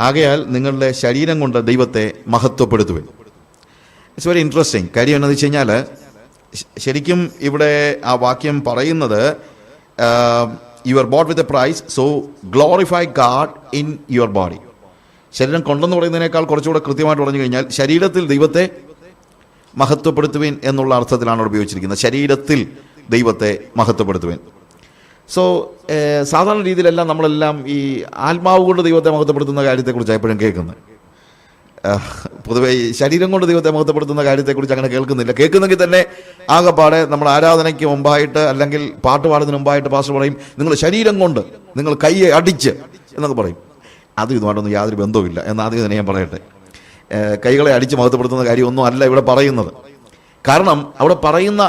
ആകയാൽ നിങ്ങളുടെ ശരീരം കൊണ്ട് ദൈവത്തെ മഹത്വപ്പെടുത്തുവിൻ. It's very interesting. കാര്യം എന്താണെന്ന് വെച്ച് കഴിഞ്ഞാൽ ശരിക്കും ഇവിടെ ആ വാക്യം പറയുന്നത് you are bought with a price, so glorify God in your body. ശരീരം കൊണ്ടെന്ന് പറയുന്നതിനേക്കാൾ കുറച്ചുകൂടെ കൃത്യമായിട്ട് പറഞ്ഞു കഴിഞ്ഞാൽ ശരീരത്തിൽ ദൈവത്തെ മഹത്വപ്പെടുത്തുവിൻ എന്നുള്ള അർത്ഥത്തിലാണ് അവിടെ ഉപയോഗിച്ചിരിക്കുന്നത്. ശരീരത്തിൽ ദൈവത്തെ മഹത്വപ്പെടുത്തുവിൻ. സോ സാധാരണ രീതിയിലെല്ലാം നമ്മളെല്ലാം ഈ ആത്മാവ് കൊണ്ട് ദൈവത്തെ മഹത്വപ്പെടുത്തുന്ന കാര്യത്തെക്കുറിച്ച് എപ്പോഴും കേൾക്കുന്നത്. പൊതുവേ ഈ ശരീരം കൊണ്ട് ദൈവത്തെ മഹത്വപ്പെടുത്തുന്ന കാര്യത്തെക്കുറിച്ച് അങ്ങനെ കേൾക്കുന്നില്ല. കേൾക്കുന്നെങ്കിൽ തന്നെ ആകെപ്പാടെ നമ്മൾ ആരാധനയ്ക്ക് മുമ്പായിട്ട് അല്ലെങ്കിൽ പാട്ട് പാടുന്നതിന് മുമ്പായിട്ട് പാസ്റ്റർ പറയും, നിങ്ങൾ ശരീരം കൊണ്ട് നിങ്ങൾ കൈയെ അടിച്ച് എന്നൊക്കെ പറയും. അത് ഇതുമായിട്ടൊന്നും യാതൊരു ബന്ധവുമില്ല എന്നാദ്യം തന്നെ ഞാൻ പറയട്ടെ. കൈകളെ അടിച്ച് മഹത്വപ്പെടുത്തുന്ന കാര്യമൊന്നും അല്ല ഇവിടെ പറയുന്നത്. കാരണം അവിടെ പറയുന്ന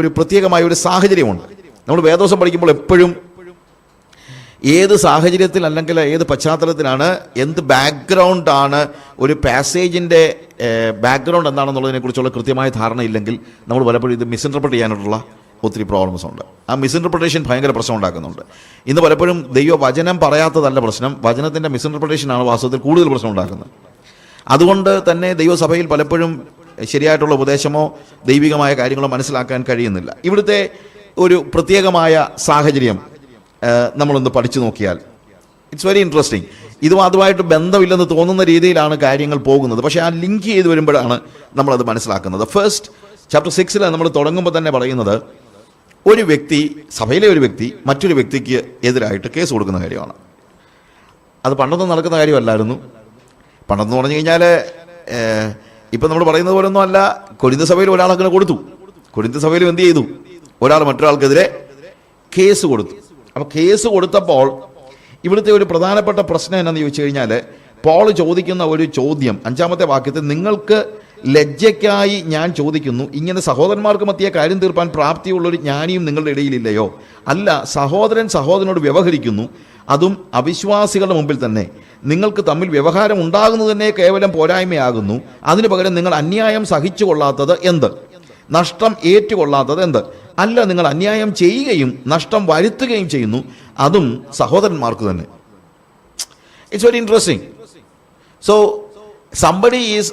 ഒരു പ്രത്യേകമായ ഒരു സാഹചര്യമുണ്ട്. നമ്മൾ വേദോസം പഠിക്കുമ്പോൾ എപ്പോഴും ഏത് സാഹചര്യത്തിൽ അല്ലെങ്കിൽ ഏത് പശ്ചാത്തലത്തിലാണ്, എന്ത് ബാക്ക്ഗ്രൗണ്ടാണ്, ഒരു പാസേജിൻ്റെ ബാക്ക്ഗ്രൗണ്ട് എന്താണെന്നുള്ളതിനെക്കുറിച്ചുള്ള കൃത്യമായ ധാരണയില്ലെങ്കിൽ നമ്മൾ പലപ്പോഴും ഇത് മിസ്ഇൻറ്റർപ്രറ്റ് ചെയ്യാനുള്ള ഒത്തിരി പ്രോബ്ലംസ് ഉണ്ട്. ആ മിസ്ഇൻറ്റർപ്രിട്ടേഷൻ ഭയങ്കര പ്രശ്നം ഉണ്ടാക്കുന്നുണ്ട്. ഇന്ന് പലപ്പോഴും ദൈവവചനം പറയാത്തതല്ല പ്രശ്നം, വചനത്തിൻ്റെ മിസ്ഇൻറ്റർപ്രിട്ടേഷനാണ് വാസ്തവത്തിൽ കൂടുതൽ പ്രശ്നം ഉണ്ടാക്കുന്നത്. അതുകൊണ്ട് തന്നെ ദൈവസഭയിൽ പലപ്പോഴും ശരിയായിട്ടുള്ള ഉപദേശമോ ദൈവികമായ കാര്യങ്ങളോ മനസ്സിലാക്കാൻ കഴിയുന്നില്ല. ഇവിടുത്തെ ഒരു പ്രത്യേകമായ സാഹചര്യം നമ്മളൊന്ന് പഠിച്ചു നോക്കിയാൽ ഇറ്റ്സ് വെരി ഇൻട്രസ്റ്റിംഗ്. ഇതും അതുമായിട്ട് ബന്ധമില്ലെന്ന് തോന്നുന്ന രീതിയിലാണ് കാര്യങ്ങൾ പോകുന്നത്. പക്ഷേ ആ ലിങ്ക് ചെയ്ത് വരുമ്പോഴാണ് നമ്മളത് മനസ്സിലാക്കുന്നത്. ഫസ്റ്റ് ചാപ്റ്റർ 6 നമ്മൾ തുടങ്ങുമ്പോൾ തന്നെ പറയുന്നത് ഒരു വ്യക്തി, സഭയിലെ ഒരു വ്യക്തി മറ്റൊരു വ്യക്തിക്ക് എതിരായിട്ട് കേസ് കൊടുക്കുന്ന കാര്യമാണ്. അത് പണ്ടൊന്നും നടക്കുന്ന കാര്യമല്ലായിരുന്നു. പണ്ടെന്ന് പറഞ്ഞു കഴിഞ്ഞാൽ ഇപ്പം നമ്മൾ പറയുന്നത് പോലെ ഒന്നും അല്ല. കൊരിന്ത സഭയിൽ ഒരാളങ്ങനെ കൊടുത്തു. കൊരിന്ത സഭയിലും എന്ത് ചെയ്തു? ഒരാൾ മറ്റൊരാൾക്കെതിരെ കേസ് കൊടുത്തു. അപ്പോൾ കേസ് കൊടുത്തപ്പോൾ ഇവിടുത്തെ ഒരു പ്രധാനപ്പെട്ട പ്രശ്നം എന്നാന്ന് ചോദിച്ചു കഴിഞ്ഞാൽ, പോൾ ചോദിക്കുന്ന ഒരു ചോദ്യം 5-ാമത്തെ വാക്യത്തിൽ, നിങ്ങൾക്ക് ലജ്ജയ്ക്കായി ഞാൻ ചോദിക്കുന്നു, ഇങ്ങനെ സഹോദരന്മാർക്ക് മധ്യേ കാര്യം തീർപ്പാൻ പ്രാപ്തിയുള്ളൊരു ജ്ഞാനിയും നിങ്ങളുടെ ഇടയിലില്ലയോ? അല്ല, സഹോദരൻ സഹോദരനോട് വ്യവഹരിക്കുന്നു, അതും അവിശ്വാസികളുടെ മുമ്പിൽ തന്നെ. നിങ്ങൾക്ക് തമ്മിൽ വ്യവഹാരം ഉണ്ടാകുന്നത് തന്നെ കേവലം പോരായ്മയാകുന്നു. അതിനു പകരം നിങ്ങൾ അന്യായം സഹിച്ചു കൊള്ളാത്തത് എന്ത്? നഷ്ടം ഏറ്റുകൊള്ളാത്തത് എന്ത്? അല്ല, നിങ്ങൾ അന്യായം ചെയ്യുകയും നഷ്ടം വരുത്തുകയും ചെയ്യുന്നു, അതും സഹോദരന്മാർക്ക് തന്നെ. It's very interesting. So somebody is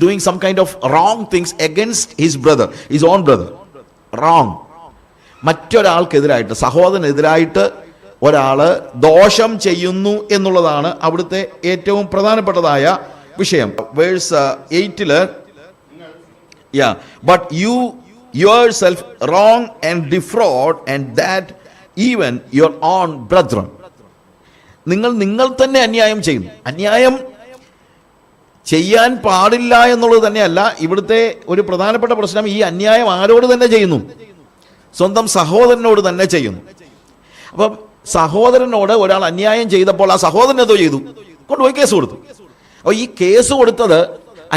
doing some kind of wrong things against his brother, his own brother. Wrong. മറ്റൊരാൾക്കെതിരായിട്ട്, സഹോദരനെതിരായിട്ട് ഒരാൾ ദോഷം ചെയ്യുന്നു എന്നുള്ളതാണ് അവിടുത്തെ ഏറ്റവും പ്രധാനപ്പെട്ടതായ വിഷയം. Verse 8 but you yourself wrong and defraud, and that even your own brethren. നിങ്ങൾ തന്നെ അന്യായം ചെയ്യുന്നു. അന്യായം ചെയ്യാൻ പാടില്ല എന്നുള്ളത് തന്നെയല്ല ഇവിടുത്തെ ഒരു പ്രധാനപ്പെട്ട പ്രശ്നം. ഈ അന്യായം ആരോട് തന്നെ ചെയ്യുന്നു? സ്വന്തം സഹോദരനോട് തന്നെ ചെയ്യുന്നു. അപ്പം സഹോദരനോട് ഒരാൾ അന്യായം ചെയ്തപ്പോൾ ആ സഹോദരൻ എന്തോ ചെയ്തു? കൊണ്ടുപോയി കേസ് കൊടുത്തു. അപ്പോൾ ഈ കേസ് കൊടുത്തത്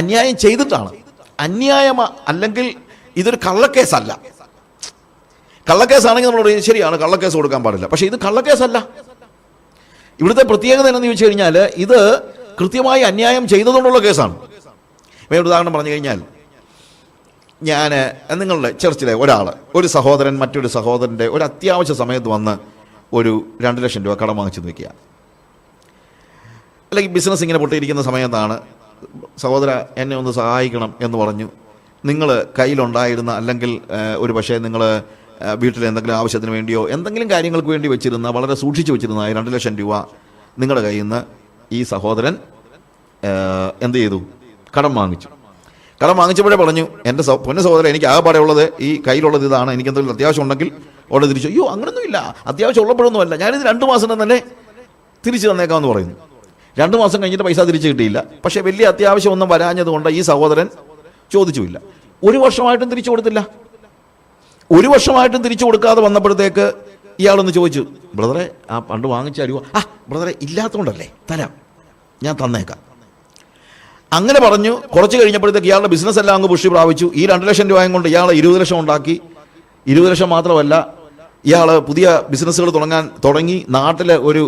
അന്യായം ചെയ്തിട്ടാണ്. അന്യായം അല്ലെങ്കിൽ ഇതൊരു കള്ളക്കേസല്ല. കള്ളക്കേസാണെങ്കിൽ നമ്മൾ ശരിയാണ്, കള്ളക്കേസ് കൊടുക്കാൻ പാടില്ല. പക്ഷേ ഇത് കള്ളക്കേസല്ല. ഇവിടുത്തെ പ്രത്യേകത എന്നു ചോദിച്ചു കഴിഞ്ഞാൽ ഇത് കൃത്യമായി അന്യായം ചെയ്തതുകൊണ്ടുള്ള കേസാണ്. ഒരു ഉദാഹരണം പറഞ്ഞു കഴിഞ്ഞാൽ, നിങ്ങളുടെ ചർച്ചിലെ ഒരു സഹോദരൻ മറ്റൊരു സഹോദരൻ്റെ ഒരു അത്യാവശ്യ സമയത്ത് വന്ന് ഒരു 2 ലക്ഷം രൂപ കടം വാങ്ങിച്ചെന്ന് വയ്ക്കുക. അല്ലെങ്കിൽ ബിസിനസ് ഇങ്ങനെ പൊട്ടിയിരിക്കുന്ന സമയത്താണ്, സഹോദര എന്നെ ഒന്ന് സഹായിക്കണം എന്ന് പറഞ്ഞു. നിങ്ങൾ കയ്യിലുണ്ടായിരുന്ന അല്ലെങ്കിൽ ഒരു പക്ഷേ നിങ്ങൾ വീട്ടിൽ എന്തെങ്കിലും ആവശ്യത്തിന് വേണ്ടിയോ എന്തെങ്കിലും കാര്യങ്ങൾക്ക് വേണ്ടി വെച്ചിരുന്ന, വളരെ സൂക്ഷിച്ച് വെച്ചിരുന്ന 2 ലക്ഷം രൂപ നിങ്ങളുടെ കയ്യിൽ നിന്ന് ഈ സഹോദരൻ എന്ത് ചെയ്തു? കടം വാങ്ങിച്ചു. കടം വാങ്ങിച്ചപ്പോഴേ പറഞ്ഞു, എൻ്റെ പൊന്ന സഹോദരൻ, എനിക്ക് ആകെപ്പാടെ ഉള്ളത് ഈ കയ്യിലുള്ളത് ഇതാണ്, എനിക്ക് എന്തെങ്കിലും അത്യാവശ്യം ഉണ്ടെങ്കിൽ ഉടനെ തിരിച്ചു. അയ്യോ, അങ്ങനൊന്നുമില്ല, അത്യാവശ്യം ഉള്ളപ്പോഴൊന്നുമല്ല, ഞാനിത് 2 മാസം തന്നെ തിരിച്ചു തന്നേക്കാമെന്ന് പറയുന്നു. 2 മാസം കഴിഞ്ഞിട്ട് പൈസ തിരിച്ചു കിട്ടിയില്ല. പക്ഷേ വലിയ അത്യാവശ്യം ഒന്നും വരാഞ്ഞതുകൊണ്ട് ഈ സഹോദരൻ ചോദിച്ചുമില്ല. 1 വർഷമായിട്ടും തിരിച്ചു കൊടുത്തില്ല. 1 വർഷമായിട്ടും തിരിച്ചു കൊടുക്കാതെ വന്നപ്പോഴത്തേക്ക് ഇയാളൊന്ന് ചോദിച്ചു, ബ്രദറെ ആ പണ്ട് വാങ്ങിച്ച അരുവ, ബ്രദറെ ഇല്ലാത്തതുകൊണ്ടല്ലേ, തരാം, ഞാൻ തന്നേക്കാം. അങ്ങനെ പറഞ്ഞു. കുറച്ച് കഴിഞ്ഞപ്പോഴത്തേക്ക് ഇയാളുടെ ബിസിനസ് എല്ലാം അങ്ങ് പുഷ്ടി പ്രാപിച്ചു. ഈ 2 ലക്ഷം രൂപയും കൊണ്ട് ഇയാൾ 20 ലക്ഷം ഉണ്ടാക്കി. 20 ലക്ഷം മാത്രമല്ല, ഇയാൾ പുതിയ ബിസിനസ്സുകൾ തുടങ്ങി. നാട്ടിൽ ഒരു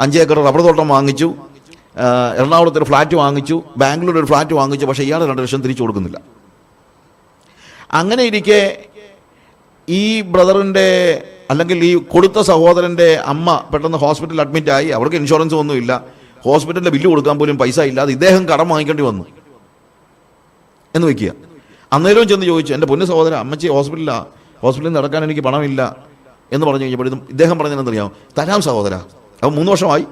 5 ഏക്കർ റബ്ബർ തോട്ടം വാങ്ങിച്ചു. എറണാകുളത്ത് ഒരു ഫ്ലാറ്റ് വാങ്ങിച്ചു. ബാംഗ്ലൂർ ഒരു ഫ്ലാറ്റ് വാങ്ങിച്ചു. പക്ഷേ ഇയാൾ 2 ലക്ഷം തിരിച്ചു കൊടുക്കുന്നില്ല. അങ്ങനെ ഇരിക്കെ ഈ ബ്രദറിൻ്റെ അല്ലെങ്കിൽ ഈ കൊടുത്ത സഹോദരൻ്റെ അമ്മ പെട്ടെന്ന് ഹോസ്പിറ്റലിൽ അഡ്മിറ്റായി, അവർക്ക് ഇൻഷുറൻസ് ഒന്നുമില്ല, ഹോസ്പിറ്റലിൻ്റെ ബില്ല് കൊടുക്കാൻ പോലും പൈസ ഇല്ലാതെ ഇദ്ദേഹം കടം വാങ്ങിക്കേണ്ടി വന്നു എന്ന് വയ്ക്കുക. അന്നേരവും ചെന്ന് ചോദിച്ചു, എൻ്റെ പൊന്നു സഹോദരൻ, അമ്മച്ചി ഹോസ്പിറ്റലിൽ നിന്ന് നടക്കാൻ എനിക്ക് പണമില്ല എന്ന് പറഞ്ഞു കഴിഞ്ഞപ്പോഴും ഇദ്ദേഹം പറഞ്ഞതെന്നറിയാമോ? തരാം സഹോദര. അപ്പോൾ 3 വർഷമായി,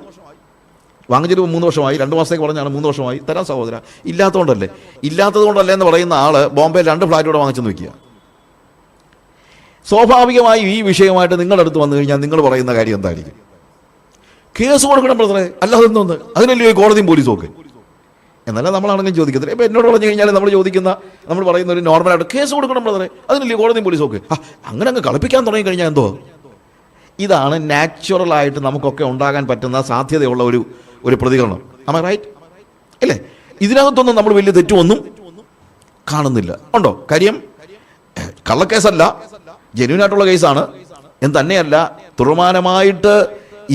വാങ്ങിച്ചിട്ട് 3 വർഷമായി, 2 മാസത്തേക്ക് പറഞ്ഞാണ് 3 വർഷമായി, തരാം സഹോദര. ഇല്ലാത്തത് കൊണ്ടല്ലേ എന്ന് പറയുന്ന ആള് ബോംബെയിൽ 2 ഫ്ലാറ്റോടെ വാങ്ങിച്ചെന്ന് വയ്ക്കുക. സ്വാഭാവികമായി ഈ വിഷയമായിട്ട് നിങ്ങളുടെ അടുത്ത് വന്നു കഴിഞ്ഞാൽ നിങ്ങൾ പറയുന്ന കാര്യം എന്തായിരിക്കും? കേസ് കൊടുക്കണം ബ്രദറെ, അല്ലാതെ എന്തോന്ന്, അതിനല്ലേ കോടതിയും പോലീസും ഒക്കെ. എന്നല്ല നമ്മളാണെങ്കിലും ചോദിക്കത്തില്ല. ഇപ്പം എന്നോട് പറഞ്ഞു കഴിഞ്ഞാൽ നമ്മൾ പറയുന്ന ഒരു നോർമലായിട്ട് കേസ് കൊടുക്കണം ബ്രദറെ, അതിനല്ലേ കോടതിയും പോലീസും ഒക്കെ. അങ്ങനെ അങ്ങ് കളിപ്പിക്കാൻ തുടങ്ങി കഴിഞ്ഞാൽ എന്തോ? ഇതാണ് നാച്ചുറലായിട്ട് നമുക്കൊക്കെ ഉണ്ടാകാൻ പറ്റുന്ന സാധ്യതയുള്ള ഒരു പ്രതികരണം. Am I right? അല്ലേ? ഇതിനകത്തൊന്നും നമ്മൾ വലിയ തെറ്റുമൊന്നും കാണുന്നില്ല. ഉണ്ടോ? കാര്യം കള്ളക്കേസല്ല, ജെന്യൂനായിട്ടുള്ള കേസാണ്. എന്ന് തന്നെയല്ല, തുറമാനമായിട്ട്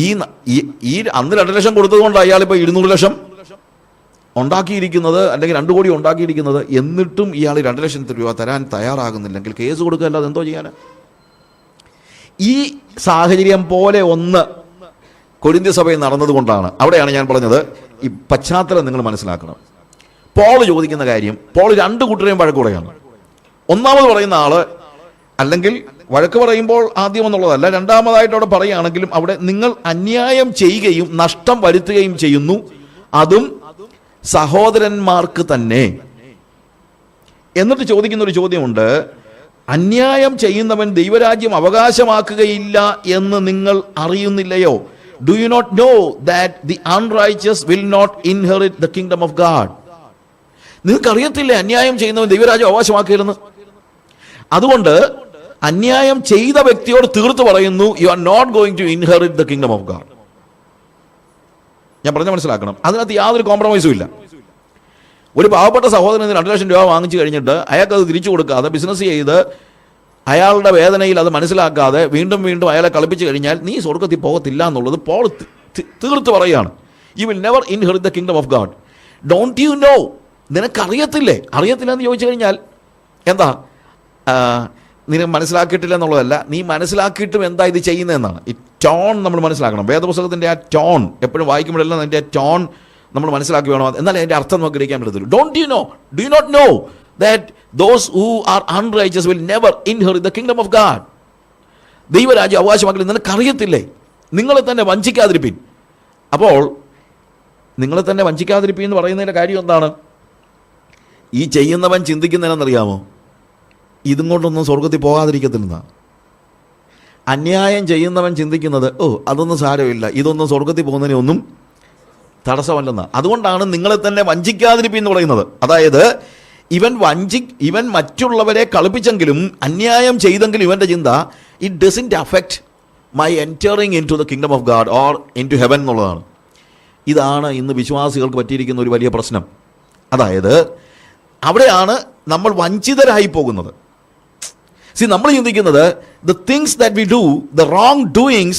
ഈ അന്ന് 2 ലക്ഷം കൊടുത്തത് കൊണ്ട് അയാളിപ്പോൾ 200 ലക്ഷം ഉണ്ടാക്കിയിരിക്കുന്നത്, അല്ലെങ്കിൽ 2 കോടി ഉണ്ടാക്കിയിരിക്കുന്നത്. എന്നിട്ടും ഇയാൾ 2 ലക്ഷം രൂപ തരാൻ തയ്യാറാകുന്നില്ലെങ്കിൽ കേസ് കൊടുക്കുകയല്ലാതെ എന്തോ ചെയ്യാൻ? ഈ സാഹചര്യം പോലെ ഒന്ന് കൊരിന്ത്യ സഭയിൽ നടന്നതുകൊണ്ടാണ്. അവിടെയാണ് ഞാൻ പറഞ്ഞത്, ഈ പശ്ചാത്തലം നിങ്ങൾ മനസ്സിലാക്കണം. പോൾ ചോദിക്കുന്ന കാര്യം, പോൾ 2 കൂട്ടരെയും വഴക്ക് പറയുകയാണ്. ഒന്നാമത് പറയുന്ന ആള്, അല്ലെങ്കിൽ വഴക്ക് പറയുമ്പോൾ ആദ്യം എന്നുള്ളതല്ല, രണ്ടാമതായിട്ട് അവിടെ പറയുകയാണെങ്കിലും അവിടെ നിങ്ങൾ അന്യായം ചെയ്യുകയും നഷ്ടം വരുത്തുകയും ചെയ്യുന്നു, അതും സഹോദരന്മാർക്ക് തന്നെ. എന്നിട്ട് ചോദിക്കുന്ന ഒരു ചോദ്യമുണ്ട്, അന്യായം ചെയ്യുന്നവൻ ദൈവരാജ്യം അവകാശമാക്കുകയില്ല എന്ന് നിങ്ങൾ അറിയുന്നില്ലയോ? Do you not know that the unrighteous will not inherit the kingdom of God? നിങ്ങൾക്ക് അറിയത്തില്ലേ അന്യായം ചെയ്യുന്നവൻ ദൈവരാജ്യം അവകാശമാക്കില്ലെന്ന്? അതുകൊണ്ട് അന്യായം ചെയ്ത വ്യക്തിയോട് തീർത്ത് പറയുന്നു, you are not going to inherit the kingdom of God. ഞാൻ പറഞ്ഞ മനസ്സിലാക്കണം. അതിനകത്ത് യാതൊരു കോംപ്രമൈസും ഇല്ല. ഒരു പാവപ്പെട്ട സഹോദരന് 2 ലക്ഷം രൂപ വാങ്ങിച്ചു കഴിഞ്ഞിട്ട് അയാൾക്ക് അത് തിരിച്ചു കൊടുക്കാതെ ബിസിനസ് ചെയ്ത് അയാളുടെ വേദനയിൽ അത് മനസ്സിലാക്കാതെ വീണ്ടും വീണ്ടും അയാളെ കളിപ്പിച്ചു കഴിഞ്ഞാൽ നീ സ്വർഗ്ഗത്തിൽ പോകത്തില്ല എന്നുള്ളത് പോൾ തീർത്ത് പറയുകയാണ്. You will never inherit the kingdom of God. Don't you know? നിനക്കറിയത്തില്ലേ? അറിയത്തില്ല എന്ന് ചോദിച്ചു കഴിഞ്ഞാൽ എന്താ? നിനക്ക് മനസ്സിലാക്കിയിട്ടില്ല എന്നുള്ളതല്ല, നീ മനസ്സിലാക്കിയിട്ടും എന്താ ഇത് ചെയ്യുന്നതെന്നാണ്. ഈ ടോൺ നമ്മൾ മനസ്സിലാക്കണം. വേദപുസ്തകത്തിൻ്റെ ആ ടോൺ എപ്പോഴും വായിക്കുമ്പോഴെല്ലാം അതിൻ്റെ ആ ടോൺ നമ്മൾ മനസ്സിലാക്കി വേണം, എന്നാലേ അതിൻ്റെ അർത്ഥം നമുക്ക് ഗ്രഹിക്കാൻ പറ്റത്തുള്ളൂ. Don't you know, do you not know that those who are unrighteous will never inherit the kingdom of God? ദൈവരാജ്യം അവകാശമാക്കില്ല. നിനക്കറിയത്തില്ലേ? നിങ്ങളെ തന്നെ വഞ്ചിക്കാതിരിപ്പിൻ. അപ്പോൾ നിങ്ങളെ തന്നെ വഞ്ചിക്കാതിരിപ്പിൻ എന്ന് പറയുന്നതിൻ്റെ കാര്യം എന്താണ്? ഈ ചെയ്യുന്നവൻ ചിന്തിക്കുന്നതിനെന്നറിയാമോ? ഇതും കൊണ്ടൊന്നും സ്വർഗത്തിൽ പോകാതിരിക്കത്തില്ലെന്നാണ്. അന്യായം ചെയ്യുന്നവൻ ചിന്തിക്കുന്നത്, അതൊന്നും സാരമില്ല, ഇതൊന്നും സ്വർഗത്തിൽ പോകുന്നതിന് ഒന്നും തടസ്സമല്ലെന്നാണ്. അതുകൊണ്ടാണ് നിങ്ങളെ തന്നെ വഞ്ചിക്കാതിരിപ്പിൻ എന്ന് പറയുന്നത്. അതായത് ഇവൻ മറ്റുള്ളവരെ കളിപ്പിച്ചെങ്കിലും അന്യായം ചെയ്തെങ്കിലും ഇവൻ്റെ ചിന്ത, it doesn't affect my entering in to the kingdom of God or into heaven എന്നുള്ളതാണ്. ഇതാണ് ഇന്ന് വിശ്വാസികൾക്ക് പറ്റിയിരിക്കുന്ന ഒരു വലിയ പ്രശ്നം. അതായത് അവിടെയാണ് നമ്മൾ വഞ്ചിതരായി പോകുന്നത്. നമ്മൾ ചിന്തിക്കുന്നത്, the things that we do, the wrong doings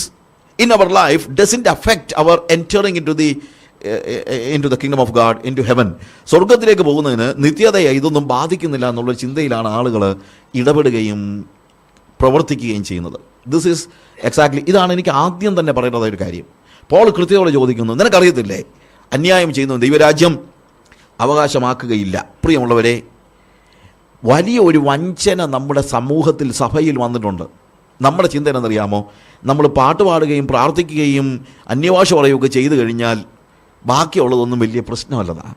in our life doesn't affect our entering into the kingdom of God, into heaven. സ്വർഗത്തിലേക്ക് പോകുന്നതിന് നിത്യതയെ ഇതൊന്നും ബാധിക്കുന്നില്ല എന്നുള്ള ചിന്തയിലാണ് ആളുകൾ ഇടപെടുകയും പ്രവർത്തിക്കുകയും ചെയ്യുന്നത്. ദിസ് ഈസ് എക്സാക്ട്ലി, ഇതാണ് എനിക്ക് ആദ്യം തന്നെ പറയേണ്ടതായ ഒരു കാര്യം. പോൾ കൃത്യതയോടെ ചോദിക്കുന്നു, നിനക്കറിയത്തില്ലേ അന്യായം ചെയ്യുന്ന ദൈവരാജ്യം അവകാശമാക്കുകയില്ല? പ്രിയമുള്ളവരെ, വലിയ ഒരു വഞ്ചന നമ്മുടെ സമൂഹത്തിൽ, സഭയിൽ വന്നിട്ടുണ്ട്. നമ്മുടെ ചിന്ത എന്നറിയാമോ? നമ്മൾ പാട്ട് പാടുകയും പ്രാർത്ഥിക്കുകയും അന്യഭാഷ പറയുകയൊക്കെ ചെയ്തു കഴിഞ്ഞാൽ ബാക്കിയുള്ളതൊന്നും വലിയ പ്രശ്നമല്ലതാണ്.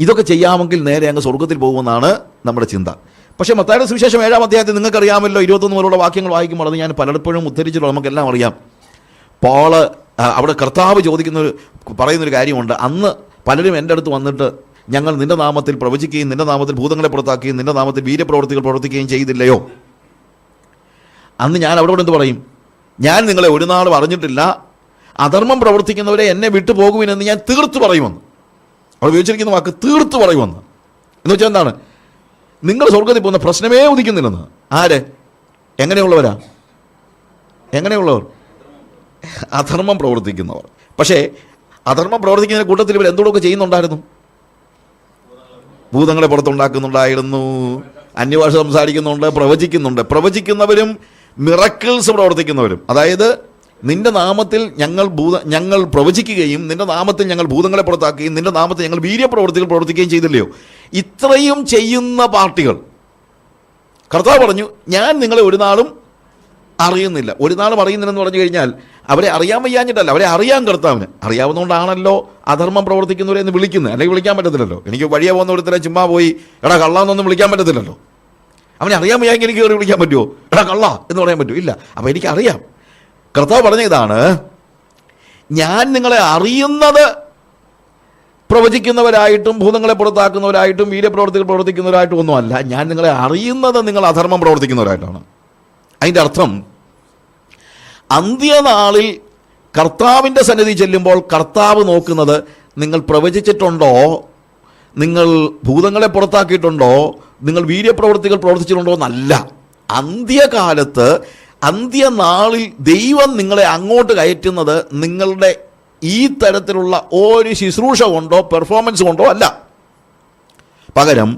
ഇതൊക്കെ ചെയ്യാമെങ്കിൽ നേരെ അങ്ങ് സ്വർഗത്തിൽ പോകുമെന്നാണ് നമ്മുടെ ചിന്ത. പക്ഷേ മത്തായിയുടെ സുവിശേഷം 7-ാം അധ്യായത്തിൽ നിങ്ങൾക്കറിയാമല്ലോ, 21 മുതലുള്ള വാക്യങ്ങൾ വായിക്കുമ്പോൾ അത് ഞാൻ പലപ്പോഴും ഉദ്ധരിച്ചിട്ടുള്ള നമുക്കെല്ലാം അറിയാം. പോള് അവിടെ കർത്താവ് പറയുന്നൊരു കാര്യമുണ്ട്. അന്ന് പലരും എൻ്റെ അടുത്ത് വന്നിട്ട്, ഞങ്ങൾ നിന്റെ നാമത്തിൽ പ്രവചിക്കുകയും നിന്റെ നാമത്തിൽ ഭൂതങ്ങളെ പുറത്താക്കുകയും നിന്റെ നാമത്തിൽ വീര്യപ്രവർത്തികൾ പ്രവർത്തിക്കുകയും ചെയ്തില്ലയോ? അന്ന് ഞാൻ അവിടെ എന്ത് പറയും? ഞാൻ നിങ്ങളെ ഒരു നാളും അറിഞ്ഞിട്ടില്ല, അധർമ്മം പ്രവർത്തിക്കുന്നവരെ എന്നെ വിട്ടു പോകുവിനെന്ന് ഞാൻ തീർത്ത് പറയുമെന്ന്. അവിടെ ഉപയോഗിച്ചിരിക്കുന്ന വാക്ക് തീർത്ത് പറയുമെന്ന്. എന്ന് വെച്ചാൽ എന്താണ്? നിങ്ങൾ സ്വർഗത്തിൽ പോകുന്ന പ്രശ്നമേ ഉദിക്കുന്നില്ലെന്ന്. ആര്? എങ്ങനെയുള്ളവരാ? എങ്ങനെയുള്ളവർ? അധർമ്മം പ്രവർത്തിക്കുന്നവർ. പക്ഷേ അധർമ്മം പ്രവർത്തിക്കുന്ന കൂട്ടത്തിൽ ഇവർ എന്തുകൊണ്ടൊക്കെ ചെയ്യുന്നുണ്ടായിരുന്നു? ഭൂതങ്ങളെ പുറത്തുണ്ടാക്കുന്നുണ്ടായിരുന്നു, അന്യഭാഷ സംസാരിക്കുന്നുണ്ട്, പ്രവചിക്കുന്നുണ്ട്. പ്രവചിക്കുന്നവരും മിറക്കിൾസ് പ്രവർത്തിക്കുന്നവരും. അതായത് നിന്റെ നാമത്തിൽ ഞങ്ങൾ പ്രവചിക്കുകയും നിന്റെ നാമത്തിൽ ഞങ്ങൾ ഭൂതങ്ങളെ പുറത്താക്കുകയും നിന്റെ നാമത്തിൽ ഞങ്ങൾ വീര്യപ്രവർത്തികൾ പ്രവർത്തിക്കുകയും ചെയ്തില്ലയോ? ഇത്രയും ചെയ്യുന്ന പാർട്ടികൾ കർത്താവ് പറഞ്ഞു, ഞാൻ നിങ്ങളെ ഒരു നാളും അറിയുന്നില്ല. ഒരു നാളും അറിയുന്നില്ലെന്ന് പറഞ്ഞു കഴിഞ്ഞാൽ അവരെ അറിയാൻ വയ്യാഞ്ഞിട്ടല്ല, അവരെ അറിയാൻ കർത്താവിന് അറിയാവുന്നതുകൊണ്ടാണല്ലോ അധർമ്മം പ്രവർത്തിക്കുന്നവരെ എന്ന് വിളിക്കുന്നത്. അല്ലെങ്കിൽ വിളിക്കാൻ പറ്റത്തില്ലല്ലോ. എനിക്ക് വഴിയെ പോകുന്ന ഒരുത്തരെ ചുമ്മാ പോയി എടാ കള്ളാന്നൊന്നും വിളിക്കാൻ പറ്റത്തില്ലല്ലോ. അവനെ അറിയാൻ വയ്യാമെങ്കിൽ എനിക്ക് കയറി വിളിക്കാൻ പറ്റുമോ? എടാ കള്ള എന്ന് പറയാൻ പറ്റുമോ? ഇല്ല. അപ്പോൾ എനിക്കറിയാം. കർത്താവ് പറഞ്ഞ ഇതാണ്, ഞാൻ നിങ്ങളെ അറിയുന്നത് പ്രവചിക്കുന്നവരായിട്ടും ഭൂതങ്ങളെ പുറത്താക്കുന്നവരായിട്ടും വീര്യപ്രവർത്തികൾ പ്രവർത്തിക്കുന്നവരായിട്ടും ഒന്നുമല്ല. ഞാൻ നിങ്ങളെ അറിയുന്നത് നിങ്ങൾ അധർമ്മം പ്രവർത്തിക്കുന്നവരായിട്ടാണ്. അതിൻ്റെ അർത്ഥം അന്ത്യനാളിൽ കർത്താവിൻ്റെ സന്നിധി ചെല്ലുമ്പോൾ കർത്താവ് നോക്കുന്നത് നിങ്ങൾ പ്രവചിച്ചിട്ടുണ്ടോ, നിങ്ങൾ ഭൂതങ്ങളെ പുറത്താക്കിയിട്ടുണ്ടോ, നിങ്ങൾ വീര്യപ്രവർത്തികൾ പ്രവർത്തിച്ചിട്ടുണ്ടോ എന്നല്ല. അന്ത്യകാലത്ത് അന്ത്യനാളിൽ ദൈവം നിങ്ങളെ അങ്ങോട്ട് കയറ്റുന്നത് നിങ്ങളുടെ ഈ തരത്തിലുള്ള ഒരു ശുശ്രൂഷ കൊണ്ടോ പെർഫോമൻസ് കൊണ്ടോ അല്ല. പകരം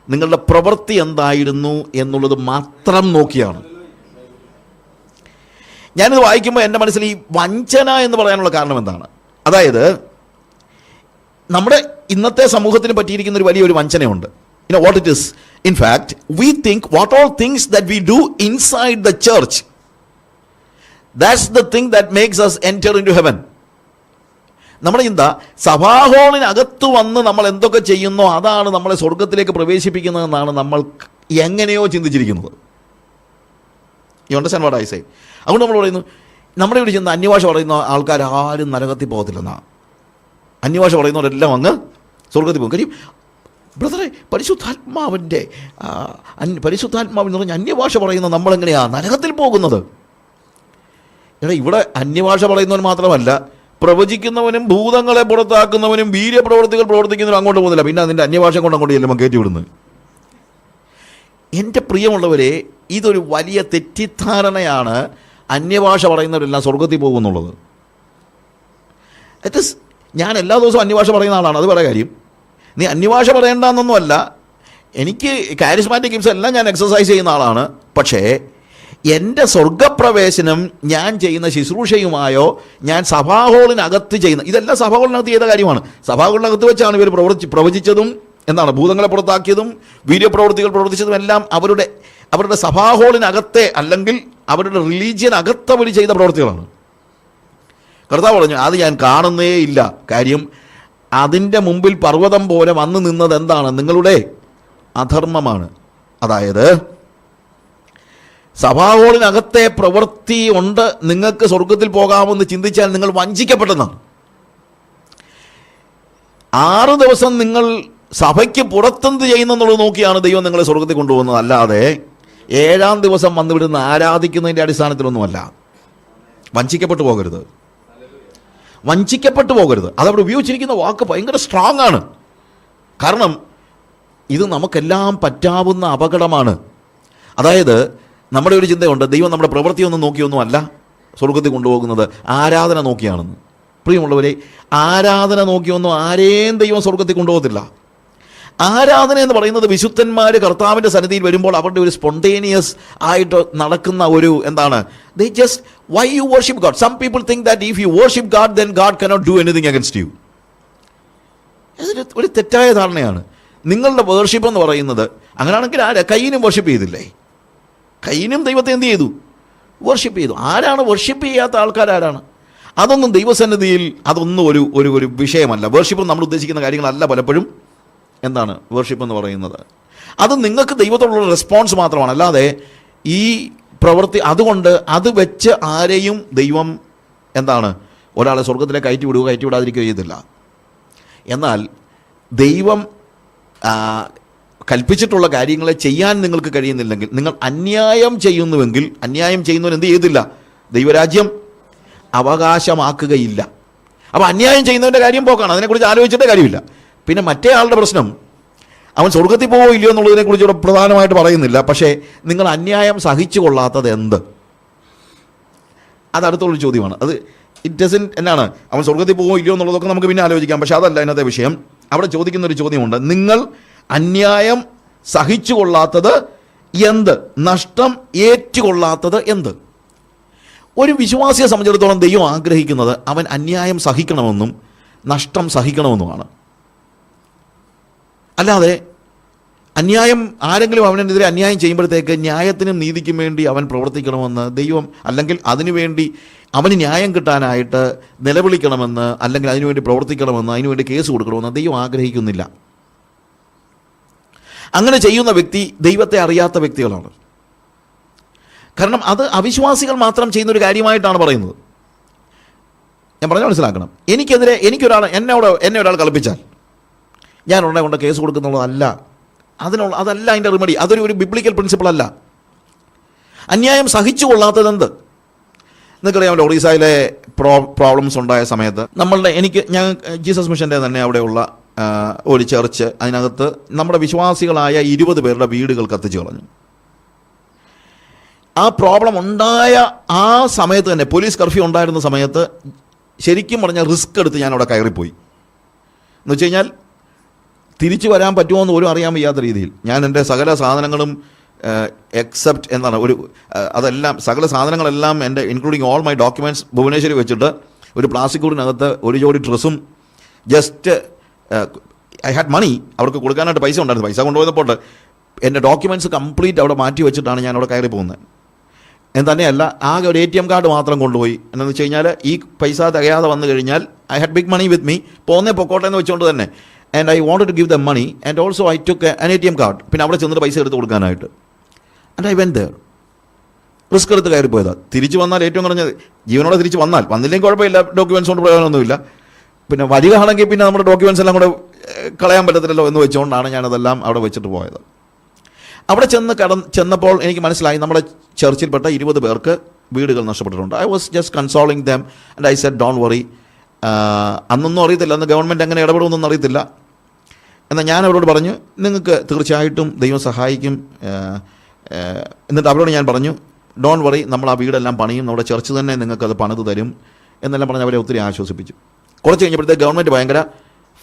നിങ്ങളുടെ പ്രവൃത്തി എന്തായിരുന്നു എന്നുള്ളത് മാത്രം നോക്കിയാണ്. ഞാനിത് വായിക്കുമ്പോൾ എൻ്റെ മനസ്സിൽ ഈ വഞ്ചന എന്ന് പറയാനുള്ള കാരണം എന്താണ്? അതായത് നമ്മുടെ ഇന്നത്തെ സമൂഹത്തിന് പറ്റിയിരിക്കുന്ന ഒരു വലിയൊരു വഞ്ചനയുണ്ട്. You know what it is? In fact, we think what all things that we do inside the church, that's the thing that makes us enter into heaven. നമ്മുടെ ചിന്ത സഭാഹോളിനകത്ത് വന്ന് നമ്മൾ എന്തൊക്കെ ചെയ്യുന്നോ അതാണ് നമ്മളെ സ്വർഗത്തിലേക്ക് പ്രവേശിപ്പിക്കുന്നതെന്നാണ് നമ്മൾ എങ്ങനെയോ ചിന്തിച്ചിരിക്കുന്നത്. You understand what I say? അതുകൊണ്ട് നമ്മൾ പറയുന്നു, നമ്മുടെ ഇവിടെ ചെന്ന് അന്യഭാഷ പറയുന്ന ആൾക്കാർ ആരും നരകത്തിൽ പോകത്തില്ലെന്നാണ്. അന്യഭാഷ പറയുന്നവരെല്ലാം അങ്ങ് സ്വർഗത്തിൽ പോകും. കാര്യം ബ്രദറെ, പരിശുദ്ധാത്മാവിൻ്റെ പരിശുദ്ധാത്മാവെന്ന് പറഞ്ഞാൽ അന്യഭാഷ പറയുന്ന നമ്മളെങ്ങനെയാണ് നരകത്തിൽ പോകുന്നത്? എടാ, ഇവിടെ അന്യഭാഷ പറയുന്നവൻ മാത്രമല്ല, പ്രവചിക്കുന്നവനും ഭൂതങ്ങളെ പുറത്താക്കുന്നവനും വീര്യപ്രവർത്തികൾ പ്രവർത്തിക്കുന്നവനും അങ്ങോട്ട് പോകുന്നില്ല. പിന്നെ അതിൻ്റെ അന്യഭാഷ കൊണ്ട് അങ്ങോട്ട് ചെല്ലുമ്പോൾ കയറ്റി വിടുന്നത്. എൻ്റെ പ്രിയമുള്ളവരെ, ഇതൊരു വലിയ തെറ്റിദ്ധാരണയാണ്. അന്യഭാഷ പറയുന്നവരെല്ലാം സ്വർഗത്തിൽ പോകുന്നുള്ളത്. ഇറ്റ് ഇസ്, ഞാൻ എല്ലാ ദിവസവും അന്യഭാഷ പറയുന്ന ആളാണ്, അത് വേറെ കാര്യം. നീ അന്യഭാഷ പറയേണ്ടെന്നൊന്നുമല്ല. എനിക്ക് കാരിസ്മാറ്റിക് ഗിഫ്റ്റ്സ് എല്ലാം ഞാൻ എക്സസൈസ് ചെയ്യുന്ന ആളാണ്. പക്ഷേ എൻ്റെ സ്വർഗപ്രവേശനം ഞാൻ ചെയ്യുന്ന ശുശ്രൂഷയുമായോ ഞാൻ സഭാഹോളിനകത്ത് ചെയ്യുന്ന ഇതെല്ലാം സഭാഹോളിനകത്ത് ചെയ്ത കാര്യമാണ്. സഭാഹോളിനകത്ത് വെച്ചാണ് ഇവർ പ്രവചിച്ചതും എന്താണ് ഭൂതങ്ങളെ പുറത്താക്കിയതും വീര്യപ്രവർത്തികൾ പ്രവർത്തിച്ചതും എല്ലാം അവരുടെ സഭാഹോളിനകത്തെ അല്ലെങ്കിൽ അവരുടെ റിലീജിയനകത്ത് അവർ ചെയ്ത പ്രവർത്തികളാണ്. കർത്താവ് പറഞ്ഞു, അത് ഞാൻ കാണുന്നേ ഇല്ല. കാര്യം അതിൻ്റെ മുമ്പിൽ പർവ്വതം പോലെ വന്നു നിന്നത് എന്താണ്? നിങ്ങളുടെ അധർമ്മമാണ്. അതായത് സഭാഹോളിനകത്തെ പ്രവൃത്തി ഉണ്ട് നിങ്ങൾക്ക് സ്വർഗത്തിൽ പോകാമെന്ന് ചിന്തിച്ചാൽ നിങ്ങൾ വഞ്ചിക്കപ്പെട്ടെന്നാണ്. 6 ദിവസം നിങ്ങൾ സഭയ്ക്ക് പുറത്തെന്ത് ചെയ്യുന്നെന്നുള്ളത് നോക്കിയാണ് ദൈവം നിങ്ങളെ സ്വർഗത്തിൽ കൊണ്ടുപോകുന്നത്. അല്ലാതെ 7-ാം ദിവസം വന്നുവിടുന്ന ആരാധിക്കുന്നതിൻ്റെ അടിസ്ഥാനത്തിലൊന്നുമല്ല. വഞ്ചിക്കപ്പെട്ടു പോകരുത്, വഞ്ചിക്കപ്പെട്ടു പോകരുത്. അതവിടെ ഉപയോഗിച്ചിരിക്കുന്ന വാക്ക് ഭയങ്കര സ്ട്രോങ് ആണ്. കാരണം ഇത് നമുക്കെല്ലാം പറ്റാവുന്ന അപകടമാണ്. അതായത് നമ്മുടെ ഒരു ചിന്തയുണ്ട്, ദൈവം നമ്മുടെ പ്രവൃത്തിയൊന്നും നോക്കിയൊന്നും അല്ല സ്വർഗത്തിൽ കൊണ്ടുപോകുന്നത്, ആരാധന നോക്കിയാണെന്ന്. പ്രിയമുള്ളവരെ, ആരാധന നോക്കിയൊന്നും ആരെയും ദൈവം സ്വർഗത്തിൽ കൊണ്ടുപോകത്തില്ല. ആരാധന എന്ന് പറയുന്നത് വിശുദ്ധന്മാർ കർത്താവിൻ്റെ സന്നിധിയിൽ വരുമ്പോൾ അവരുടെ ഒരു സ്പോണ്ടേനിയസ് ആയിട്ട് നടക്കുന്ന ഒരു എന്താണ്, they just why you worship God. Some people think that if you worship God then God cannot do anything against you. ഒരു തെറ്റായ ധാരണയാണ്. നിങ്ങളുടെ വേർഷിപ്പ് എന്ന് പറയുന്നത് അങ്ങനെയാണെങ്കിൽ കയ്യിനും വർഷിപ്പ് ചെയ്തില്ലേ? കയ്യിനും ദൈവത്തെ എന്ത് ചെയ്തു? വർഷിപ്പ് ചെയ്തു. ആരാണ് വർഷിപ്പ് ചെയ്യാത്ത ആൾക്കാരാരാണ്? അതൊന്നും ദൈവസന്നിധിയിൽ അതൊന്നും ഒരു വിഷയമല്ല. വേർഷിപ്പ് നമ്മൾ ഉദ്ദേശിക്കുന്ന കാര്യങ്ങളല്ല പലപ്പോഴും എന്താണ് വേർഷിപ്പ് എന്ന് പറയുന്നത്. അത് നിങ്ങൾക്ക് ദൈവത്തോടുള്ള റെസ്പോൺസ് മാത്രമാണ്. അല്ലാതെ ഈ പ്രവൃത്തി അതുകൊണ്ട് അത് വെച്ച് ആരെയും ദൈവം എന്താണ് ഒരാളെ സ്വർഗത്തിലേക്ക് കയറ്റി വിടാതിരിക്കുകയോ ചെയ്തില്ല. എന്നാൽ ദൈവം കൽപ്പിച്ചിട്ടുള്ള കാര്യങ്ങളെ ചെയ്യാൻ നിങ്ങൾക്ക് കഴിയുന്നില്ലെങ്കിൽ, നിങ്ങൾ അന്യായം ചെയ്യുന്നുവെങ്കിൽ, അന്യായം ചെയ്യുന്നവൻ എന്ത് ചെയ്തില്ല? ദൈവരാജ്യം അവകാശമാക്കുകയില്ല. അപ്പോൾ അന്യായം ചെയ്യുന്നവൻ്റെ കാര്യം പോക്കാണ്, അതിനെക്കുറിച്ച് ആലോചിച്ചിട്ടേ കാര്യമില്ല. പിന്നെ മറ്റേ ആളുടെ പ്രശ്നം അവൻ സ്വർഗത്തിൽ പോവോ ഇല്ലയോ എന്നുള്ളതിനെക്കുറിച്ച് ഇവിടെ പ്രധാനമായിട്ട് പറയുന്നില്ല. പക്ഷേ നിങ്ങൾ അന്യായം സഹിച്ചു കൊള്ളാത്തത് എന്ത്? അത് അടുത്തുള്ളൊരു ചോദ്യമാണ്. അത് ഇറ്റ് ഡസൻറ്റ് എന്നാണ് അവൻ സ്വർഗത്തിൽ പോവോ ഇല്ലയോ എന്നുള്ളതൊക്കെ നമുക്ക് പിന്നെ ആലോചിക്കാം. പക്ഷേ അതല്ല ഇന്നത്തെ വിഷയം. അവിടെ ചോദിക്കുന്നൊരു ചോദ്യമുണ്ട്, നിങ്ങൾ അന്യായം സഹിച്ചു കൊള്ളാത്തത് എന്ത്? നഷ്ടം ഏറ്റുകൊള്ളാത്തത് എന്ത്? ഒരു വിശ്വാസിയെ സംബന്ധിച്ചിടത്തോളം ദൈവം ആഗ്രഹിക്കുന്നത് അവൻ അന്യായം സഹിക്കണമെന്നും നഷ്ടം സഹിക്കണമെന്നുമാണ്. അല്ലാതെ അന്യായം ആരെങ്കിലും അവനെതിരെ അന്യായം ചെയ്യുമ്പോഴത്തേക്ക് ന്യായത്തിനും നീതിക്കും വേണ്ടി അവൻ പ്രവർത്തിക്കണമെന്ന് ദൈവം, അല്ലെങ്കിൽ അതിനുവേണ്ടി അവന് ന്യായം കിട്ടാനായിട്ട് നിലവിളിക്കണമെന്ന്, അല്ലെങ്കിൽ അതിനുവേണ്ടി പ്രവർത്തിക്കണമെന്ന്, അതിനുവേണ്ടി കേസ് കൊടുക്കണമെന്ന് ദൈവം ആഗ്രഹിക്കുന്നില്ല. അങ്ങനെ ചെയ്യുന്ന വ്യക്തി ദൈവത്തെ അറിയാത്ത വ്യക്തികളാണ്. കാരണം അത് അവിശ്വാസികൾ മാത്രം ചെയ്യുന്നൊരു കാര്യമായിട്ടാണ് പറയുന്നത്. ഞാൻ പറഞ്ഞാൽ മനസ്സിലാക്കണം. എന്നെ ഒരാൾ കളിപ്പിച്ചാൽ ഞാൻ ഉടനെ കൊണ്ട് കേസ് കൊടുക്കുന്നുള്ളതല്ല. അതല്ല അതിൻ്റെ റിമഡി. അതൊരു ബിബ്ലിക്കൽ പ്രിൻസിപ്പിൾ അല്ല. അന്യായം സഹിച്ചു കൊള്ളാത്തത് എന്ത്? നിങ്ങൾക്കറിയാമല്ലോ, ഒറീസയിലെ പ്രോബ്ലംസ് ഉണ്ടായ സമയത്ത് ഞാൻ ജീസസ് മിഷൻ്റെ തന്നെ അവിടെയുള്ള ഒരു ചർച്ച്, അതിനകത്ത് നമ്മുടെ വിശ്വാസികളായ 20 പേരുടെ വീടുകൾ കത്തിച്ചു കളഞ്ഞു. ആ പ്രോബ്ലം ഉണ്ടായ ആ സമയത്ത് തന്നെ, പോലീസ് കർഫ്യൂ ഉണ്ടായിരുന്ന സമയത്ത്, ശരിക്കും പറഞ്ഞാൽ റിസ്ക് എടുത്ത് ഞാൻ അവിടെ കയറിപ്പോയി. എന്ന് വെച്ച് കഴിഞ്ഞാൽ തിരിച്ചു വരാൻ പറ്റുമോ എന്ന് പോലും അറിയാൻ വയ്യാത്ത രീതിയിൽ ഞാൻ എൻ്റെ സകല സാധനങ്ങളും എക്സെപ്റ്റ് എന്താണ് അതെല്ലാം, സകല സാധനങ്ങളെല്ലാം എൻ്റെ including all my documents Bhuvaneshwari വെച്ചിട്ട് ഒരു പ്ലാസ്റ്റിക് കൂടിനകത്ത് ഒരു ജോഡി ഡ്രസ്സും, ജസ്റ്റ് ഐ ഹാഡ് മണി, അവർക്ക് കൊടുക്കാനായിട്ട് പൈസ ഉണ്ടായിരുന്നു. പൈസ കൊണ്ടുപോയപ്പോൾ എൻ്റെ ഡോക്യുമെൻറ്റ്സ് കംപ്ലീറ്റ് അവിടെ മാറ്റി വെച്ചിട്ടാണ് ഞാൻ അവിടെ കയറി പോകുന്നത്. എന്ന് തന്നെയല്ല, ആകെ ഒരു ATM കാർഡ് മാത്രം കൊണ്ടുപോയി. എന്നു വെച്ച് കഴിഞ്ഞാൽ ഈ പൈസ തികയാതെ വന്നു കഴിഞ്ഞാൽ I had big money with me, പൊക്കോട്ടെ എന്ന് വെച്ചുകൊണ്ട് തന്നെ, and I wanted to give the money and also I took an ATM card. പിന്നെ അവിടെ ചെന്നിട്ട് പൈസ എടുത്ത് കൊടുക്കാനായിട്ട്. And I went there. Risk എടുത്ത് കയറി പോയതാണ്. തിരിച്ച് വന്നാൽ ഏറ്റവും കുറഞ്ഞത് ജീവനോടെ തിരിച്ച് വന്നില്ലെങ്കിൽ കുഴപ്പമില്ല, ഡോക്യുമെൻറ്റ്സ് കൊണ്ട് പ്രയോജനമൊന്നുമില്ല. പിന്നെ വരികയാണെങ്കിൽ പിന്നെ നമ്മുടെ ഡോക്യുമെൻറ്റ്സ് എല്ലാം കൂടെ കളയാൻ പറ്റത്തില്ലല്ലോ എന്ന് വെച്ചുകൊണ്ടാണ് ഞാനതെല്ലാം അവിടെ വെച്ചിട്ട് പോയത്. അവിടെ ചെന്നപ്പോൾ എനിക്ക് മനസ്സിലായി, നമ്മുടെ ചർച്ചിൽപ്പെട്ട 20 പേർക്ക് വീടുകൾ നഷ്ടപ്പെട്ടിട്ടുണ്ട്. I was just consoling them and I said don't worry. അന്നൊന്നും അറിയത്തില്ല, അന്ന് ഗവൺമെൻറ് എങ്ങനെ ഇടപെടുമെന്നൊന്നും അറിയത്തില്ല. എന്നാൽ ഞാൻ അവരോട് പറഞ്ഞു, നിങ്ങൾക്ക് തീർച്ചയായിട്ടും ദൈവം സഹായിക്കും. എന്നിട്ട് അവരോട് ഞാൻ പറഞ്ഞു, ഡോണ്ട് വറി, നമ്മൾ ആ വീടെല്ലാം പണിയും, നമ്മുടെ ചർച്ച് തന്നെ നിങ്ങൾക്കത് പണിത് തരും എന്നെല്ലാം പറഞ്ഞ് അവരെ ഒത്തിരി ആശ്വസിപ്പിച്ചു. കുറച്ച് കഴിഞ്ഞപ്പോഴത്തേക്ക് ഗവൺമെൻറ് ഭയങ്കര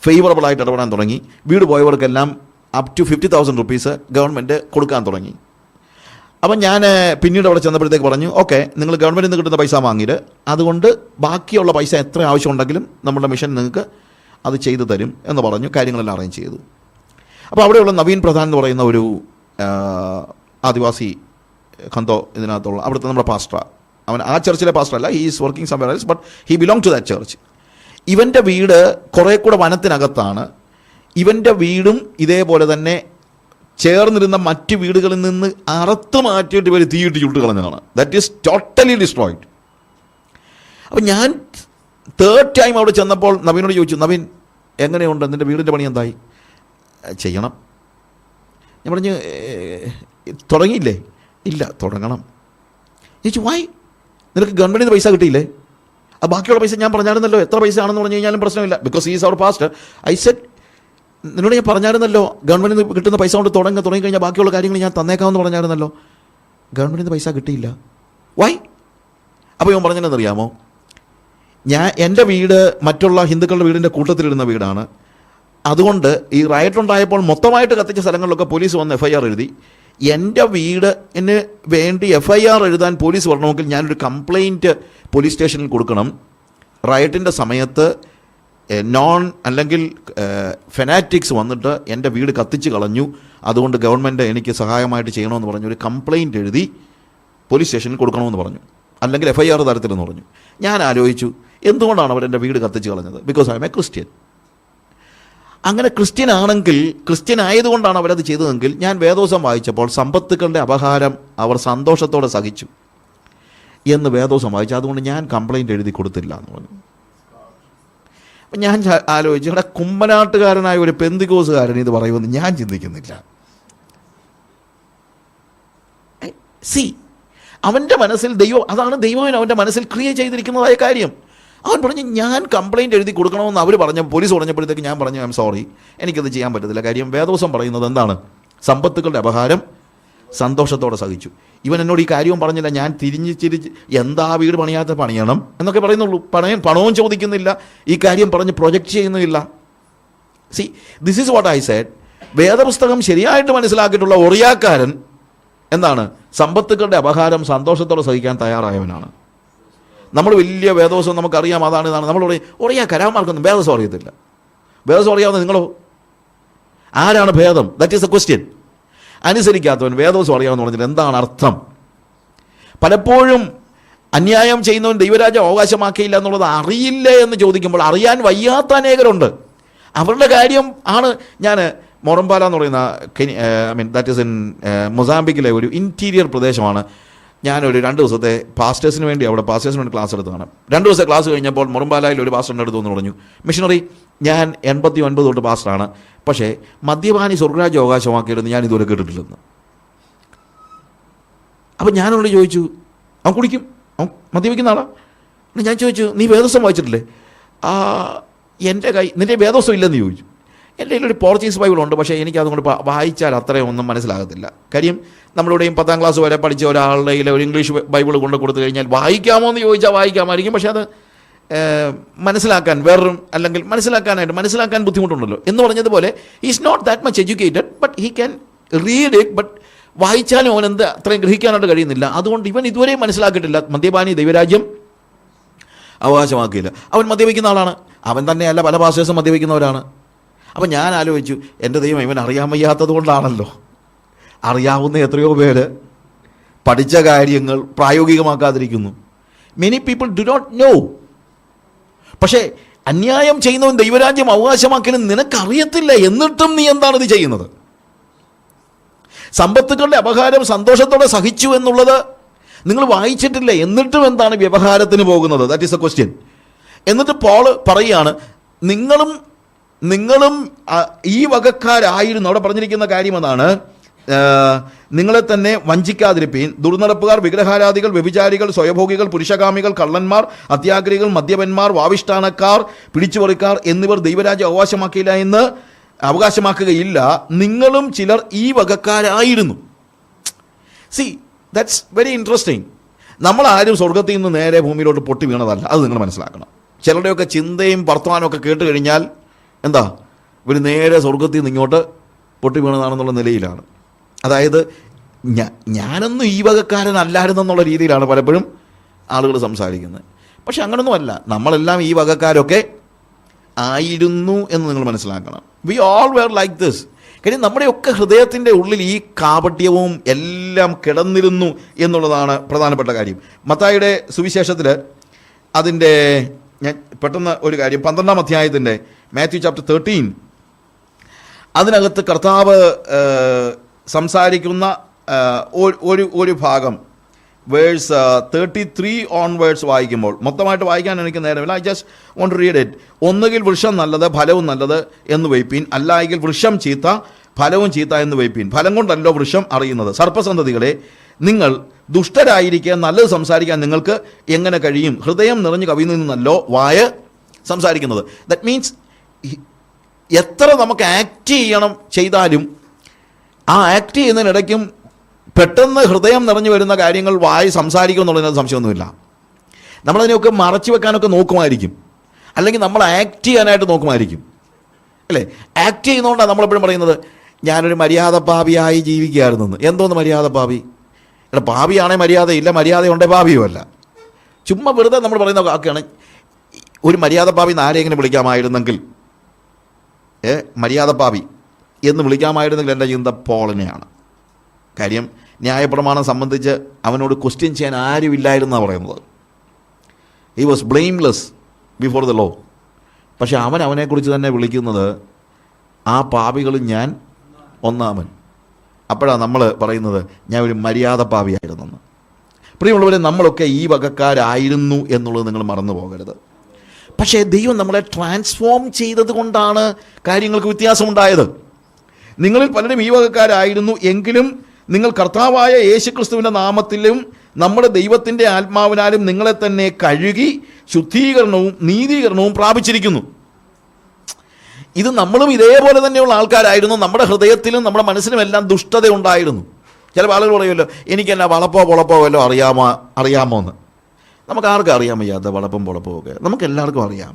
ഫേവറബിളായിട്ട് ഇടപെടാൻ തുടങ്ങി. വീട് പോയവർക്കെല്ലാം അപ് ടു 50,000 റുപ്പീസ് ഗവൺമെൻറ് കൊടുക്കാൻ തുടങ്ങി. അപ്പം ഞാൻ പിന്നീട് അവിടെ ചെന്നപ്പോഴത്തേക്ക് പറഞ്ഞു, ഓക്കെ, നിങ്ങൾ ഗവൺമെൻറ്റിൽ നിന്ന് കിട്ടുന്ന പൈസ വാങ്ങിയിട്ട് അതുകൊണ്ട് ബാക്കിയുള്ള പൈസ എത്ര ആവശ്യമുണ്ടെങ്കിലും നമ്മുടെ മിഷൻ നിങ്ങൾക്ക് അത് ചെയ്തു തരും എന്ന് പറഞ്ഞു. കാര്യങ്ങളെല്ലാം അറേഞ്ച് ചെയ്തു. അപ്പോൾ അവിടെയുള്ള നവീൻ പ്രധാൻ എന്ന് പറയുന്ന ഒരു ആദിവാസി ഖന്തോ ഇതിനകത്തുള്ള അവിടുത്തെ നമ്മുടെ പാസ്റ്റർ, അവൻ ആ ചർച്ചിലെ പാസ്റ്റർ അല്ല, he is working somewhere else, but he belong to that church. ഇവൻ്റെ വീട് കുറേ കൂടെ വനത്തിനകത്താണ്. ഇവൻ്റെ വീടും ഇതേപോലെ തന്നെ ചേർന്നിരുന്ന മറ്റ് വീടുകളിൽ നിന്ന് അറുത്ത് മാറ്റിയിട്ട് ഇവർ തീയിട്ട് ചുട്ട് കളഞ്ഞതാണ്. That is totally destroyed. അപ്പം ഞാൻ 3rd ടൈം അവിടെ ചെന്നപ്പോൾ നവീനോട് ചോദിച്ചു, നവീൻ എങ്ങനെയുണ്ട്, നിൻ്റെ വീടിൻ്റെ പണി എന്തായി? ചെയ്യണം. ഞാൻ പറഞ്ഞു, തുടങ്ങിയില്ലേ? ഇല്ല, തുടങ്ങണം. ചോദിച്ചു, വായി, നിനക്ക് ഗവൺമെൻറ്റിൽ നിന്ന് പൈസ കിട്ടിയില്ലേ? അത് ബാക്കിയുള്ള പൈസ ഞാൻ പറഞ്ഞായിരുന്നല്ലോ, എത്ര പൈസ ആണെന്ന് പറഞ്ഞു കഴിഞ്ഞാലും പ്രശ്നമില്ല, because he is our pastor. I said, നിന്നോട് ഞാൻ പറഞ്ഞായിരുന്നല്ലോ, ഗവൺമെൻറ്റിൽ നിന്ന് കിട്ടുന്ന പൈസ കൊണ്ട് തുടങ്ങിക്കഴിഞ്ഞാൽ ബാക്കിയുള്ള കാര്യങ്ങൾ ഞാൻ തന്നേക്കാമെന്ന് പറഞ്ഞായിരുന്നല്ലോ. ഗവൺമെൻറ്റിൽ നിന്ന് പൈസ കിട്ടിയില്ല. വൈ? അപ്പോൾ ഇവൻ പറഞ്ഞതെന്നറിയാമോ, എൻ്റെ വീട് മറ്റുള്ള ഹിന്ദുക്കളുടെ വീടിൻ്റെ കൂട്ടത്തിലിടുന്ന വീടാണ്. അതുകൊണ്ട് ഈ റയറ്റ് ഉണ്ടായപ്പോൾ മൊത്തമായിട്ട് കത്തിച്ച സ്ഥലങ്ങളിലൊക്കെ പോലീസ് വന്ന് FIR എഴുതി. എൻ്റെ വീടിന് വേണ്ടി FIR എഴുതാൻ പോലീസ് വരണമെങ്കിൽ ഞാനൊരു കംപ്ലയിൻറ്റ് പോലീസ് സ്റ്റേഷനിൽ കൊടുക്കണം. റയറ്റിൻ്റെ സമയത്ത് അല്ലെങ്കിൽ ഫെനാറ്റിക്സ് വന്നിട്ട് എൻ്റെ വീട് കത്തിച്ച് കളഞ്ഞു, അതുകൊണ്ട് ഗവൺമെൻറ് എനിക്ക് സഹായമായിട്ട് ചെയ്യണമെന്ന് പറഞ്ഞു ഒരു കംപ്ലയിൻറ്റ് എഴുതി പോലീസ് സ്റ്റേഷനിൽ കൊടുക്കണമെന്ന് പറഞ്ഞു, അല്ലെങ്കിൽ FIR തരത്തിലെന്ന് പറഞ്ഞു. ഞാൻ ആലോചിച്ചു, എന്തുകൊണ്ടാണ് അവരെൻ്റെ വീട് കത്തിച്ച് കളഞ്ഞത്? Because I M A Christian. അങ്ങനെ ക്രിസ്ത്യൻ ആയതുകൊണ്ടാണ് അവരത് ചെയ്തതെങ്കിൽ, ഞാൻ വേദോസം വായിച്ചപ്പോൾ സമ്പത്തുക്കളുടെ അപഹാരം അവർ സന്തോഷത്തോടെ സഹിച്ചു എന്ന് വേദോസം വായിച്ചു, അതുകൊണ്ട് ഞാൻ കംപ്ലയിൻറ്റ് എഴുതി കൊടുത്തില്ല എന്ന് പറഞ്ഞു. അപ്പം ഞാൻ ആലോചിച്ചു, ഇവിടെ കുമ്പനാട്ടുകാരനായ ഒരു പെന്തിക്കോസുകാരൻ ഇത് പറയുമെന്ന് ഞാൻ ചിന്തിക്കുന്നില്ല. അവൻ്റെ മനസ്സിൽ അതാണ് ദൈവം അവൻ്റെ മനസ്സിൽ ക്രിയേറ്റ് ചെയ്തിരിക്കുന്നതായ കാര്യം. അവൻ പറഞ്ഞു, ഞാൻ കംപ്ലയിൻറ്റ് എഴുതി കൊടുക്കണമെന്ന് അവർ പോലീസ് പറഞ്ഞപ്പോഴത്തേക്ക് ഞാൻ പറഞ്ഞു, ഐ എം സോറി, എനിക്കത് ചെയ്യാൻ പറ്റത്തില്ല. കാര്യം വേദോസം പറയുന്നത് എന്താണ്? സമ്പത്തുക്കളുടെ അപഹാരം സന്തോഷത്തോടെ സഹിച്ചു. ഇവൻ എന്നോട് ഈ കാര്യവും പറഞ്ഞില്ല. ഞാൻ തിരിച്ച് എന്താ വീട് പണിയണം എന്നൊക്കെ പറയുന്നുള്ളൂ. പണവും ചോദിക്കുന്നില്ല, ഈ കാര്യം പറഞ്ഞ് പ്രൊജക്റ്റ് ചെയ്യുന്നില്ല. This is what I said. വേദപുസ്തകം ശരിയായിട്ട് മനസ്സിലാക്കിയിട്ടുള്ള ഒറിയാക്കാരൻ എന്താണ്? സമ്പത്തുക്കളുടെ അപഹാരം സന്തോഷത്തോടെ സഹിക്കാൻ തയ്യാറായവനാണ്. നമ്മൾ വലിയ വേദോസം നമുക്കറിയാം, അതാണ് ഇതാണ്. നമ്മൾ അറിയാം, കരാമാർക്കൊന്നും വേദോസം അറിയത്തില്ല. വേദോസം അറിയാവുന്ന നിങ്ങളോ? ആരാണ് ഭേദം? That is a question. അനുസരിക്കാത്തവൻ വേദോസം അറിയാമെന്ന് പറഞ്ഞാൽ എന്താണ് അർത്ഥം? പലപ്പോഴും അന്യായം ചെയ്യുന്നവൻ ദൈവരാജ്യം അവകാശമാക്കിയില്ല എന്നുള്ളത് അറിയില്ല എന്ന് ചോദിക്കുമ്പോൾ അറിയാൻ വയ്യാത്ത അനേകരുണ്ട്. അവരുടെ കാര്യം ആണ്. ഞാൻ മൊറംപാല എന്ന് പറയുന്ന ദാറ്റ് ഈസ് ഇൻ മൊസാംബിക്കിലെ ഒരു ഇൻറ്റീരിയർ പ്രദേശമാണ്. ഞാനൊരു 2 ദിവസത്തെ പാസ്റ്റേഴ്സിന് വേണ്ടി ക്ലാസ് എടുത്തതാണ്. 2 ദിവസത്തെ ക്ലാസ് കഴിഞ്ഞപ്പോൾ മൊറംപാലയിൽ ഒരു പാസ്റ്ററിൻ്റെ അടുത്ത് വന്ന് പറഞ്ഞു, മിഷണറി, ഞാൻ 89 തൊട്ട് പാസ്റ്ററാണ്, പക്ഷേ മദ്യപാനി സ്വർഗ്ഗരാജ്യം അവകാശമാക്കിയില്ലെന്ന് ഞാൻ ഇതുവരെ കേട്ടിട്ടില്ലെന്ന്. അപ്പം ഞാനോട് ചോദിച്ചു, അവൻ കുടിക്കും, അവൻ മദ്യപിക്കുന്ന ആളാ? ഞാൻ ചോദിച്ചു, നീ വേദോസം വായിച്ചിട്ടില്ലേ? നിൻ്റെ വേദോസം ഇല്ലെന്ന് ചോദിച്ചു. എൻ്റെ കയ്യിലൊരു പോർച്ചുഗീസ് ബൈബിളുണ്ട്, പക്ഷേ എനിക്ക് അതുകൊണ്ട് വായിച്ചാൽ അത്രയും ഒന്നും മനസ്സിലാകത്തില്ല. കാര്യം നമ്മളിവിടെയും 10ാം ക്ലാസ് വരെ പഠിച്ച ഒരാളുടെ കയ്യിൽ ഒരു ഇംഗ്ലീഷ് ബൈബിൾ കൊണ്ട് കൊടുത്തു കഴിഞ്ഞാൽ വായിക്കാമോ എന്ന് ചോദിച്ചാൽ വായിക്കാമായിരിക്കും, പക്ഷേ അത് മനസ്സിലാക്കാൻ അല്ലെങ്കിൽ മനസ്സിലാക്കാൻ ബുദ്ധിമുട്ടുണ്ടല്ലോ. എന്ന് പറഞ്ഞതുപോലെ is not that much educated, but he can read it, but വായിച്ചാലും അവൻ അത്രയും ഗ്രഹിക്കാനായിട്ട് കഴിയുന്നില്ല. അതുകൊണ്ട് ഇവൻ ഇതുവരെയും മനസ്സിലാക്കിയിട്ടില്ല മദ്യപാനി ദൈവരാജ്യം അവകാശമാക്കിയില്ല. അവൻ മദ്യപിക്കുന്ന ആളാണ്. അവൻ തന്നെയല്ല, പല പാസ്റ്റേഴ്സും മദ്യപിക്കുന്നവരാണ്. അപ്പം ഞാൻ ആലോചിച്ചു, എൻ്റെ ദൈവം, ഇവൻ അറിയാൻ വയ്യാത്തത് കൊണ്ടാണല്ലോ. അറിയാവുന്ന എത്രയോ പേര് പഠിച്ച കാര്യങ്ങൾ പ്രായോഗികമാക്കാതിരിക്കുന്നു. Many people do not know. പക്ഷേ അന്യായം ചെയ്യുന്നവൻ ദൈവരാജ്യം അവകാശമാക്കിയെന്ന് നിനക്കറിയത്തില്ല, എന്നിട്ടും നീ എന്താണ് ഇത് ചെയ്യുന്നത്? സമ്പത്തുക്കളുടെ അപഹാരം സന്തോഷത്തോടെ സഹിച്ചു എന്നുള്ളത് നിങ്ങൾ വായിച്ചിട്ടില്ല, എന്നിട്ടും എന്താണ് വ്യവഹാരത്തിന് പോകുന്നത്? That is a question. എന്നിട്ട് പോൾ പറയുകയാണ്, നിങ്ങളും ഈ വകക്കാരായിരുന്നു. അവിടെ പറഞ്ഞിരിക്കുന്ന കാര്യം അതാണ്, നിങ്ങളെ തന്നെ വഞ്ചിക്കാതിരിപ്പീൻ. ദുർനടപ്പുകാർ, വിഗ്രഹാരാധികൾ, വ്യഭിചാരികൾ, സ്വയഭോഗികൾ, പുരുഷകാമികൾ, കള്ളന്മാർ, അത്യാഗ്രഹികൾ, മദ്യപന്മാർ, വാവിഷ്ഠാനക്കാർ, പിടിച്ചുപറിക്കാർ എന്നിവർ ദൈവരാജ്യം അവകാശമാക്കുകയില്ല. നിങ്ങളും ചിലർ ഈ വകക്കാരായിരുന്നു. See, that's very interesting. നമ്മളാരും സ്വർഗത്തിൽ നിന്ന് നേരെ ഭൂമിയിലോട്ട് പൊട്ടി വീണതല്ല, അത് നിങ്ങൾ മനസ്സിലാക്കണം. ചിലരുടെയൊക്കെ ചിന്തയും വർത്തമാനവും ഒക്കെ കേട്ട് കഴിഞ്ഞാൽ എന്താ, ഇവർ നേരെ സ്വർഗത്തിൽ നിന്ന് ഇങ്ങോട്ട് പൊട്ടി വീണതാണെന്നുള്ള നിലയിലാണ്. അതായത് ഞാനൊന്നും ഈ വകക്കാരനല്ലായിരുന്നെന്നുള്ള രീതിയിലാണ് പലപ്പോഴും ആളുകൾ സംസാരിക്കുന്നത്. പക്ഷെ അങ്ങനൊന്നുമല്ല, നമ്മളെല്ലാം ഈ വകക്കാരൊക്കെ ആയിരുന്നു എന്ന് നിങ്ങൾ മനസ്സിലാക്കണം. We all were like this. കാര്യം നമ്മുടെയൊക്കെ ഹൃദയത്തിൻ്റെ ഉള്ളിൽ ഈ കാപട്യവും എല്ലാം കിടന്നിരുന്നു എന്നുള്ളതാണ് പ്രധാനപ്പെട്ട കാര്യം. മത്തായിയുടെ സുവിശേഷത്തിൽ അതിൻ്റെ ഞാൻ പെട്ടെന്ന് ഒരു കാര്യം, 12ാം അധ്യായത്തിൻ്റെ മാത്യു ചാപ്റ്റർ 13, അതിനകത്ത് കർത്താവ് സംസാരിക്കുന്ന ഒരു ഭാഗം വേഴ്സ് 33 ഓൺവേഴ്സ് വായിക്കുമ്പോൾ, മൊത്തമായിട്ട് വായിക്കാൻ എനിക്ക് നേരമില്ല, I just want to read it. ഒന്നുകിൽ വൃക്ഷം നല്ലത്, ഫലവും നല്ലത് എന്ന് വയ്പ്പീൻ, അല്ലായെങ്കിൽ വൃക്ഷം ചീത്ത, ഫലവും ചീത്ത എന്ന് വയ്പ്പീൻ. ഫലം കൊണ്ടല്ലോ വൃക്ഷം അറിയുന്നത്. സർപ്പസന്തതികളെ, നിങ്ങൾ ദുഷ്ടരായിരിക്കുക, നല്ലത് സംസാരിക്കാൻ നിങ്ങൾക്ക് എങ്ങനെ കഴിയും? ഹൃദയം നിറഞ്ഞ് കവിയുന്നു നിന്നല്ലോ വായ സംസാരിക്കുന്നത്. ദറ്റ് മീൻസ് എത്ര നമുക്ക് ആക്ട് ചെയ്താലും ആ ആക്ട് ചെയ്യുന്നതിനിടയ്ക്കും പെട്ടെന്ന് ഹൃദയം നിറഞ്ഞു വരുന്ന കാര്യങ്ങൾ വായി സംസാരിക്കും എന്നുള്ളതിനകത്ത് സംശയമൊന്നുമില്ല. നമ്മളതിനെയൊക്കെ മറച്ചു വെക്കാനൊക്കെ നോക്കുമായിരിക്കും, അല്ലെങ്കിൽ നമ്മൾ ആക്ട് ചെയ്യാനായിട്ട് നോക്കുമായിരിക്കും, അല്ലേ? ആക്ട് ചെയ്യുന്നതുകൊണ്ടാണ് നമ്മളെപ്പോഴും പറയുന്നത്, ഞാനൊരു മര്യാദ പാപിയായി ജീവിക്കുകയായിരുന്നെന്ന്. എന്തോന്ന് മര്യാദ പാപി? എടാ, പാപിയാണെങ്കിൽ മര്യാദയില്ല, മര്യാദയുണ്ടേ പാപിയുമല്ല. ചുമ്മാ വെറുതെ നമ്മൾ പറയുന്ന വാക്കാണ്. ഒരു മര്യാദ പാപി ആരെങ്കിലും വിളിക്കാമായിരുന്നെങ്കിൽ, മര്യാദ പാപി എന്ന് വിളിക്കാമായിരുന്നെങ്കിൽ എൻ്റെ ചിന്ത പോളിനെയാണ്. കാര്യം ന്യായപ്രമാണം സംബന്ധിച്ച് അവനോട് ക്വസ്റ്റ്യൻ ചെയ്യാൻ ആരുമില്ലായിരുന്നാണ് പറയുന്നത്. He was blameless before the law. പക്ഷെ അവനെക്കുറിച്ച് തന്നെ വിളിക്കുന്നത് ആ പാപികളും ഞാൻ ഒന്നാമൻ. അപ്പോഴാണ് നമ്മൾ പറയുന്നത് ഞാൻ ഒരു മര്യാദ പാപിയായിരുന്നെന്ന്. പ്രിയമുള്ളവരെ, നമ്മളൊക്കെ ഈ വകക്കാരായിരുന്നു എന്നുള്ളത് നിങ്ങൾ മറന്നു പോകരുത്. പക്ഷേ ദൈവം നമ്മളെ ട്രാൻസ്ഫോം ചെയ്തത് കൊണ്ടാണ് കാര്യങ്ങൾക്ക് വ്യത്യാസമുണ്ടായത്. നിങ്ങളിൽ പലരും ഈ വകക്കാരായിരുന്നു, എങ്കിലും നിങ്ങൾ കർത്താവായ യേശുക്രിസ്തുവിൻ്റെ നാമത്തിലും നമ്മുടെ ദൈവത്തിൻ്റെ ആത്മാവിനാലും നിങ്ങളെ തന്നെ കഴുകി ശുദ്ധീകരണവും നീതീകരണവും പ്രാപിച്ചിരിക്കുന്നു. ഇത് നമ്മളും ഇതേപോലെ തന്നെയുള്ള ആൾക്കാരായിരുന്നു. നമ്മുടെ ഹൃദയത്തിലും നമ്മുടെ മനസ്സിലുമെല്ലാം ദുഷ്ടത ഉണ്ടായിരുന്നു. ചില ആളുകൾ പറയുമല്ലോ, എനിക്കെന്നാ വളപ്പോ പൊളപ്പോ വല്ലോ അറിയാമോ എന്ന്. നമുക്ക് ആർക്കും അറിയാൻ വയ്യാത്ത വളപ്പും പൊളപ്പും ഒക്കെ നമുക്കെല്ലാവർക്കും അറിയാം.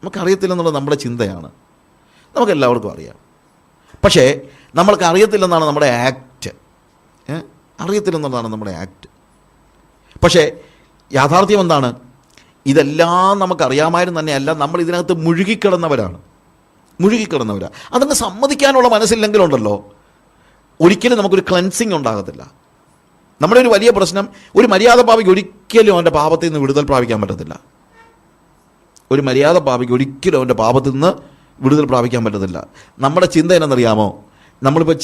നമുക്കറിയത്തില്ലെന്നുള്ളത് നമ്മുടെ ചിന്തയാണ്. നമുക്കെല്ലാവർക്കും അറിയാം. പക്ഷേ നമ്മൾക്ക് അറിയത്തില്ലെന്നാണ് നമ്മുടെ ആക്ട്. അറിയത്തില്ലെന്നുള്ളതാണ് നമ്മുടെ ആക്ട്. പക്ഷേ യാഥാർത്ഥ്യം എന്താണ്? ഇതെല്ലാം നമുക്കറിയാമായിരുന്നു തന്നെയല്ല, നമ്മൾ ഇതിനകത്ത് മുഴുകിക്കിടന്നവരാണ്. അതങ്ങ് സമ്മതിക്കാനുള്ള മനസ്സില്ലെങ്കിലുണ്ടല്ലോ ഒരിക്കലും നമുക്കൊരു ക്ലെൻസിങ് ഉണ്ടാകത്തില്ല. നമ്മുടെ ഒരു വലിയ പ്രശ്നം, ഒരു മര്യാദ പാപിക്ക് ഒരിക്കലും അവൻ്റെ പാപത്തിൽ നിന്ന് വിടുതൽ പ്രാപിക്കാൻ പറ്റത്തില്ല. നമ്മുടെ ചിന്ത എന്നറിയാമോ? നമ്മളിപ്പോൾ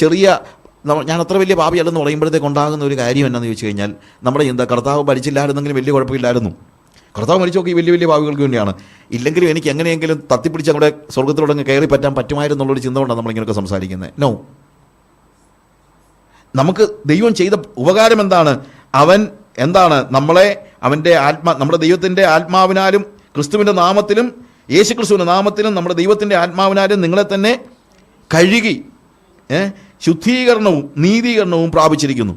ഞാൻ അത്ര വലിയ പാപിയല്ലെന്ന് പറയുമ്പോഴത്തേക്ക് ഉണ്ടാകുന്ന ഒരു കാര്യം എന്നാന്ന് ചോദിച്ചു കഴിഞ്ഞാൽ, നമ്മുടെ ചിന്ത കർത്താവ് ഭരിച്ചില്ലായിരുന്നെങ്കിലും വലിയ കുഴപ്പമില്ലായിരുന്നു, കർത്താവ് മരിച്ചൊക്കെ ഈ വലിയ വലിയ പാപികൾക്ക് വേണ്ടിയാണ്, ഇല്ലെങ്കിലും എനിക്ക് എങ്ങനെയെങ്കിലും തത്തിപ്പിടിച്ച് അങ്ങോട്ട് സ്വർഗത്തിലൂടെ കയറി പറ്റുമായിരുന്നുള്ളൊരു ചിന്ത കൊണ്ടാണ് നമ്മളിങ്ങനെയൊക്കെ സംസാരിക്കുന്നത്. നോ, നമുക്ക് ദൈവം ചെയ്ത ഉപകാരം എന്താണ്? നമ്മുടെ ദൈവത്തിൻ്റെ ആത്മാവിനാലും ക്രിസ്തുവിൻ്റെ നാമത്തിലും യേശുക്രിസ്തുവിൻ്റെ നാമത്തിലും നമ്മുടെ ദൈവത്തിൻ്റെ ആത്മാവിനാലും നിങ്ങളെ തന്നെ കഴുകി ശുദ്ധീകരണവും നീതീകരണവും പ്രാപിച്ചിരിക്കുന്നു.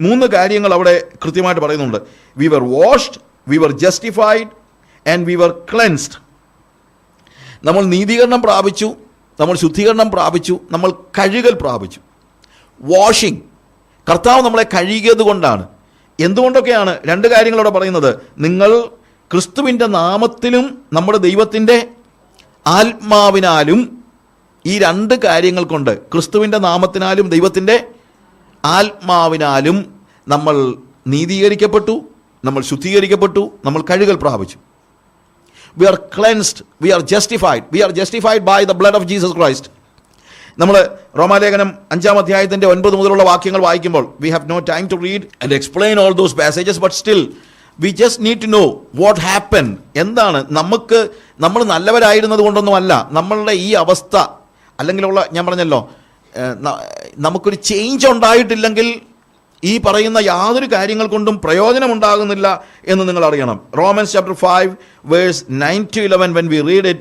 3 കാര്യങ്ങൾ അവിടെ കൃത്യമായിട്ട് പറയുന്നുണ്ട്. We were washed, we were justified and we were cleansed. നമ്മൾ നീതീകരണം പ്രാപിച്ചു, നമ്മൾ ശുദ്ധീകരണം പ്രാപിച്ചു, നമ്മൾ കഴുകൽ പ്രാപിച്ചു. വാഷിംഗ്, കർത്താവ് നമ്മളെ കഴുകിയത് കൊണ്ടാണ്. എന്തുകൊണ്ടൊക്കെയാണ്? 2 കാര്യങ്ങളോടെ പറയുന്നത്. നിങ്ങൾ ക്രിസ്തുവിൻ്റെ നാമത്തിലും നമ്മുടെ ദൈവത്തിൻ്റെ ആത്മാവിനാലും, ഈ 2 കാര്യങ്ങൾ കൊണ്ട്, ക്രിസ്തുവിൻ്റെ നാമത്തിനാലും ദൈവത്തിൻ്റെ ആത്മാവിനാലും നമ്മൾ നീതീകരിക്കപ്പെട്ടു, നമ്മൾ ശുദ്ധീകരിക്കപ്പെട്ടു, നമ്മൾ കഴുകൽ പ്രാപിച്ചു. We are cleansed, we are justified by the blood of Jesus Christ. നമ്മൾ റോമാലേഖനം 5-ാം അധ്യായത്തിൻ്റെ 9 മുതലുള്ള വാക്യങ്ങൾ വായിക്കുമ്പോൾ, we have no time to read and explain all those passages, but still we just need to know what happen. എന്താണ് നമ്മൾ നല്ലവരായിരുന്നത് കൊണ്ടൊന്നുമല്ല നമ്മളുടെ ഈ അവസ്ഥ, അല്ലെങ്കിലുള്ള, ഞാൻ പറഞ്ഞല്ലോ, നമുക്കൊരു ചേഞ്ച് ഉണ്ടായിട്ടില്ലെങ്കിൽ ഈ പറയുന്ന യാതൊരു കാര്യങ്ങൾ കൊണ്ടും പ്രയോജനമുണ്ടാകുന്നില്ല എന്ന് നിങ്ങൾ അറിയണം. Romans chapter 5 verse 9-11, when we read it,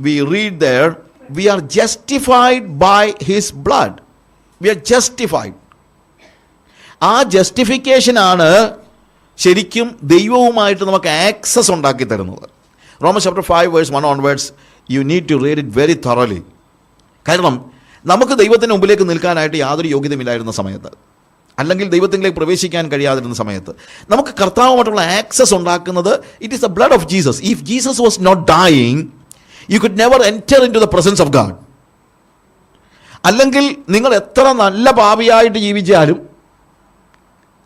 we read there, we are justified by his blood. We are justified. ആ ജസ്റ്റിഫിക്കേഷൻ ആണ് ശരിക്കും ദൈവവുമായിട്ട് നമുക്ക് ആക്സസ് ഉണ്ടാക്കി തരുന്നത്. Romans chapter 5 verse 1 onwards, you need to read it very thoroughly. കാരണം നമുക്ക് ദൈവത്തിൻ്റെ മുമ്പിലേക്ക് നിൽക്കാനായിട്ട് യാതൊരു യോഗ്യതയില്ലായിരുന്ന സമയത്ത്, അല്ലെങ്കിൽ ദൈവത്തിലേക്ക് പ്രവേശിക്കാൻ കഴിയാതിരുന്ന സമയത്ത് നമുക്ക് കർത്താവുമായിട്ടുള്ള ആക്സസ് ഉണ്ടാക്കുന്നത് it is the blood of Jesus. If Jesus was not dying, you could never enter in to the presence of God. അല്ലെങ്കിൽ നിങ്ങൾ എത്ര നല്ല പാപിയായിട്ട് ജീവിച്ചാലും,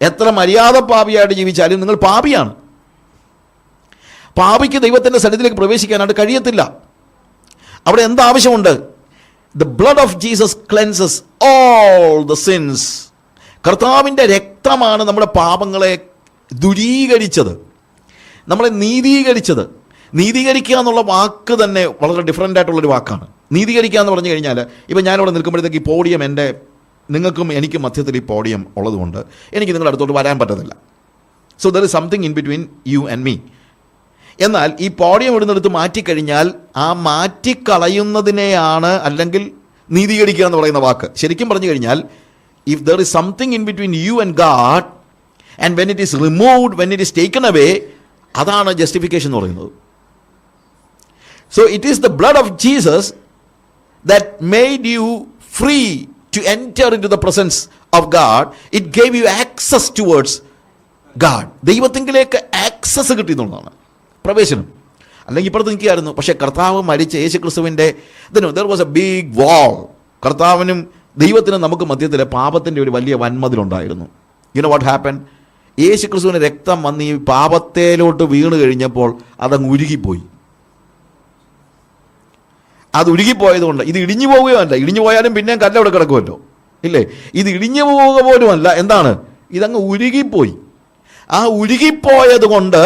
എത്ര മര്യാദ പാപിയായിട്ട് ജീവിച്ചാലും നിങ്ങൾ പാപിയാണ്. പാപിക്ക് ദൈവത്തിൻ്റെ സന്നിധിയിലേക്ക് പ്രവേശിക്കാനായിട്ട് കഴിയത്തില്ല. അവിടെ എന്താവശ്യമുണ്ട്? The blood of Jesus cleanses all the sins. കർത്താവിൻ്റെ രക്തമാണ് നമ്മുടെ പാപങ്ങളെ ദുരീകരിച്ചത്, നമ്മളെ നീതീകരിച്ചത്. നീതീകരിക്കുക എന്നുള്ള വാക്ക് തന്നെ വളരെ ഡിഫറൻ്റ് ആയിട്ടുള്ളൊരു വാക്കാണ്. നീതീകരിക്കുക എന്ന് പറഞ്ഞു കഴിഞ്ഞാൽ, ഇപ്പം ഞാനിവിടെ നിൽക്കുമ്പോഴത്തേക്ക് ഈ പോഡിയം നിങ്ങൾക്കും എനിക്കും മധ്യത്തിൽ ഈ പോഡിയം ഉള്ളതുകൊണ്ട് എനിക്ക് നിങ്ങളുടെ അടുത്തോട്ട് വരാൻ പറ്റത്തില്ല. So there is something in between you and me. എന്നാൽ ഈ പോഡിയം ഇടുന്നിടത്ത് മാറ്റിക്കഴിഞ്ഞാൽ ആ മാറ്റിക്കളയുന്നതിനെയാണ് അല്ലെങ്കിൽ നീതീകരിക്കുക എന്ന് പറയുന്ന വാക്ക്. ശരിക്കും പറഞ്ഞു കഴിഞ്ഞാൽ, if there is something in between you and God and when it is removed, when it is taken away, അതാണ് ജസ്റ്റിഫിക്കേഷൻ എന്ന് പറയുന്നത്. So it is the blood of Jesus that made you free to enter in to the presence of God. It gave you access towards God. ദൈവത്തിങ്കിലേക്ക് access കിട്ടിയെന്നുള്ളതാണ് പ്രവേശനം. അല്ലെങ്കിൽ ഇപ്പുറത്ത് നിൽക്കുകയായിരുന്നു. പക്ഷേ കർത്താവ് മരിച്ച യേശു ക്രിസ്തുവിൻ്റെ there was a big wall. കർത്താവിനും ദൈവത്തിനും നമുക്ക് മധ്യത്തിൽ പാപത്തിൻ്റെ ഒരു വലിയ വൻമതിലുണ്ടായിരുന്നു. You know what happen? യേശു ക്രിസ്തുവിൻ്റെ രക്തം വന്ന് ഈ പാപത്തേലോട്ട് വീണ് കഴിഞ്ഞപ്പോൾ അതങ്ങ് ഉരുകിപ്പോയി. അത് ഉരുകിപ്പോയതുകൊണ്ട് ഇത് ഇടിഞ്ഞു പോവുകയല്ല. ഇടിഞ്ഞു പോയാലും പിന്നെയും കല്ലവിടെ കിടക്കുമല്ലോ, ഇല്ലേ? ഇത് ഇടിഞ്ഞു പോവുക പോലുമല്ല. എന്താണ്? ഇതങ്ങ് ഉരുകിപ്പോയി. ആ ഉരുകിപ്പോയത് കൊണ്ട്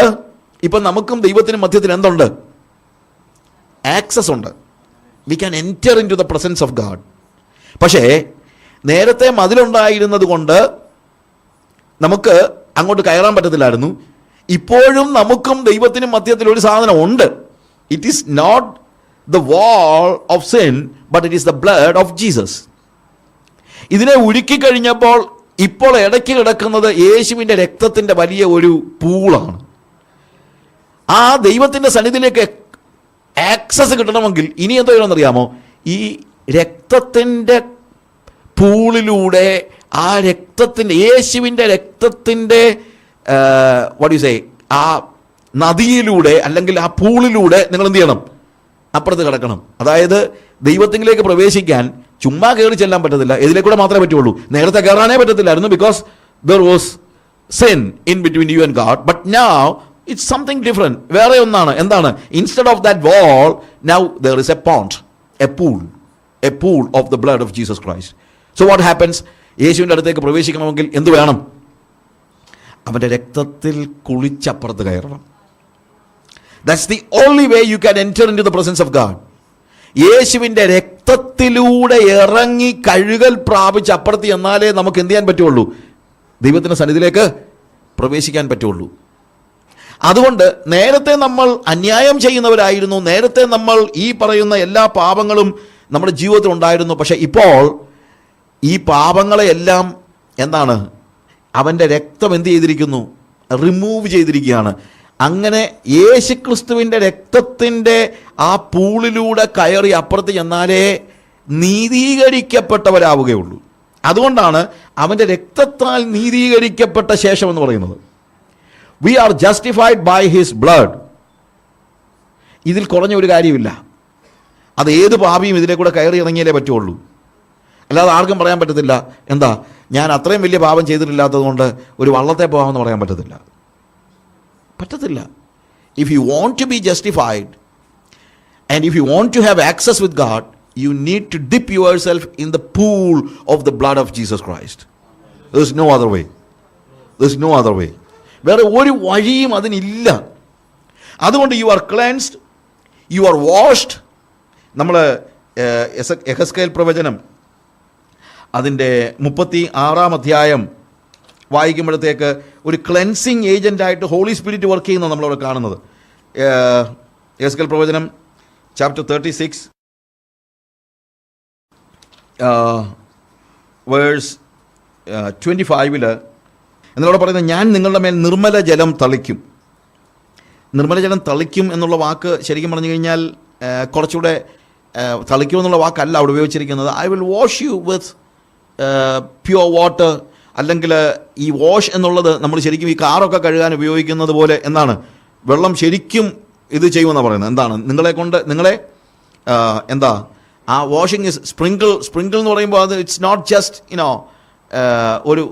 ഇപ്പം നമുക്കും ദൈവത്തിനും മധ്യത്തിൽ എന്തുണ്ട്? ആക്സസ് ഉണ്ട്. We can enter in to the presence of God. പക്ഷേ നേരത്തെ മതിലുണ്ടായിരുന്നത് കൊണ്ട് നമുക്ക് അങ്ങോട്ട് കയറാൻ പറ്റത്തില്ലായിരുന്നു. ഇപ്പോഴും നമുക്കും ദൈവത്തിനും മധ്യത്തിൽ ഒരു സാധനം ഉണ്ട്. It is not the wall of sin, but it is the blood of Jesus. ഇതിനെ ഉരുക്കി കഴിഞ്ഞപ്പോൾ ഇപ്പോൾ ഇടയ്ക്ക് കിടക്കുന്നത് യേശുവിൻ്റെ രക്തത്തിൻ്റെ വലിയ ഒരു പൂളാണ്. ആ ദൈവത്തിൻ്റെ സന്നിധിയിലേക്ക് ആക്സസ് കിട്ടണമെങ്കിൽ ഇനി എന്തോ ചെയ്യണമെന്നറിയാമോ? ഈ രക്തത്തിൻ്റെ പൂളിലൂടെ ആ രക്തത്തിൻ്റെ, യേശുവിൻ്റെ രക്തത്തിൻ്റെ വാട്ട് യു സേ, ആ നദിയിലൂടെ അല്ലെങ്കിൽ ആ പൂളിലൂടെ നിങ്ങൾ എന്ത് ചെയ്യണം? അപ്പുറത്ത് കിടക്കണം. അതായത് ദൈവത്തിലേക്ക് പ്രവേശിക്കാൻ ചുമ്മാ കയറി ചെല്ലാൻ പറ്റത്തില്ല, ഇതിലേക്കൂടെ മാത്രമേ പറ്റുള്ളൂ. നേരത്തെ കയറാനേ പറ്റത്തില്ലായിരുന്നു, because there was sin in between you and God. But now it's something different. വേറെ ഒന്നാണ്. എന്താണ്? Instead of that wall now there is a pond, a pool of the blood of Jesus Christ. So what happens? യേശുവിൻ്റെ അടുത്തേക്ക് പ്രവേശിക്കണമെങ്കിൽ എന്ത് വേണം? അവൻ്റെ രക്തത്തിൽ കുളിച്ചപ്പുറത്ത് കയറണം. That's the only way you can enter into the presence of God. യേശുവിൻ്റെ രക്തത്തിലൂടെ ഇറങ്ങി കഴുകൽ പ്രാപിച്ച് അപ്പുറത്ത് എന്നാലേ നമുക്ക് എന്ത് ചെയ്യാൻ പറ്റുള്ളൂ? ദൈവത്തിൻ്റെ സന്നിധിയിലേക്ക് പ്രവേശിക്കാൻ പറ്റുള്ളൂ. അതുകൊണ്ട് നേരത്തെ നമ്മൾ അന്യായം ചെയ്യുന്നവരായിരുന്നു, നേരത്തെ നമ്മൾ ഈ പറയുന്ന എല്ലാ പാപങ്ങളും നമ്മുടെ ജീവിതത്തിൽ ഉണ്ടായിരുന്നു. പക്ഷേ ഇപ്പോൾ ഈ പാപങ്ങളെയെല്ലാം എന്താണ്? അവൻ്റെ രക്തം എന്ത് ചെയ്തിരിക്കുന്നു? റിമൂവ് ചെയ്തിരിക്കുകയാണ്. അങ്ങനെ യേശുക്രിസ്തുവിൻ്റെ രക്തത്തിൻ്റെ ആ പൂളിലൂടെ കയറി അപ്പുറത്ത് ചെന്നാലേ നീതീകരിക്കപ്പെട്ടവരാവുകയുള്ളൂ. അതുകൊണ്ടാണ് അവൻ്റെ രക്തത്താൽ നീതീകരിക്കപ്പെട്ട ശേഷം എന്ന് പറയുന്നത്. We are justified by his blood. ഇതിൽ കുറഞ്ഞ ഒരു കാര്യമില്ല. അത് ഏത് പാപിയും ഇതിലെ കൂടെ കയറി ഇറങ്ങിയാലേ പറ്റുള്ളൂ. അല്ലാതെ ആർക്കും പറയാൻ പറ്റത്തില്ല, എന്താ ഞാൻ അത്രയും വലിയ പാപം ചെയ്തിട്ടില്ലാത്തത് കൊണ്ട് ഒരു വള്ളത്തെ പോകാമെന്ന് പറയാൻ പറ്റത്തില്ല. If you want to be justified and if you want to have access with God, you need to dip yourself in the pool of the blood of Jesus Christ. There is no other way. വേറെ ഒരു വഴിയും അതിനില്ല. അതുകൊണ്ട് you are cleansed, you are washed. നമ്മൾ യെഹെസ്കേൽ പ്രവചനം അതിൻ്റെ 36-ാം അധ്യായം വായിക്കുമ്പോഴത്തേക്ക് ഒരു cleansing ഏജൻ്റായിട്ട് holy spirit work ചെയ്യുന്നത് നമ്മളവിടെ കാണുന്നത്. യെഹെസ്കേൽ പ്രവചനം ചാപ്റ്റർ 36 വേഴ്സ് 25 എന്നോട് പറയുന്നത്, ഞാൻ നിങ്ങളുടെ മേൽ നിർമ്മല ജലം തളിക്കും. നിർമ്മല ജലം തളിക്കും എന്നുള്ള വാക്ക് ശരിക്കും പറഞ്ഞു കഴിഞ്ഞാൽ കുറച്ചുകൂടെ തളിക്കും എന്നുള്ള വാക്കല്ല അവിടെ ഉപയോഗിച്ചിരിക്കുന്നത്. I will wash you with pure water. അല്ലെങ്കിൽ ഈ വാഷ് എന്നുള്ളത് നമ്മൾ ശരിക്കും ഈ കാറൊക്കെ കഴുകാൻ ഉപയോഗിക്കുന്നത് പോലെ എന്താണ്? വെള്ളം ശരിക്കും ഇത് ചെയ്യുമെന്നാണ് പറയുന്നത്. എന്താണ്? നിങ്ങളെ എന്താ ആ വാഷിംഗ് ഇസ് സ്പ്രിങ്കിൾ എന്ന് പറയുമ്പോൾ അത് ഇറ്റ്സ് നോട്ട് ജസ്റ്റ്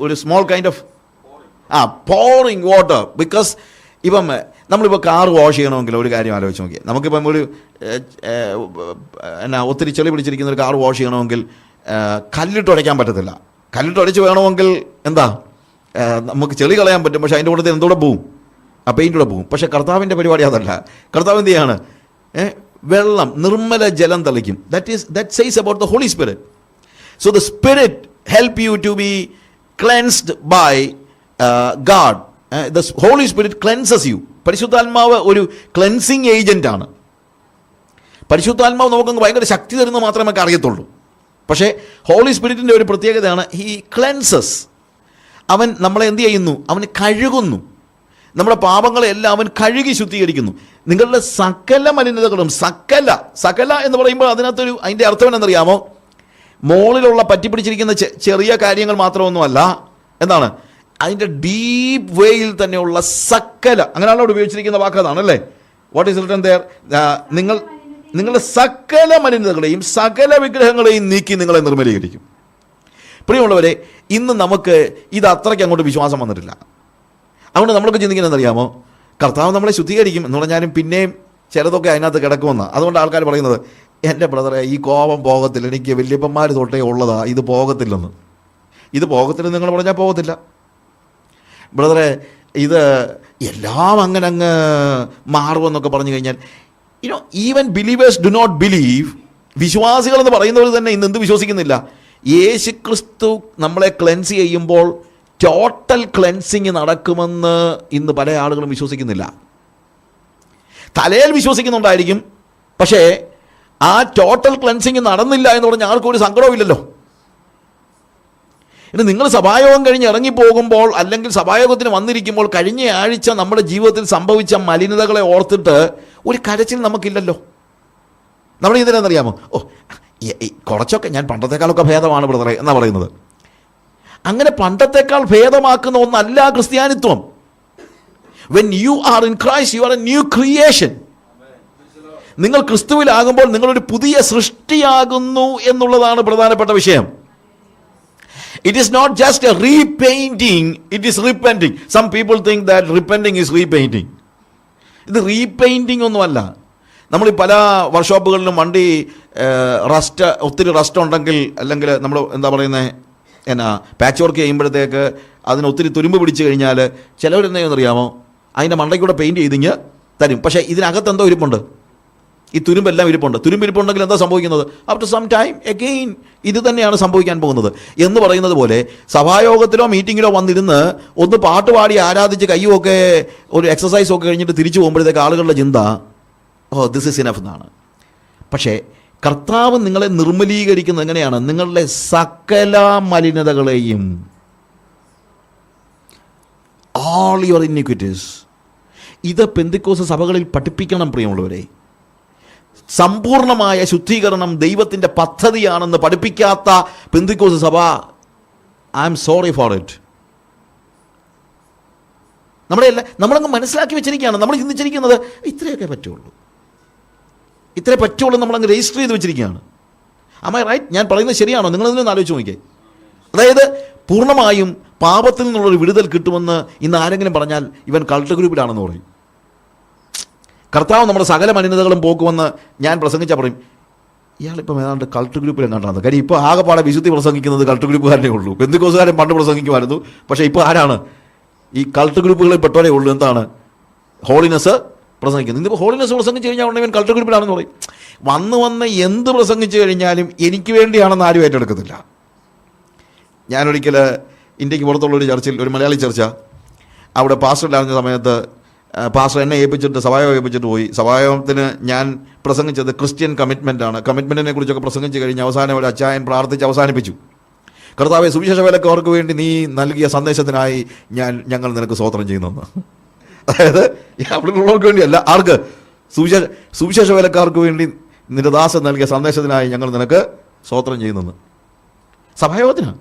ഒരു small kind of pouring water. Because ഇപ്പം നമ്മളിപ്പോൾ കാർ വാഷ് ചെയ്യണമെങ്കിൽ ഒരു കാര്യം ആലോചിച്ച് നോക്കിയാൽ, നമുക്കിപ്പം ഒരു ഒത്തിരി ചെളി പിടിച്ചിരിക്കുന്ന ഒരു കാർ വാഷ് ചെയ്യണമെങ്കിൽ കല്ലിട്ട് ഉടയ്ക്കാൻ പറ്റത്തില്ല. കല്ലിട്ട് ഉടച്ച് വേണമെങ്കിൽ എന്താ നമുക്ക് ചെളി കളയാൻ പറ്റും, പക്ഷേ അതിൻ്റെ കൂട്ടത്തിൽ എന്തോടെ പോവും? ആ പെയിൻ്റൂടെ പോവും. പക്ഷേ കർത്താവിൻ്റെ പരിപാടി അതല്ല. കർത്താവ് എന്ത് ചെയ്യാണ്? വെള്ളം, നിർമ്മല ജലം തളിക്കും. that says about the Holy Spirit. So the Spirit help you to be cleansed by God. The Holy Spirit cleanses you. പരിശുദ്ധാത്മാവ് ഒരു ക്ലെൻസിങ് ഏജൻ്റാണ്. പരിശുദ്ധാത്മാവ് നമുക്കങ്ങ് ഭയങ്കര ശക്തി തരുന്നത് മാത്രമേ നമുക്ക് അറിയത്തുള്ളൂ. പക്ഷേ ഹോളി സ്പിരിറ്റിൻ്റെ ഒരു പ്രത്യേകതയാണ് ഹി ക്ലെൻസസ്. അവൻ നമ്മളെ എന്ത് ചെയ്യുന്നു? അവൻ കഴുകുന്നു. നമ്മുടെ പാപങ്ങളെല്ലാം അവൻ കഴുകി ശുദ്ധീകരിക്കുന്നു. നിങ്ങളുടെ സകല മലിനതകളും, സകല എന്ന് പറയുമ്പോൾ അതിൻ്റെ അർത്ഥം എന്നറിയാമോ? മോളിലുള്ള പറ്റിപ്പിടിച്ചിരിക്കുന്ന ചെറിയ കാര്യങ്ങൾ മാത്രമൊന്നുമല്ല. എന്താണ്? അതിൻ്റെ ഡീപ്പ് വേയിൽ തന്നെയുള്ള സകല, അങ്ങനെയാണ് അവിടെ ഉപയോഗിച്ചിരിക്കുന്ന വാക്കതാണ് അല്ലേ? What is written there? നിങ്ങളുടെ സകല മലിനതകളെയും സകല വിഗ്രഹങ്ങളെയും നീക്കി നിങ്ങളെ നിർമ്മലീകരിക്കും. പ്രിയമുള്ളവരെ, ഇന്ന് നമുക്ക് ഇത് അത്രയ്ക്ക് അങ്ങോട്ട് വിശ്വാസം വന്നിട്ടില്ല. അതുകൊണ്ട് നമ്മളൊക്കെ ചിന്തിക്കുന്നത് അറിയാമോ? കർത്താവ് നമ്മളെ ശുദ്ധീകരിക്കും എന്ന് പറഞ്ഞാലും പിന്നെയും ചിലതൊക്കെ അതിനകത്ത് കിടക്കുമെന്ന്. അതുകൊണ്ട് ആൾക്കാർ പറയുന്നത്, എൻ്റെ ബ്രദറെ ഈ കോപം പോകത്തില്ല, എനിക്ക് വല്യപ്പന്മാർ തൊട്ടേ ഉള്ളതാ, ഇത് പോകത്തില്ലെന്ന്. ഇത് പോകത്തില്ലെന്ന് നിങ്ങൾ പറഞ്ഞാൽ പോകത്തില്ല. ബ്രദറെ ഇത് എല്ലാം അങ്ങ് മാറുമെന്നൊക്കെ പറഞ്ഞു കഴിഞ്ഞാൽ even believers do not believe. വിശ്വാസികൾ എന്ന് പറയുന്നവർ തന്നെ ഇന്ന് എന്ത് വിശ്വസിക്കുന്നില്ല? യേശുക്രിസ്തു നമ്മളെ ക്ലെൻസ് ചെയ്യുമ്പോൾ ടോട്ടൽ ക്ലെൻസിങ് നടക്കുമെന്ന് ഇന്ന് പല ആളുകളും വിശ്വസിക്കുന്നില്ല. തലയിൽ വിശ്വസിക്കുന്നുണ്ടായിരിക്കും, പക്ഷേ ആ ടോട്ടൽ ക്ലെൻസിങ് നടന്നില്ല എന്ന് പറഞ്ഞാൽ ആർക്കും ഒരു സങ്കടവും ഇല്ലല്ലോ. ഇനി നിങ്ങൾ സഭായോഗം കഴിഞ്ഞ് ഇറങ്ങിപ്പോകുമ്പോൾ അല്ലെങ്കിൽ സഭായോഗത്തിന് വന്നിരിക്കുമ്പോൾ കഴിഞ്ഞ ആഴ്ച നമ്മുടെ ജീവിതത്തിൽ സംഭവിച്ച മലിനതകളെ ഓർത്തിട്ട് ഒരു കരച്ചിൽ നമുക്കില്ലല്ലോ. നമ്മൾ ഇതിനെന്നറിയാമോ? കുറച്ചൊക്കെ ഞാൻ പണ്ടത്തെക്കാളൊക്കെ ഭേദമാണ് ബ്രദറെ എന്നാണ് പറയുന്നത്. അങ്ങനെ പണ്ടത്തെക്കാൾ ഭേദമാക്കുന്ന ഒന്നല്ല ക്രിസ്ത്യാനിത്വം. When you are in Christ you are a new creation. നിങ്ങൾ ക്രിസ്തുവിലാകുമ്പോൾ നിങ്ങളൊരു പുതിയ സൃഷ്ടിയാകുന്നു എന്നുള്ളതാണ് പ്രധാനപ്പെട്ട വിഷയം. It is not just a repainting, it is repenting. Some people think that repenting is repainting. ഇത് റീപെയിൻറ്റിംഗ് ഒന്നുമല്ല. നമ്മൾ ഈ പല വർക്ക്ഷോപ്പുകളിലും വണ്ടി ഒത്തിരി റസ്റ്റ് ഉണ്ടെങ്കിൽ, അല്ലെങ്കിൽ നമ്മൾ എന്താ പറയുന്നത്, പാച്ച് വർക്ക് ചെയ്യുമ്പോഴത്തേക്ക് അതിന് ഒത്തിരി തുരുമ്പ് പിടിച്ച് കഴിഞ്ഞാൽ ചിലവരെന്നറിയാമോ, അതിൻ്റെ മണ്ടയ്ക്കൂടെ പെയിൻറ്റ് ചെയ്തിങ്ങ് തരും. പക്ഷേ ഇതിനകത്ത് എന്തോ ഇരിപ്പുണ്ട്, ഈ തുരുമ്പെല്ലാം ഇരിപ്പുണ്ട്. തുരുമ്പിരിപ്പുണ്ടെങ്കിൽ എന്താ സംഭവിക്കുന്നത്? ആഫ്റ്റർ സം ടൈം എഗെയിൻ ഇത് തന്നെയാണ് സംഭവിക്കാൻ പോകുന്നത്. എന്ന് പറയുന്നത് പോലെ സഭായോഗത്തിലോ മീറ്റിങ്ങിലോ വന്നിരുന്ന് ഒന്ന് പാട്ടുപാടി ആരാധിച്ച് കയ്യുമൊക്കെ ഒരു എക്സസൈസൊക്കെ കഴിഞ്ഞിട്ട് തിരിച്ചു പോകുമ്പോഴത്തേക്ക് ആളുകളുടെ ചിന്ത ദിസ് ഇസ് ഇനഫ് എന്നാണ്. പക്ഷേ കർത്താവ് നിങ്ങളെ നിർമ്മലീകരിക്കുന്നത് എങ്ങനെയാണ്? നിങ്ങളുടെ സകല മലിനതകളെയും, ഓൾ യുവർ ഇനിക്വിറ്റീസ്. ഇത് പെന്തിക്കോസ്ത് സഭകളിൽ പഠിപ്പിക്കണം പ്രിയമുള്ളവരെ. സമ്പൂർണമായ ശുദ്ധീകരണം ദൈവത്തിൻ്റെ പദ്ധതിയാണെന്ന് പഠിപ്പിക്കാത്ത പെന്തിക്കോസ്ത് സഭ, I am sorry for it. നമ്മളങ്ങ് മനസ്സിലാക്കി വെച്ചിരിക്കുകയാണ്. നമ്മൾ ചിന്തിച്ചിരിക്കുന്നത് ഇത്രയൊക്കെ പറ്റുള്ളൂ, ഇത്രേ പറ്റുള്ളൂ, നമ്മളങ്ങ് രജിസ്റ്റർ ചെയ്ത് വെച്ചിരിക്കുകയാണ്. Am I right? ഞാൻ പറയുന്നത് ശരിയാണോ? നിങ്ങളിതിനൊന്ന് ആലോചിച്ച് നോക്കിയേ. അതായത് പൂർണ്ണമായും പാപത്തിൽ നിന്നുള്ളൊരു വിടുതൽ കിട്ടുമെന്ന് ഇന്ന് ആരെങ്കിലും പറഞ്ഞാൽ ഇവൻ കൾട്ട് ഗ്രൂപ്പിലാണെന്ന് പറയും. കർത്താവ് നമ്മുടെ സകല മലിനതകളും പോക്കുമെന്ന് ഞാൻ പ്രസംഗിച്ചാൽ പറയും, ഇയാളിപ്പം ഏതാണ്ട് കൾട്ട് ഗ്രൂപ്പിൽ എങ്ങാണ്ടാണ്. കാര്യം ഇപ്പോൾ ആകെപ്പാടെ വിശുദ്ധി പ്രസംഗിക്കുന്നത് കൾട്ട് ഗ്രൂപ്പുകാരനേ ഉള്ളൂ. പെന്തിക്കോസ്തുകാരൻ പണ്ട് പ്രസംഗിക്കുമായിരുന്നു. പക്ഷേ ഇപ്പോൾ ആരാണ്? ഈ കൾട്ട് ഗ്രൂപ്പുകളിൽ പെട്ടവരേ ഉള്ളൂ. എന്താണ്? ഹോളിനെസ് പ്രസംഗിക്കുന്നത്. ഇന്നിപ്പോൾ ഹോളിനെസ് പ്രസംഗിച്ച് കഴിഞ്ഞാൽ ഉടനെ ഇവൻ കൾട്ട് ഗ്രൂപ്പിലാണെന്ന് പറയും. വന്ന് എന്ത് പ്രസംഗിച്ച് കഴിഞ്ഞാലും എനിക്ക് വേണ്ടിയാണെന്ന് ആരും ഏറ്റെടുക്കത്തില്ല. ഞാനൊരിക്കൽ ഇന്ത്യക്ക് പുറത്തുള്ളൊരു ചർച്ചിൽ, ഒരു മലയാളി ചർച്ച, അവിടെ പാസ്റ്ററിലായിരുന്ന സമയത്ത് പാസ്റ്റർ എന്നെ സഭായോഗം ഏൽപ്പിച്ചിട്ട് പോയി. സഭായോഗത്തിന് ഞാൻ പ്രസംഗിച്ചത് ക്രിസ്ത്യൻ കമ്മിറ്റ്മെൻറ്റാണ്. കമ്മിറ്റ്മെൻറ്റിനെ കുറിച്ചൊക്കെ പ്രസംഗിച്ച് കഴിഞ്ഞ് അവസാനം ഒരു അച്ചായൻ പ്രാർത്ഥിച്ച് അവസാനിപ്പിച്ചു. കർത്താവെ, സുവിശേഷ വേലക്കാർക്ക് വേണ്ടി നീ നൽകിയ സന്ദേശത്തിനായി ഞങ്ങൾ നിനക്ക് സ്തോത്രം ചെയ്യുന്നു. അതായത് അവിടെയുള്ളവർക്ക് വേണ്ടിയല്ല, ആർക്ക്? സുവിശേഷ വേലക്കാർക്ക് വേണ്ടി നിന്റെ ദാസൻ നൽകിയ സന്ദേശത്തിനായി ഞങ്ങൾ നിനക്ക് സ്തോത്രം ചെയ്യുന്നു. സഭായോഗത്തിനാണ്.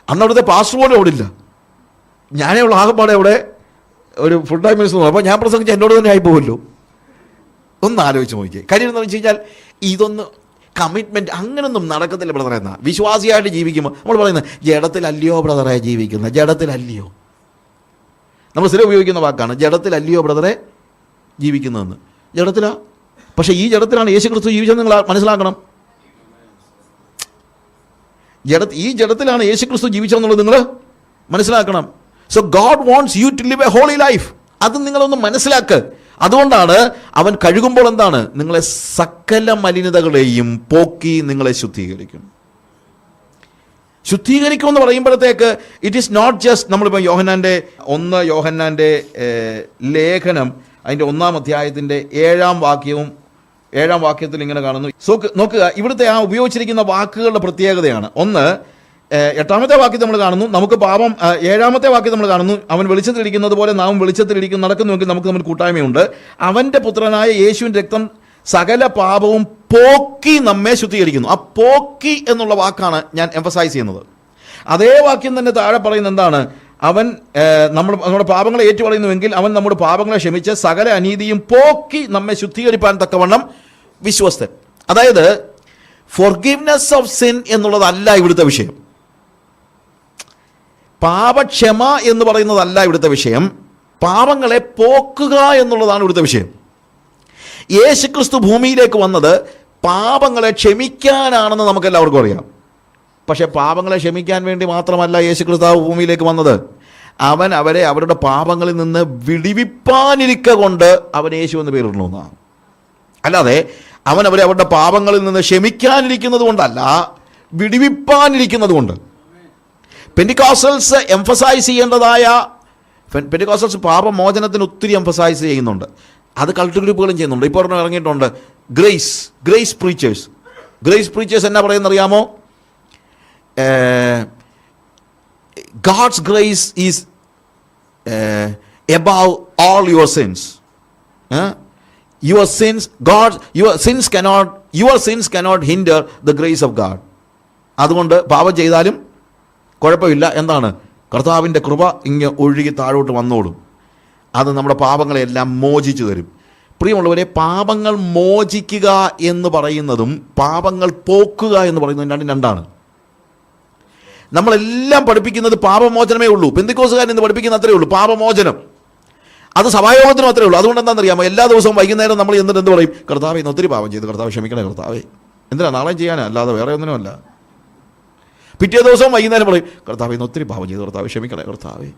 അന്ന് അവിടുത്തെ പാസ്റ്റർ പോലും അവിടെ ഇല്ല. ഞാനേ ഉള്ള ആകെപ്പാടെ അവിടെ ഒരു ഫുൾ ടൈം മിനിസ്റ്റർ. അപ്പോൾ ഞാൻ പ്രസംഗിച്ച് എന്നോട് തന്നെ ആയി പോകുമല്ലോ. ഒന്ന് ആലോചിച്ച് നോക്കിയേ. കാര്യം എന്താണെന്ന് വെച്ച് കഴിഞ്ഞാൽ ഇതൊന്ന് കമ്മിറ്റ്മെൻറ്റ് അങ്ങനൊന്നും നടക്കത്തില്ല ബ്രദറെ. എന്നാ വിശ്വാസിയായിട്ട് ജീവിക്കുമ്പോൾ നമ്മൾ പറയുന്നത് ജഡത്തിലല്ലയോ ബ്രദറെ ജീവിക്കുന്നത്, ജഡത്തിലല്ലയോ. നമ്മൾ സ്ഥിരം ഉപയോഗിക്കുന്ന വാക്കാണ് ജഡത്തിലല്ലയോ ബ്രദറെ ജീവിക്കുന്നതെന്ന്. ജഡത്തിലാ. പക്ഷേ ഈ ജഡത്തിലാണ് യേശു ക്രിസ്തു ജീവിച്ചതെന്ന് നിങ്ങൾ മനസ്സിലാക്കണം. ഈ ജഡത്തിലാണ് യേശു ക്രിസ്തു ജീവിച്ചതെന്നുള്ളത് നിങ്ങൾ മനസ്സിലാക്കണം. So God wants you to live a holy life. അത് നിങ്ങളൊന്ന് മനസ്സിലാക്ക്. അതുകൊണ്ടാണ് അവൻ കഴുകുമ്പോൾ എന്താണ്? നിങ്ങളെ സകല മലിനതകളെയും പോക്കി നിങ്ങളെ ശുദ്ധീകരിക്കും. ശുദ്ധീകരിക്കുമെന്ന് പറയുമ്പോഴത്തേക്ക് ഇറ്റ് ഈസ് നോട്ട് ജസ്റ്റ്, നമ്മളിപ്പോൾ യോഹന്നാൻ്റെ ലേഖനം അതിൻ്റെ 1-ാം അധ്യായത്തിൻ്റെ 7-ാം വാക്യത്തിൽ ഇങ്ങനെ കാണുന്നു. നോക്കുക, ഇവിടുത്തെ ആ ഉപയോഗിച്ചിരിക്കുന്ന വാക്കുകളുടെ പ്രത്യേകതയാണ്. 8-ാമത്തെ വാക്യം നമ്മൾ കാണുന്നു, നമുക്ക് പാപം. 7-ാമത്തെ വാക്യം നമ്മൾ കാണുന്നു, അവൻ വെളിച്ചത്തിലിരിക്കുന്നത് പോലെ നാം വെളിച്ചത്തിലിരിക്കും നടക്കുന്നുവെങ്കിൽ നമുക്ക് തമ്മിൽ കൂട്ടായ്മയുണ്ട്. അവൻ്റെ പുത്രനായ യേശുവിൻ്റെ രക്തം സകല പാപവും പോക്കി നമ്മെ ശുദ്ധീകരിക്കുന്നു. ആ പോക്കി എന്നുള്ള വാക്കാണ് ഞാൻ എംഫസൈസ് ചെയ്യുന്നത്. അതേ വാക്യം തന്നെ താഴെ പറയുന്നത് എന്താണ്? അവൻ നമ്മുടെ പാപങ്ങളെ ഏറ്റുപറയുന്നുവെങ്കിൽ അവൻ നമ്മുടെ പാപങ്ങളെ ക്ഷമിച്ച് സകല അനീതിയും പോക്കി നമ്മെ ശുദ്ധീകരിപ്പാൻ തക്കവണ്ണം വിശ്വസ്തൻ. അതായത് ഫോർഗിവ്നെസ് ഓഫ് സിൻ എന്നുള്ളതല്ല ഇവിടുത്തെ വിഷയം. പാപക്ഷമ എന്ന് പറയുന്നതല്ല ഇവിടുത്തെ വിഷയം. പാപങ്ങളെ പോക്കുക എന്നുള്ളതാണ് ഇവിടുത്തെ വിഷയം. യേശുക്രിസ്തു ഭൂമിയിലേക്ക് വന്നത് പാപങ്ങളെ ക്ഷമിക്കാനാണെന്ന് നമുക്കെല്ലാവർക്കും അറിയാം. പക്ഷേ പാപങ്ങളെ ക്ഷമിക്കാൻ വേണ്ടി മാത്രമല്ല യേശുക്രിസ്തു ഭൂമിയിലേക്ക് വന്നത്. അവൻ അവരെ അവരുടെ പാപങ്ങളിൽ നിന്ന് വിടിവിപ്പാനിരിക്ക കൊണ്ട് അവൻ യേശു എന്ന് പേരിടണമെന്നാണ്. അല്ലാതെ അവൻ അവരെ അവരുടെ പാപങ്ങളിൽ നിന്ന് ക്ഷമിക്കാനിരിക്കുന്നത് കൊണ്ടല്ല, വിടിവിപ്പാനിരിക്കുന്നത് കൊണ്ട്. പെന്റിക്കോസ്റ്റൽസ് എംഫസൈസ് ചെയ്യേണ്ടതായ, പെന്റിക്കോസ്റ്റൽസ് പാപമോചനത്തിന് ഒത്തിരി എംഫസൈസ് ചെയ്യുന്നുണ്ട്. അത് കൾട്ട് ഗ്രൂപ്പുകളും ചെയ്യുന്നുണ്ട്. ഇപ്പോൾ ഇറങ്ങിയിട്ടുണ്ട് ഗ്രേസ് പ്രീച്ചേഴ്സ് എന്നാ പറയുന്നറിയാമോ? God's grace is above all your sins. Your sins cannot hinder the grace of God. അതുകൊണ്ട് പാപം ചെയ്താലും കുഴപ്പമില്ല. എന്താണ്? കർത്താവിൻ്റെ കൃപ ഇങ്ങ് ഒഴുകി താഴോട്ട് വന്നോളും. അത് നമ്മുടെ പാപങ്ങളെല്ലാം മോചിച്ചു തരും. പ്രിയമുള്ളവരെ, പാപങ്ങൾ മോചിക്കുക എന്ന് പറയുന്നതും പാപങ്ങൾ പോക്കുക എന്ന് പറയുന്നതും രണ്ടും രണ്ടാണ്. നമ്മളെല്ലാം പഠിപ്പിക്കുന്നത് പാപമോചനമേ ഉള്ളൂ. പെന്തിക്കോസുകാരൻ എന്ന് പഠിപ്പിക്കുന്ന അത്രേ ഉള്ളൂ, പാപമോചനം. അത് സഭായോഗത്തിനും അത്രേ ഉള്ളൂ. അതുകൊണ്ട് എന്താണെന്നറിയാമോ, എല്ലാ ദിവസവും വൈകുന്നേരം നമ്മൾ എന്നിട്ട് എന്ത് പറയും? കർത്താവേ, ഇന്ന് ഒത്തിരി പാപം ചെയ്തു, കർത്താവ് ക്ഷമിക്കണേ കർത്താവേ. എന്തിനാ? നാളെ ചെയ്യാനാ, അല്ലാതെ വേറെ ഒന്നിനുമല്ല. പിറ്റേ ദിവസവും വൈകുന്നേരം പറയും, കർത്താവേ, ഇന്ന് ഒത്തിരി പാപം ചെയ്തു, കർത്താവ് ക്ഷമിക്കണേ കർത്താവേ.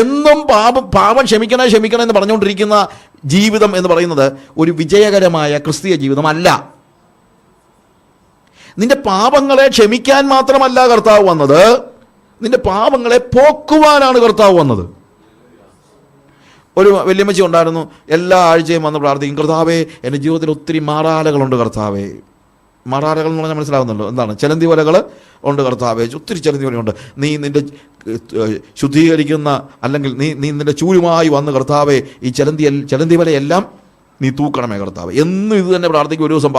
എന്നും പാപം ക്ഷമിക്കണേ എന്ന് പറഞ്ഞുകൊണ്ടിരിക്കുന്ന ജീവിതം എന്ന് പറയുന്നത് ഒരു വിജയകരമായ ക്രിസ്തീയ ജീവിതമല്ല. നിന്റെ പാപങ്ങളെ ക്ഷമിക്കാൻ മാത്രമല്ല കർത്താവ് വന്നത്, നിന്റെ പാപങ്ങളെ പോക്കുവാനാണ് കർത്താവ് വന്നത്. ഒരു വല്യമ്മച്ചി ഉണ്ടായിരുന്നു, എല്ലാ ആഴ്ചയും വന്ന് പ്രാർത്ഥിക്കും, കർത്താവേ, എൻ്റെ ജീവിതത്തിൽ ഒത്തിരി മാറാലകളുണ്ട് കർത്താവേ. മാറാലകൾ എന്ന് പറഞ്ഞാൽ മനസ്സിലാവുന്നുണ്ടോ? എന്താണ്? ചിലന്തി വലകൾ ഉണ്ട് കർത്താവേ, ഒത്തിരി ചിലന്തി വലയുണ്ട്. നീ നിൻ്റെ ശുദ്ധീകരിക്കുന്ന, അല്ലെങ്കിൽ നീ നിൻ്റെ ചൂലുമായി വന്ന് കർത്താവേ, ഈ ചിലന്തി വലയെല്ലാം നീ തൂക്കണമേ കർത്താവേ. എന്നും ഇത് തന്നെ പ്രാർത്ഥിക്കും. ഒരു ദിവസം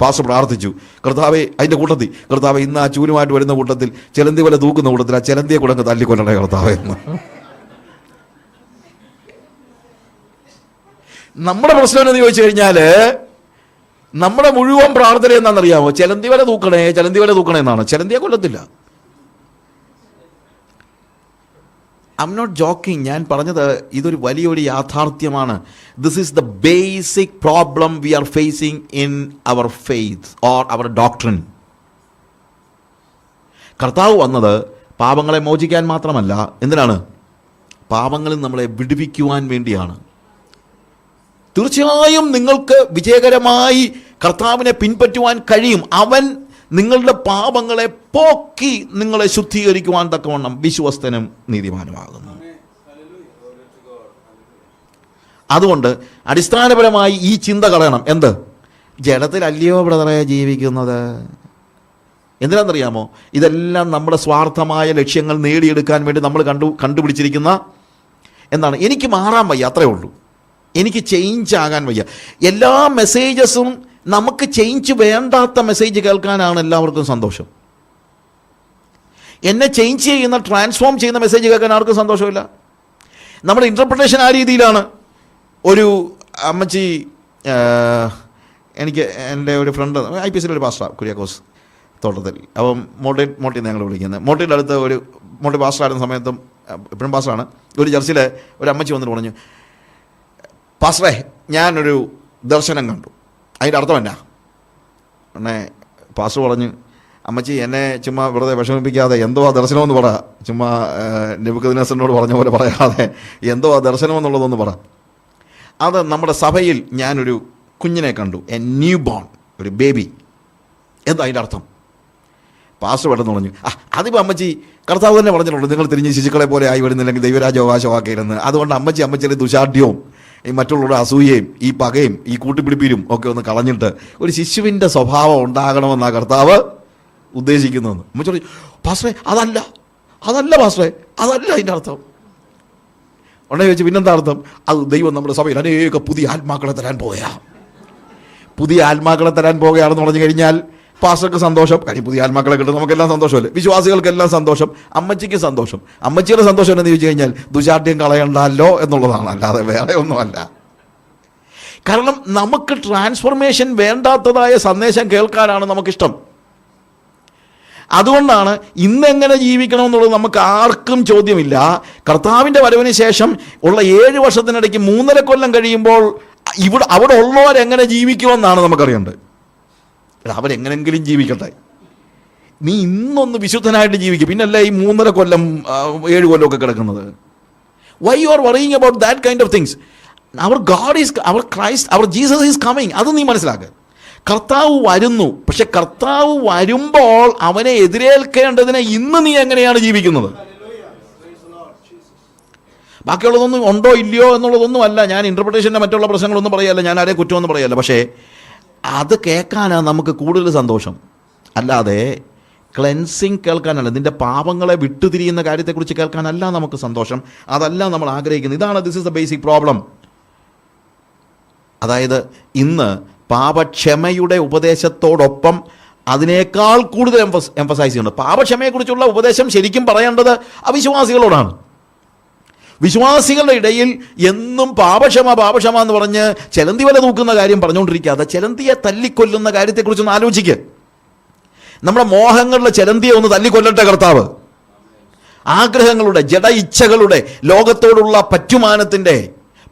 പാസ്റ്റർ പ്രാർത്ഥിച്ചു, കർത്താവേ, അതിൻ്റെ കൂട്ടത്തിൽ, കർത്താവേ, ഇന്ന് ആ ചൂലുമായിട്ട് വരുന്ന കൂട്ടത്തിൽ, ചിലന്തി വല തൂക്കുന്ന കൂട്ടത്തിൽ ആ ചിലന്തിയെ കൂടെ അങ്ങ് തല്ലിക്കൊല്ലണേ കർത്താവേ എന്ന്. നമ്മുടെ പ്രശ്നം എന്ന് ചോദിച്ചു കഴിഞ്ഞാൽ, നമ്മുടെ മുഴുവൻ പ്രാർത്ഥന എന്താണെന്നറിയാമോ? ചിലന്തി വല തൂക്കണേ എന്നാണ്. ചിലന്തിയെ കൊല്ലത്തില്ല. I M not joking. ഞാൻ പറഞ്ഞത് ഇതൊരു വലിയൊരു യാഥാർത്ഥ്യമാണ്. This is the basic problem we are facing in our faith or our doctrine. കർത്താവ് വന്നത് പാപങ്ങളെ മോചിക്കാൻ മാത്രമല്ല, എന്തിനാണ്? പാപങ്ങളിൽ നമ്മളെ വിടുവിക്കുവാൻ വേണ്ടിയാണ്. തീർച്ചയായും നിങ്ങൾക്ക് വിജയകരമായി കർത്താവിനെ പിൻപറ്റുവാൻ കഴിയും. അവൻ നിങ്ങളുടെ പാപങ്ങളെ പോക്കി നിങ്ങളെ ശുദ്ധീകരിക്കുവാൻ തക്കവണ്ണം വിശ്വസ്തനും നീതിമാനുമാകുന്നു. അതുകൊണ്ട് അടിസ്ഥാനപരമായി ഈ ചിന്ത കളയണം. എന്ത്? ജഡത്തിലല്ലയോ ബ്രദറെ ജീവിക്കുന്നത്? എന്തിനാണെന്നറിയാമോ? ഇതെല്ലാം നമ്മുടെ സ്വാർത്ഥമായ ലക്ഷ്യങ്ങൾ നേടിയെടുക്കാൻ വേണ്ടി നമ്മൾ കണ്ടുപിടിച്ചിരിക്കുന്ന എന്താണ്? എനിക്ക് മാറാൻ വയ്യ, അത്രേ ഉള്ളൂ. എനിക്ക് ചേഞ്ച് ആകാൻ വയ്യ. എല്ലാ മെസ്സേജസും നമുക്ക് ചേഞ്ച് വേണ്ടാത്ത മെസ്സേജ് കേൾക്കാനാണ് എല്ലാവർക്കും സന്തോഷം. എന്നെ ചേഞ്ച് ചെയ്യുന്ന, ട്രാൻസ്ഫോം ചെയ്യുന്ന മെസ്സേജ് കേൾക്കാൻ ആർക്കും സന്തോഷമില്ല. നമ്മുടെ ഇൻ്റർപ്രിട്ടേഷൻ ആ രീതിയിലാണ്. ഒരു അമ്മച്ചി, എനിക്ക് എൻ്റെ ഒരു ഫ്രണ്ട് IPSൽ ഒരു പാസ്റ്ററാണ്, കുര്യാക്കോസ് തോട്ടത്തിൽ. അപ്പം മോട്ടി ഞങ്ങൾ വിളിക്കുന്നത്. മോട്ടിയുടെ അടുത്ത് മോട്ടി പാസ്റ്ററായിരുന്ന സമയത്തും ഇപ്പോഴും പാസ്റ്ററാണ്. ഒരു ചർച്ചിൽ ഒരു അമ്മച്ചി വന്നിട്ട് പറഞ്ഞു, പാസ്റ്ററെ, ഞാനൊരു ദർശനം കണ്ടു, അതിൻ്റെ അർത്ഥം എന്നാ? എന്നെ പാസ്റ്റർ പറഞ്ഞു, അമ്മച്ചി, എന്നെ ചുമ്മാ വെറുതെ വിഷമിപ്പിക്കാതെ എന്തോ ആ ദർശനമെന്ന് പറ, ചുമ്മാ നെബൂഖദ്നേസറിനോട് പറഞ്ഞ പോലെ പറയാതെ എന്തോ ആ ദർശനമെന്നുള്ളതൊന്ന് പറ. അത് നമ്മുടെ സഭയിൽ ഞാനൊരു കുഞ്ഞിനെ കണ്ടു, എ ന്യൂ ബോൺ, ഒരു ബേബി. എന്താ അതിൻ്റെ അർത്ഥം? പാസ്റ്റർ പെട്ടെന്ന് പറഞ്ഞു, അതിപ്പോൾ അമ്മച്ചി, കർത്താവ് തന്നെ പറഞ്ഞിട്ടുണ്ട്, നിങ്ങൾ തിരിഞ്ഞ് ശിശുക്കളെ പോലെ ആയി വരുന്നില്ലെങ്കിൽ ദൈവരാജ്യം അവകാശമാക്കരുതെന്ന്. അതുകൊണ്ട് അമ്മച്ചിയുടെ ദുശാഠ്യവും ഈ മറ്റുള്ളവരുടെ അസൂയയും ഈ പകയും ഈ കൂട്ടിപ്പിടിപ്പിലും ഒക്കെ ഒന്ന് കളഞ്ഞിട്ട് ഒരു ശിശുവിൻ്റെ സ്വഭാവം ഉണ്ടാകണമെന്നാണ് കർത്താവ് ഉദ്ദേശിക്കുന്നതെന്ന്. അമ്മച്ചി പറഞ്ഞു, പാസ്റ്ററെ, അതല്ല പാസ്റ്ററെ, അതല്ല അതിൻ്റെ അർത്ഥം. ഉടനെ ചോദിച്ചു, പിന്നെന്താ അർത്ഥം? അത് ദൈവം നമ്മുടെ സഭയിൽ അനേക പുതിയ ആത്മാക്കളെ തരാൻ പോകുകയാണെന്ന് പറഞ്ഞു കഴിഞ്ഞാൽ പാസ്റ്റർക്ക് സന്തോഷം, കാര്യം പുതിയ ആത്മാക്കളെ കിട്ടും, നമുക്കെല്ലാം സന്തോഷമല്ലേ, വിശ്വാസികൾക്കെല്ലാം സന്തോഷം, അമ്മച്ചിക്ക് സന്തോഷം. അമ്മച്ചിയുടെ സന്തോഷം എന്ന് ചോദിച്ചു കഴിഞ്ഞാൽ ദുശാഠ്യം കളയണ്ടല്ലോ എന്നുള്ളതാണ്, അല്ലാതെ വേറെ ഒന്നുമല്ല. കാരണം നമുക്ക് ട്രാൻസ്ഫോർമേഷൻ വേണ്ടാത്തതായ സന്ദേശം കേൾക്കാനാണ് നമുക്കിഷ്ടം. അതുകൊണ്ടാണ് ഇന്നെങ്ങനെ ജീവിക്കണമെന്നുള്ളത് നമുക്ക് ആർക്കും ചോദ്യമില്ല. കർത്താവിൻ്റെ വരവിന് ശേഷം ഉള്ള 7 വർഷത്തിനിടയ്ക്ക് 3.5 കൊല്ലം കഴിയുമ്പോൾ അവിടെ ഉള്ളവരെങ്ങനെ ജീവിക്കുമെന്നാണ് നമുക്കറിയേണ്ടത്. അവരെങ്ങനെങ്കിലും ജീവിക്കട്ടെ, നീ ഇന്നൊന്ന് വിശുദ്ധനായിട്ട് ജീവിക്കും, പിന്നല്ല ഈ 3.5 കൊല്ലം 7 കൊല്ലമൊക്കെ കിടക്കുന്നത്. Why you are worrying about that kind of things? Our God is, our Christ, our Jesus is coming. അത് നീ മനസ്സിലാക്കുക. കർത്താവ് വരുന്നു. പക്ഷെ കർത്താവ് വരുമ്പോൾ അവനെ എതിരേൽക്കേണ്ടതിന് ഇന്ന് നീ എങ്ങനെയാണ് ജീവിക്കുന്നത്? ബാക്കിയുള്ളതൊന്നും ഉണ്ടോ ഇല്ലയോ എന്നുള്ളതൊന്നും അല്ല. ഞാൻ ഇൻ്റർപ്രിട്ടേഷൻ്റെ മറ്റുള്ള പ്രശ്നങ്ങളൊന്നും പറയല്ല, ഞാൻ ആരെയും കുറ്റമൊന്നും പറയല്ല. പക്ഷേ അത് കേൾക്കാനാണ് നമുക്ക് കൂടുതൽ സന്തോഷം, അല്ലാതെ ക്ലെൻസിങ് കേൾക്കാനല്ല, നിൻ്റെ പാപങ്ങളെ വിട്ടുതിരിയുന്ന കാര്യത്തെക്കുറിച്ച് കേൾക്കാനല്ല നമുക്ക് സന്തോഷം. അതല്ല നമ്മൾ ആഗ്രഹിക്കുന്നത്. ഇതാണ് this is the basic problem. അതായത് ഇന്ന് പാപക്ഷമയുടെ ഉപദേശത്തോടൊപ്പം അതിനേക്കാൾ കൂടുതൽ എംഫസൈസ് ചെയ്യുന്നുണ്ട്. പാപക്ഷമയെക്കുറിച്ചുള്ള ഉപദേശം ശരിക്കും പറയേണ്ടത് അവിശ്വാസികളോടാണ്. വിശ്വാസികളുടെ ഇടയിൽ എന്നും പാപക്ഷമ എന്ന് പറഞ്ഞ് ചെലന്തി വല തൂക്കുന്ന കാര്യം പറഞ്ഞുകൊണ്ടിരിക്കാതെ ചെലന്തിയെ തല്ലിക്കൊല്ലുന്ന കാര്യത്തെക്കുറിച്ചൊന്ന് ആലോചിക്കുക. നമ്മുടെ മോഹങ്ങളുടെ ചെലന്തിയെ ഒന്ന് തല്ലിക്കൊല്ലട്ടെ കർത്താവ്. ആഗ്രഹങ്ങളുടെ, ജഡ ഇച്ഛകളുടെ, ലോകത്തോടുള്ള പറ്റുമാനത്തിൻ്റെ,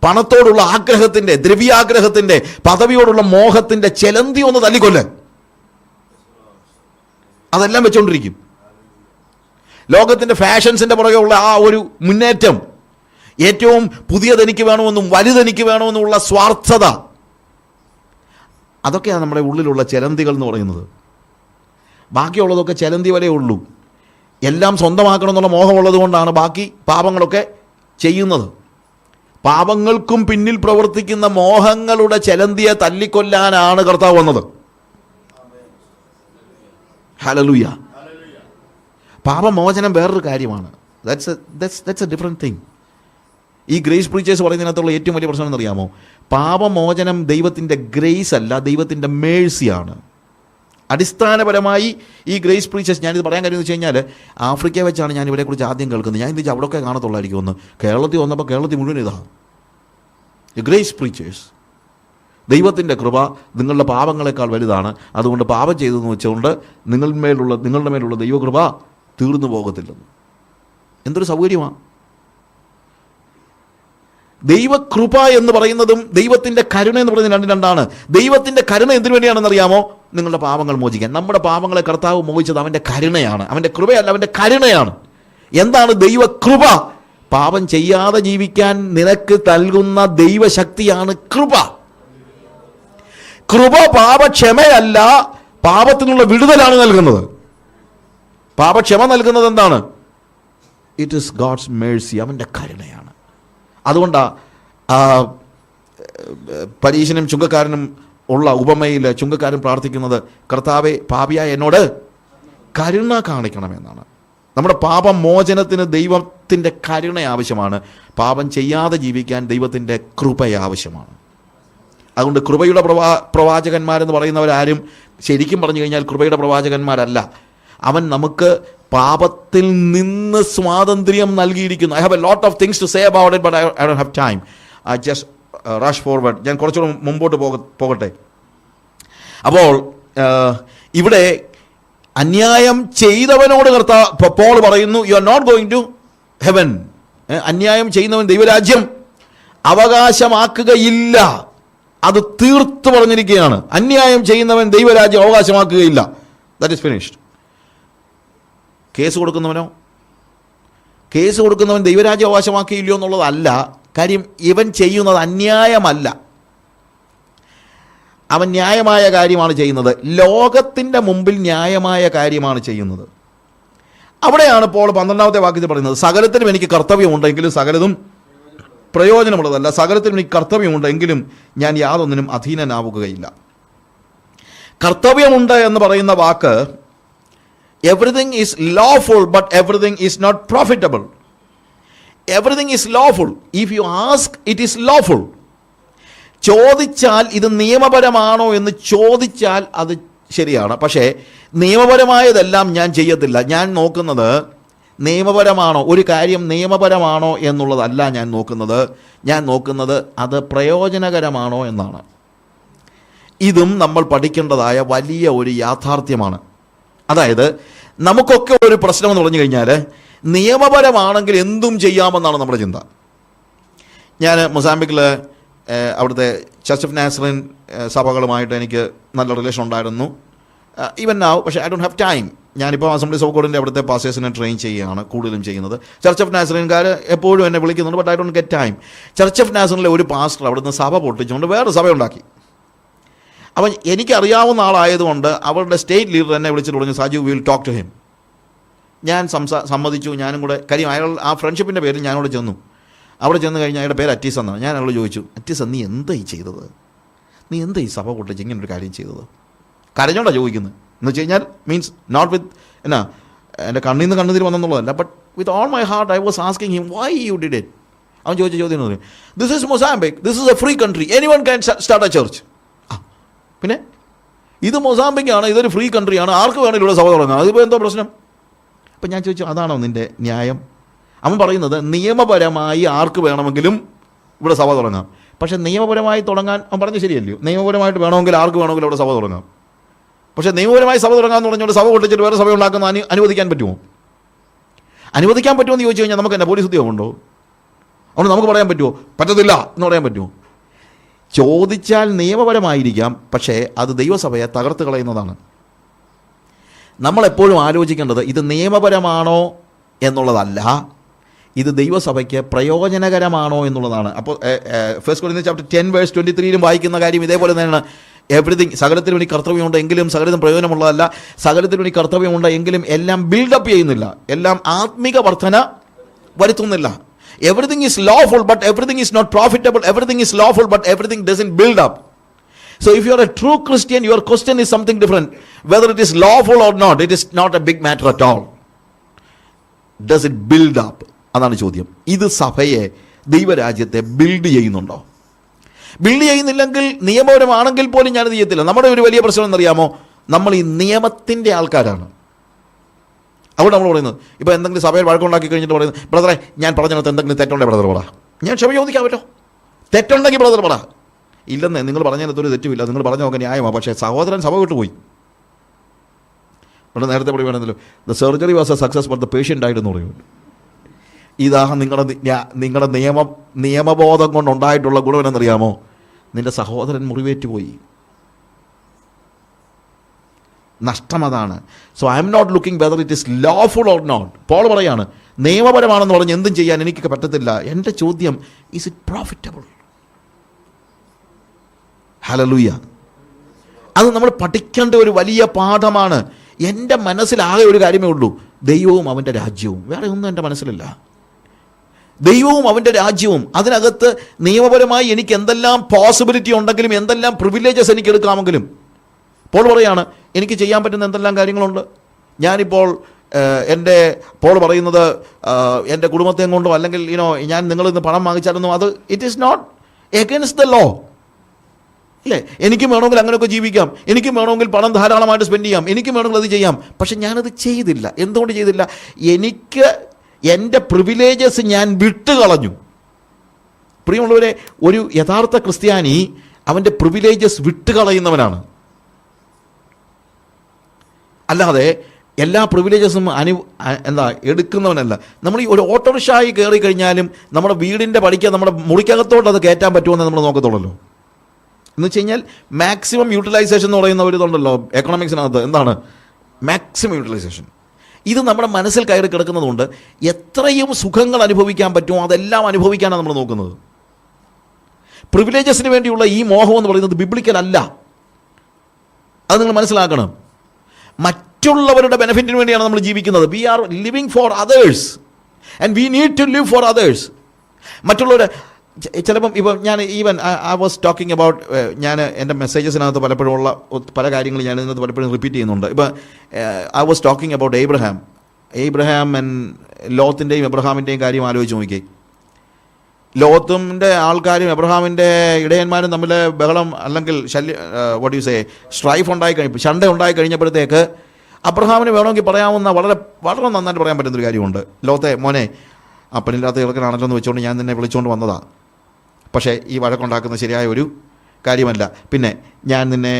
പണത്തോടുള്ള ആഗ്രഹത്തിൻ്റെ, ദ്രവ്യാഗ്രഹത്തിൻ്റെ, പദവിയോടുള്ള മോഹത്തിൻ്റെ ചെലന്തി ഒന്ന് തല്ലിക്കൊല്ല. അതെല്ലാം വെച്ചുകൊണ്ടിരിക്കും. ലോകത്തിൻ്റെ ഫാഷൻസിൻ്റെ പുറകെ ഉള്ള ആ ഒരു മുന്നേറ്റം, ഏറ്റവും പുതിയതെനിക്ക് വേണമെന്നും വലുതെനിക്ക് വേണമെന്നുമുള്ള സ്വാർത്ഥത, അതൊക്കെയാണ് നമ്മുടെ ഉള്ളിലുള്ള ചെലന്തികൾ എന്ന് പറയുന്നത്. ബാക്കിയുള്ളതൊക്കെ ചെലന്തി വലേ ഉള്ളൂ. എല്ലാം സ്വന്തമാക്കണം എന്നുള്ള മോഹമുള്ളത് കൊണ്ടാണ് ബാക്കി പാപങ്ങളൊക്കെ ചെയ്യുന്നത്. പാപങ്ങൾക്കും പിന്നിൽ പ്രവർത്തിക്കുന്ന മോഹങ്ങളുടെ ചെലന്തിയെ തല്ലിക്കൊല്ലാനാണ് കർത്താവ് വന്നത്. ഹല്ലേലൂയ. പാപമോചനം വേറൊരു കാര്യമാണ്. That's A different thing. ഈ ഗ്രേസ് പ്രീച്ചേഴ്സ് പറയുന്നതിനകത്തുള്ള ഏറ്റവും വലിയ പ്രശ്നം എന്നറിയാമോ? പാപമോചനം ദൈവത്തിൻ്റെ ഗ്രേസ് അല്ല, ദൈവത്തിൻ്റെ മേഴ്സിയാണ്. അടിസ്ഥാനപരമായി ഈ ഗ്രേസ് പ്രീച്ചേഴ്സ്, ഞാനിത് പറയാൻ കാര്യം എന്ന് വെച്ച് കഴിഞ്ഞാൽ, ആഫ്രിക്കയെ വെച്ചാണ് ഞാൻ ഇവരെക്കുറിച്ച് ആദ്യം കേൾക്കുന്നത്. ഞാൻ എന്ത് അവിടെയൊക്കെ കാണത്തുള്ളായിരിക്കും ഒന്ന്. കേരളത്തിൽ വന്നപ്പോൾ കേരളത്തിൽ മുഴുവൻ ഇതാണ് ഗ്രേസ് പ്രീച്ചേഴ്സ്. ദൈവത്തിൻ്റെ കൃപ നിങ്ങളുടെ പാപങ്ങളെക്കാൾ വലുതാണ്, അതുകൊണ്ട് പാപം ചെയ്തെന്ന് വെച്ചുകൊണ്ട് നിങ്ങളുടെ മേലുള്ള ദൈവകൃപ തീർന്നു പോകത്തില്ലെന്ന്. എന്തൊരു സൗകര്യമാണ്! ദൈവകൃപ എന്ന് പറയുന്നതും ദൈവത്തിൻ്റെ കരുണ എന്ന് പറയുന്നത് രണ്ടാണ്. ദൈവത്തിൻ്റെ കരുണ എന്തിനു വേണ്ടിയാണെന്നറിയാമോ? നിങ്ങളുടെ പാപങ്ങൾ മോചിക്കാൻ. നമ്മുടെ പാപങ്ങളെ കർത്താവ് മോചിച്ചത് അവൻ്റെ കരുണയാണ്, അവൻ്റെ കൃപയല്ല, അവൻ്റെ കരുണയാണ്. എന്താണ് ദൈവകൃപ? പാപം ചെയ്യാതെ ജീവിക്കാൻ നിനക്ക് നൽകുന്ന ദൈവശക്തിയാണ് കൃപ. കൃപ പാപക്ഷമയല്ല, പാപത്തിനുള്ള വിടുതലാണ് നൽകുന്നത്. പാപക്ഷമ നൽകുന്നത് എന്താണ്? ഇറ്റ് ഈസ് ഗോഡ്സ് മേഴ്സി, അവൻ്റെ കരുണയാണ്. അതുകൊണ്ടാണ് പരീശനും ചുങ്കക്കാരനും ഉള്ള ഉപമയിൽ ചുങ്കക്കാരൻ പ്രാർത്ഥിക്കുന്നത്, കർത്താവെ, പാപിയായ എന്നോട് കരുണ കാണിക്കണമെന്നാണ്. നമ്മുടെ പാപമോചനത്തിന് ദൈവത്തിൻ്റെ കരുണ ആവശ്യമാണ്. പാപം ചെയ്യാതെ ജീവിക്കാൻ ദൈവത്തിൻ്റെ കൃപ ആവശ്യമാണ്. അതുകൊണ്ട് കൃപയുടെ പ്രവാചകന്മാരെന്ന് പറയുന്നവരാരും ശരിക്കും പറഞ്ഞു കഴിഞ്ഞാൽ കൃപയുടെ പ്രവാചകന്മാരല്ല. അവൻ നമുക്ക് പാപത്തിൽ നിന്ന് സ്വാതന്ത്ര്യം നൽകിയിരിക്കുന്നു. I have a lot of things to say about it, but I don't have time. I just rush forward. ഞാൻ കുറച്ചുകൂടെ മുമ്പോട്ട് പോകട്ടെ. അപ്പോൾ ഇവിടെ അന്യായം ചെയ്തവനോട് പോൾ പറയുന്നു, you are not going to heaven. അന്യായം ചെയ്യുന്നവൻ ദൈവരാജ്യം അവകാശമാക്കുകയില്ല. അത് തീർത്തു പറഞ്ഞിരിക്കുകയാണ്. അന്യായം ചെയ്യുന്നവൻ ദൈവരാജ്യം അവകാശമാക്കുകയില്ല. That is finished. കേസ് കൊടുക്കുന്നവൻ ദൈവരാജ്യം അവകാശമാക്കിയില്ലയോ എന്നുള്ളതല്ല കാര്യം. ഇവൻ ചെയ്യുന്നത് അന്യായമല്ല, അവൻ ന്യായമായ കാര്യമാണ് ചെയ്യുന്നത്. ലോകത്തിൻ്റെ മുമ്പിൽ ന്യായമായ കാര്യമാണ് ചെയ്യുന്നത്. അവിടെയാണ് പോൾ 12-ാമത്തെ വാക്യത്തിൽ പറയുന്നത്, സകലത്തിനും എനിക്ക് കർത്തവ്യമുണ്ടെങ്കിലും സകലതും പ്രയോജനമുള്ളതല്ല. സകലത്തിനും എനിക്ക് കർത്തവ്യമുണ്ടെങ്കിലും ഞാൻ യാതൊന്നിനും അധീനനാവുകയില്ല. കർത്തവ്യമുണ്ട് എന്ന് പറയുന്ന വാക്ക്, everything is lawful but everything is not profitable. Everything is lawful. If you ask, it is lawful. ചോദിച്ചാൽ ഇത് നിയമപരമാണോ എന്ന് ചോദിച്ചാൽ അത് ശരിയാണ്. പക്ഷേ നിയമപരമായതെല്ലാം ഞാൻ ചെയ്യത്തില്ല. ഞാൻ നോക്കുന്നത് നിയമപരമാണോ, ഒരു കാര്യം നിയമപരമാണോ എന്നുള്ളതല്ല ഞാൻ നോക്കുന്നത് അത് പ്രയോജനകരമാണോ എന്നാണ്. ഇതും നമ്മൾ പഠിക്കേണ്ടതായ വലിയ ഒരു യാഥാർത്ഥ്യമാണ്. അതായത് നമുക്കൊക്കെ ഒരു പ്രശ്നമെന്ന് പറഞ്ഞു കഴിഞ്ഞാൽ, നിയമപരമാണെങ്കിൽ എന്തും ചെയ്യാമെന്നാണ് നമ്മുടെ ചിന്ത. ഞാൻ മൊസാംബിക്കിൽ അവിടുത്തെ ചർച്ച് ഓഫ് നാസറിൻ സഭകളുമായിട്ട് എനിക്ക് നല്ല റിലേഷൻ ഉണ്ടായിരുന്നു, ഈവൻ നാവ്. പക്ഷേ ഐ ഡോണ്ട് ഹാവ് ടൈം. ഞാനിപ്പോൾ അസംബ്ലീസ് ഓഫ് ഗോഡിൻ്റെ അവിടുത്തെ പാസ്റ്റേഴ്സിനെ ട്രെയിൻ ചെയ്യുകയാണ് കൂടുതലും ചെയ്യുന്നത്. ചർച്ച് ഓഫ് നാസറിൻകാർ എപ്പോഴും എന്നെ വിളിക്കുന്നുണ്ട്, but I don't get time. Church of നാസറിലെ ഒരു പാസ്റ്റർ അവിടുന്ന് സഭ പൊട്ടിച്ചുകൊണ്ട് വേറെ സഭ ഉണ്ടാക്കി. അപ്പം എനിക്കറിയാവുന്ന ആളായതുകൊണ്ട് അവരുടെ സ്റ്റേറ്റ് ലീഡർ എന്നെ വിളിച്ചിട്ട് പറഞ്ഞു, Saju will talk to him. ഞാൻ സമ്മതിച്ചു. ഞാനും കൂടെ കാര്യം അയാൾ ആ ഫ്രണ്ട്ഷിപ്പിൻ്റെ പേരിൽ ഞാനവിടെ ചെന്നു. അവിടെ ചെന്ന് കഴിഞ്ഞാൽ അയാളുടെ പേര് അറ്റീസ് എന്നാണ്. ഞാൻ അയാളോട് ചോദിച്ചു, അറ്റീസ് നീ എന്താ ഈ ചെയ്തത്? നീ എന്താ ഈ സഭ പൊട്ടിച്ച് ഇങ്ങനൊരു കാര്യം ചെയ്തത്? കരഞ്ഞോണ്ടാണ് ചോദിക്കുന്നത്. എന്ന് വെച്ച് കഴിഞ്ഞാൽ മീൻസ് നോട്ട് വിത്ത് എൻ്റെ കണ്ണിൽ നിന്ന് കണ്ണുനീർ വന്നെന്നുള്ളതല്ല, but with all my heart I was asking him why you did it. അവൻ ചോദിച്ച ചോദ്യം എന്ന് പറയും, this is Mozambique, this is a free country, anyone can start a church. പിന്നെ ഇത് മൊസാംബിക്കാണ്, ഇതൊരു ഫ്രീ കൺട്രിയാണ്, ആർക്ക് വേണമെങ്കിലും ഇവിടെ സഭ തുടങ്ങാം, അതിപ്പോൾ എന്തോ പ്രശ്നം? അപ്പം ഞാൻ ചോദിച്ചു, അതാണോ നിൻ്റെ ന്യായം? അവൻ പറയുന്നത് നിയമപരമായി ആർക്ക് വേണമെങ്കിലും ഇവിടെ സഭ തുടങ്ങാം. പക്ഷേ നിയമപരമായി തുടങ്ങാൻ അവൻ പറഞ്ഞത് ശരിയല്ലയോ? നിയമപരമായിട്ട് വേണമെങ്കിൽ ആർക്ക് വേണമെങ്കിലും ഇവിടെ സഭ തുടങ്ങാം. പക്ഷേ നിയമപരമായി സഭ തുടങ്ങാമെന്ന് പറഞ്ഞുകൊണ്ട് സഭ കൊണ്ടിച്ചിട്ട് വേറെ സഭ ഉണ്ടാക്കുന്ന അനുവദിക്കാൻ പറ്റുമോ? അനുവദിക്കാൻ പറ്റുമോ എന്ന് ചോദിച്ചു കഴിഞ്ഞാൽ നമുക്ക് എന്നാ പോലീസ് ഉദ്യോഗമുണ്ടോ? അതുകൊണ്ട് നമുക്ക് പറയാൻ പറ്റുമോ? പറ്റത്തില്ല എന്ന് പറയാൻ പറ്റുമോ? ചോദിച്ചാൽ നിയമപരമായിരിക്കാം, പക്ഷേ അത് ദൈവസഭയെ തകർത്ത് കളയുന്നതാണ്. നമ്മളെപ്പോഴും ആലോചിക്കേണ്ടത് ഇത് നിയമപരമാണോ എന്നുള്ളതല്ല, ഇത് ദൈവസഭയ്ക്ക് പ്രയോജനകരമാണോ എന്നുള്ളതാണ്. അപ്പോൾ ഫസ്റ്റ് കൊരിന്ത്യൻസ് ചാപ്റ്റർ 10:23 വായിക്കുന്ന കാര്യം ഇതേപോലെ തന്നെയാണ്. എവറിതിങ്, സകലത്തിന് വേണ്ടി കർത്തവ്യമുണ്ട് എങ്കിലും സകലത്തിന് പ്രയോജനമുള്ളതല്ല, സകലത്തിന് വേണ്ടി കർത്തവ്യമുണ്ട് എങ്കിലും എല്ലാം ബിൽഡപ്പ് ചെയ്യുന്നില്ല, എല്ലാം ആത്മിക വർധന വരുത്തുന്നില്ല. Everything is lawful, but everything is not profitable. Everything is lawful, but everything doesn't build up. So if you are a true Christian, your question is something different. Whether it is lawful or not, it is not a big matter at all. Does it build up? അതാണ് ചോദ്യം. ഇത് സഭയെ, ദൈവരാജ്യത്തെ build ചെയ്യുന്നുണ്ടോ? Build ചെയ്യുന്നില്ലെങ്കിൽ, നിയമപരമാണെങ്കിൽ പോലും ഞാനത് ചെയ്യത്തില്ല. നമ്മുടെ ഒരു വലിയ പ്രശ്നം എന്നറിയാമോ? നമ്മൾ ഈ നിയമത്തിൻ്റെ ആൾക്കാരാണ്. അതുകൊണ്ട് നമ്മൾ പറയുന്നത്, ഇപ്പോൾ എന്തെങ്കിലും സഭയിൽ വഴക്കുണ്ടാക്കി കഴിഞ്ഞിട്ട് പറയുന്നത്, ബ്രദറെ ഞാൻ പറഞ്ഞതിനകത്ത് എന്തെങ്കിലും തെറ്റുണ്ടെങ്കിൽ ബ്രദർ പറ, ഞാൻ ക്ഷമ ചോദിക്കാൻ പറ്റോ? തെറ്റുണ്ടെങ്കിൽ ബ്രദർ പറ. ഇല്ലെന്നേ, നിങ്ങൾ പറഞ്ഞതിനകത്തൊരു തെറ്റുമില്ല, നിങ്ങൾ പറഞ്ഞ നോക്കാൻ ന്യായമാണ്, പക്ഷേ സഹോദരൻ സഭ വിട്ടുപോയി. ഇവിടെ നേരത്തെ പറയുകയാണല്ലോ, the surgery was a success but the patient ആയിട്ടെന്ന് പറയുന്നുണ്ട്. ഇതാ നിങ്ങളുടെ നിയമബോധം കൊണ്ടുണ്ടായിട്ടുള്ള ഗുണമെന്നറിയാമോ? നിൻ്റെ സഹോദരൻ മുറിവേറ്റ് പോയി, നഷ്ടം അതാണ്. So I M not looking whether it is lawful or not. Paul പറയാണ്, നിയമപരമാണെന്ന് പറഞ്ഞ് എന്തും ചെയ്യാൻ എനിക്ക് പറ്റത്തില്ല. എൻ്റെ ചോദ്യം, ഈസ് ഇറ്റ് പ്രോഫിറ്റബിൾ? ഹല്ലേലൂയ. അത് നമ്മൾ പഠിക്കേണ്ട ഒരു വലിയ പാഠമാണ്. എൻ്റെ മനസ്സിലാകെ ഒരു കാര്യമേ ഉള്ളൂ, ദൈവവും അവൻ്റെ രാജ്യവും. വേറെ ഒന്നും എൻ്റെ മനസ്സിലില്ല. ദൈവവും അവൻ്റെ രാജ്യവും, അതിനകത്ത് നിയമപരമായി എനിക്ക് എന്തെല്ലാം പോസിബിലിറ്റി ഉണ്ടെങ്കിലും, എന്തെല്ലാം പ്രിവിലേജസ് എനിക്ക് എടുക്കാമെങ്കിലും, പോൾ പറയാണ് എനിക്ക് ചെയ്യാൻ പറ്റുന്ന എന്തെല്ലാം കാര്യങ്ങളുണ്ട്. ഞാനിപ്പോൾ പോൾ പറയുന്നത് എൻ്റെ കുടുംബത്തെ കൊണ്ടോ അല്ലെങ്കിൽ ഞാൻ നിങ്ങളിൽ നിന്ന് പണം വാങ്ങിച്ചാലൊന്നും അത് it is not against the law. അല്ലേ? എനിക്കും വേണമെങ്കിൽ അങ്ങനെയൊക്കെ ജീവിക്കാം, എനിക്കും വേണമെങ്കിൽ പണം ധാരാളമായിട്ട് സ്പെൻഡ് ചെയ്യാം, എനിക്കും വേണമെങ്കിൽ അത് ചെയ്യാം. പക്ഷെ ഞാനത് ചെയ്തില്ല. എന്തുകൊണ്ട് ചെയ്തില്ല? എനിക്ക് എൻ്റെ പ്രിവിലേജസ് ഞാൻ വിട്ടുകളഞ്ഞു. പ്രിയമുള്ളവരെ, ഒരു യഥാർത്ഥ ക്രിസ്ത്യാനി അവൻ്റെ പ്രിവിലേജസ് വിട്ടുകളയുന്നവനാണ്. അല്ലാതെ എല്ലാ പ്രിവിലേജസും എടുക്കുന്നവനല്ല. നമ്മൾ ഈ ഒരു ഓട്ടോറിക്ഷായി കയറി കഴിഞ്ഞാലും നമ്മുടെ വീടിൻ്റെ പടിക്ക് നമ്മുടെ മുറിക്കകത്തോട്ട് അത് കയറ്റാൻ പറ്റുമെന്ന് നമ്മൾ നോക്കത്തുള്ളല്ലോ. എന്ന് വെച്ച് കഴിഞ്ഞാൽ മാക്സിമം യൂട്ടിലൈസേഷൻ എന്ന് പറയുന്ന ഒരു ഇതുണ്ടല്ലോ എക്കണോമിക്സിനകത്ത്, എന്താണ് മാക്സിമം യൂട്ടിലൈസേഷൻ. ഇത് നമ്മുടെ മനസ്സിൽ കയറി കിടക്കുന്നതുകൊണ്ട് എത്രയും സുഖങ്ങൾ അനുഭവിക്കാൻ പറ്റുമോ അതെല്ലാം അനുഭവിക്കാനാണ് നമ്മൾ നോക്കുന്നത്. പ്രിവിലേജസിന് വേണ്ടിയുള്ള ഈ മോഹം എന്ന് പറയുന്നത് ബിബ്ലിക്കൽ അല്ല. അത് നിങ്ങൾ മനസ്സിലാക്കണം. മറ്റുള്ളവരുടെ ബെനിഫിറ്റിന് വേണ്ടിയാണ് നമ്മൾ ജീവിക്കുന്നത്. We are living for others and we need to live for others. മറ്റുള്ളവരുടെ ചിലപ്പം ഇപ്പം ഞാൻ ഐ വാസ് ടോക്കിംഗ് അബൌട്ട്, ഞാൻ എൻ്റെ മെസ്സേജസിനകത്ത് പലപ്പോഴും ഉള്ള പല കാര്യങ്ങൾ ഞാൻ ഇതിനകത്ത് പലപ്പോഴും റിപ്പീറ്റ് ചെയ്യുന്നുണ്ട്. ഇപ്പം I was talking about Abraham and ലോത്തിൻ്റെയും എബ്രഹാമിൻ്റെയും കാര്യം ആലോചിച്ച് നോക്കി. ലോത്തിൻ്റെ ആൾക്കാരും എബ്രഹാമിൻ്റെ ഇടയന്മാരും തമ്മിൽ ബഹളം അല്ലെങ്കിൽ സ്ട്രൈഫ് ചണ്ട ഉണ്ടായി കഴിഞ്ഞപ്പോഴത്തേക്ക് അബ്രഹാമിന് വേണമെങ്കിൽ പറയാവുന്ന വളരെ വളരെ നന്നായിട്ട് പറയാൻ പറ്റുന്നൊരു കാര്യമുണ്ട്. ലോത്തെ, മോനെ, അപ്പനില്ലാത്ത ഇളക്കനാണല്ലോ എന്ന് വെച്ചുകൊണ്ട് ഞാൻ നിന്നെ വിളിച്ചുകൊണ്ട് വന്നതാ, പക്ഷേ ഈ വഴക്കുണ്ടാക്കുന്ന ശരിയായ ഒരു കാര്യമല്ല. പിന്നെ ഞാൻ നിന്നെ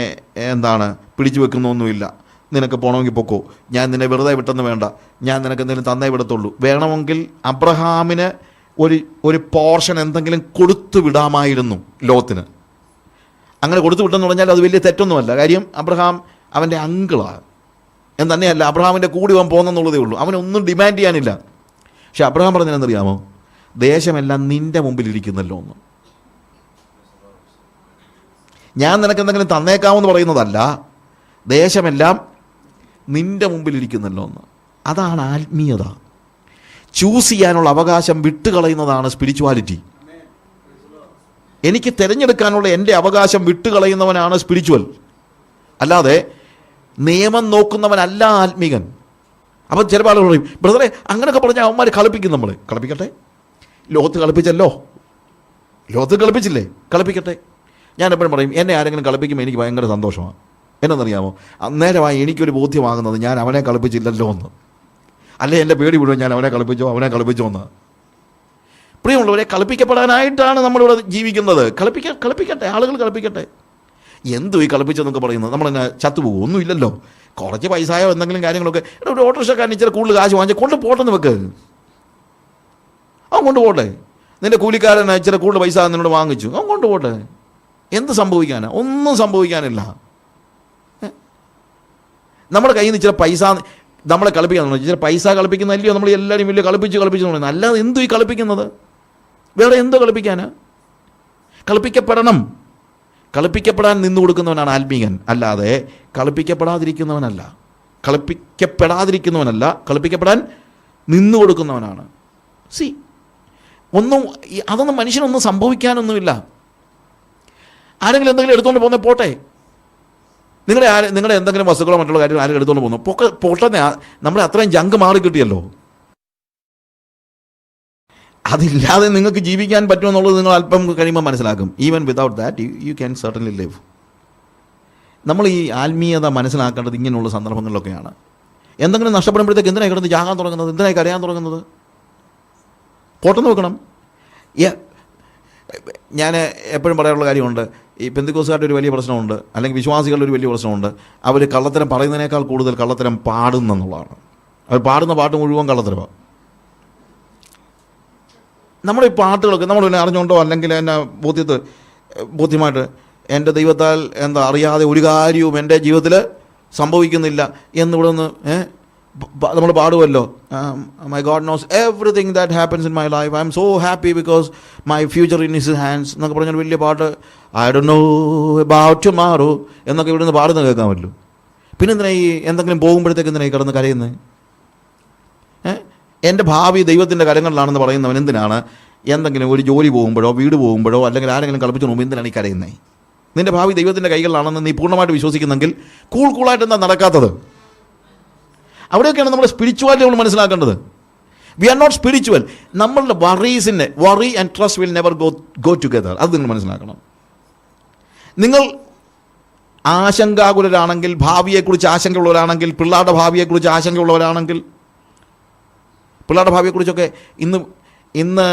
പിടിച്ചു വെക്കുന്നൊന്നുമില്ല, നിനക്ക് പോകണമെങ്കിൽ പൊക്കോ, ഞാൻ നിന്നെ വെറുതെ വിട്ടെന്ന് വേണ്ട, ഞാൻ നിനക്ക് എന്തെങ്കിലും തന്നേ വിടത്തുള്ളൂ. വേണമെങ്കിൽ അബ്രഹാമിന് ഒരു പോർഷൻ എന്തെങ്കിലും കൊടുത്തു വിടാമായിരുന്നു ലോത്തിന്. അങ്ങനെ കൊടുത്തു വിട്ടെന്ന് പറഞ്ഞാൽ അത് വലിയ തെറ്റൊന്നുമല്ല. കാര്യം അബ്രഹാം അവൻ്റെ അങ്കിളാണ് എന്ന് തന്നെയല്ല, അബ്രഹാമിൻ്റെ കൂടി അവൻ പോകുന്നെന്നുള്ളതേ ഉള്ളൂ. അവനൊന്നും ഡിമാൻഡ് ചെയ്യാനില്ല. പക്ഷെ അബ്രഹാം പറഞ്ഞതെന്നറിയാമോ? ദേശമെല്ലാം നിൻ്റെ മുമ്പിലിരിക്കുന്നല്ലോ എന്ന്. ഞാൻ നിനക്ക് എന്തെങ്കിലും തന്നേക്കാമെന്ന് പറയുന്നതല്ല, ദേശമെല്ലാം നിൻ്റെ മുമ്പിലിരിക്കുന്നല്ലോ എന്ന്. അതാണ് ആത്മീയത. ചൂസ് ചെയ്യാനുള്ള അവകാശം വിട്ടുകളയുന്നതാണ് സ്പിരിച്വാലിറ്റി. എനിക്ക് തിരഞ്ഞെടുക്കാനുള്ള എൻ്റെ അവകാശം വിട്ടുകളയുന്നവനാണ് സ്പിരിച്വൽ. അല്ലാതെ നിയമം നോക്കുന്നവനല്ല ആത്മീകൻ. അപ്പം ചില ആളുകൾ പറയും, ബ്രദറെ അങ്ങനെയൊക്കെ പറഞ്ഞാൽ അവന്മാർ കളിപ്പിക്കും. നമ്മൾ കളിപ്പിക്കട്ടെ. Lot കളിപ്പിച്ചല്ലോ, Lot കളിപ്പിച്ചില്ലേ, കളിപ്പിക്കട്ടെ. ഞാൻ എപ്പോഴും പറയും, എന്നെ ആരെങ്കിലും കളിപ്പിക്കുമ്പോൾ എനിക്ക് ഭയങ്കര സന്തോഷമാണ്. എന്നറിയാമോ? അന്നേരമായി എനിക്കൊരു ബോധ്യമാകുന്നത് ഞാൻ അവനെ കളിപ്പിച്ചില്ലല്ലോ എന്ന്. അല്ലേ എൻ്റെ പേടി മുഴുവൻ ഞാൻ അവനെ കളിപ്പിച്ചോ എന്ന്. പ്രിയമുള്ളവരെ, കളിപ്പിക്കപ്പെടാനായിട്ടാണ് നമ്മളിവിടെ ജീവിക്കുന്നത്. കളിപ്പിക്കട്ടെ, ആളുകൾ കളിപ്പിക്കട്ടെ. എന്തു ഈ കളിപ്പിച്ചെന്നൊക്കെ പറയുന്നത്? നമ്മളെന്നെ ചത്തുപോകും? ഒന്നുമില്ലല്ലോ. കുറച്ച് പൈസയോ എന്തെങ്കിലും കാര്യങ്ങളൊക്കെ. ഒരു ഓട്ടോറിക്ഷക്കാരൻ ഇച്ചിരി കൂടുതൽ കാശ് വാങ്ങിച്ച് കൊണ്ട് പോട്ടെന്ന് വെക്ക്. അവൻ കൊണ്ടുപോട്ടെ. നിൻ്റെ കൂലിക്കാരൻ ഇച്ചിരി കൂടുതൽ പൈസ നിന്നോട് വാങ്ങിച്ചു, അവൻ കൊണ്ടുപോട്ടെ. എന്ത് സംഭവിക്കാനാ? ഒന്നും സംഭവിക്കാനില്ല. നമ്മുടെ കയ്യിൽ നിന്ന് ഇച്ചിരി പൈസ നമ്മളെ കളിപ്പിക്കാൻ, ഇച്ചിരി പൈസ കളിപ്പിക്കുന്നല്ലയോ നമ്മൾ എല്ലാവരും വലിയ കളിപ്പിച്ച് പറയുന്നത്. അല്ലാതെ എന്തു ഈ കളിപ്പിക്കുന്നത്? വേറെ എന്തോ കളിപ്പിക്കാനാ? കളിപ്പിക്കപ്പെടണം. കളിപ്പിക്കപ്പെടാൻ നിന്നു കൊടുക്കുന്നവനാണ് ആത്മീകൻ, അല്ലാതെ കളിപ്പിക്കപ്പെടാതിരിക്കുന്നവനല്ല. കളിപ്പിക്കപ്പെടാൻ നിന്നു കൊടുക്കുന്നവനാണ്. അതൊന്നും മനുഷ്യനൊന്നും സംഭവിക്കാനൊന്നുമില്ല. ആരെങ്കിലും എന്തെങ്കിലും എടുത്തുകൊണ്ട് പോകുന്നത് പോട്ടെ. നിങ്ങളുടെ എന്തെങ്കിലും വസ്തുക്കളോ മറ്റുള്ള കാര്യങ്ങൾ ആരെങ്കിലും എടുത്തുകൊണ്ട് പോകുന്നു പോട്ടെ. നമ്മളെ അത്രയും ജങ്ക് മാറി കിട്ടിയല്ലോ. അതില്ലാതെ നിങ്ങൾക്ക് ജീവിക്കാൻ പറ്റുമെന്നുള്ളത് നിങ്ങൾ അല്പം കഴിയുമ്പോൾ മനസ്സിലാക്കും. Even without that you can certainly live. നമ്മൾ ഈ ആത്മീയത മനസ്സിലാക്കേണ്ടത് ഇങ്ങനെയുള്ള സന്ദർഭങ്ങളിലൊക്കെയാണ്. എന്തെങ്കിലും നഷ്ടപ്പെടുമ്പോഴത്തേക്ക് എന്തിനായി കിടന്ന് ജാകാൻ തുടങ്ങുന്നത്? എന്തിനായി കരയാൻ തുടങ്ങുന്നത്? പോട്ടെന്ന് വെക്കണം. ഞാൻ എപ്പോഴും പറയാനുള്ള കാര്യമുണ്ട്, ഈ പെന്തിക്കോസുകാരുടെ ഒരു വലിയ പ്രശ്നമുണ്ട്, അല്ലെങ്കിൽ വിശ്വാസികളുടെ ഒരു വലിയ പ്രശ്നമുണ്ട്. അവർ കള്ളത്തരം പറയുന്നതിനേക്കാൾ കൂടുതൽ കള്ളത്തരം പാടുന്നെന്നുള്ളതാണ്. അവർ പാടുന്ന പാട്ട് മുഴുവൻ കള്ളത്തരമാണ്. നമ്മുടെ ഈ പാട്ടുകളൊക്കെ നമ്മൾ പിന്നെ അറിഞ്ഞുകൊണ്ടോ അല്ലെങ്കിൽ എന്നെ ബോധ്യമായിട്ട് എൻ്റെ ദൈവത്താൽ അറിയാതെ ഒരു കാര്യവും എൻ്റെ ജീവിതത്തിൽ സംഭവിക്കുന്നില്ല എന്നിവിടെ നിന്ന് നമ്മൾ പാടുമല്ലോ. My God knows everything that happens in my life. I'm so happy because my future in his hands എന്നൊക്കെ പറഞ്ഞാൽ വലിയ പാട്ട്. I don't know about tomorrow എന്നൊക്കെ ഇവിടെ നിന്ന് പാടുന്നത് കേൾക്കാൻ പറ്റും. പിന്നെ എന്തിനാ ഈ എന്തെങ്കിലും പോകുമ്പോഴത്തേക്ക് എന്തിനാ ഈ കിടന്ന് കരയുന്നത്? എൻ്റെ ഭാവി ദൈവത്തിൻ്റെ കരങ്ങളിലാണെന്ന് പറയുന്നവൻ എന്തിനാണ് എന്തെങ്കിലും ഒരു ജോലി പോകുമ്പോഴോ വീട് പോകുമ്പോഴോ അല്ലെങ്കിൽ ആരെങ്കിലും കളിപ്പിച്ചു പോകുമ്പോൾ എന്തിനാണ് ഈ കരയുന്നത്? നിൻ്റെ ഭാവി ദൈവത്തിൻ്റെ കൈകളിലാണെന്ന് നീ പൂർണ്ണമായിട്ട് വിശ്വസിക്കുന്നെങ്കിൽ കൂളായിട്ട് എന്താ നടക്കാത്തത്? അവിടെയൊക്കെയാണ് നമ്മുടെ സ്പിരിച്വാലിറ്റി നമ്മൾ മനസ്സിലാക്കേണ്ടത്. We are not spiritual. നമ്മളുടെ worry and trust will never go together. അത് നിങ്ങൾ മനസ്സിലാക്കണം. നിങ്ങൾ ആശങ്കാകുലരാണെങ്കിൽ, ഭാവിയെക്കുറിച്ച് ആശങ്കയുള്ളവരാണെങ്കിൽ, പിള്ളേരുടെ ഭാവിയെക്കുറിച്ച് ആശങ്കയുള്ളവരാണെങ്കിൽ, പിള്ളേരുടെ ഭാവിയെക്കുറിച്ചൊക്കെ ഇന്ന്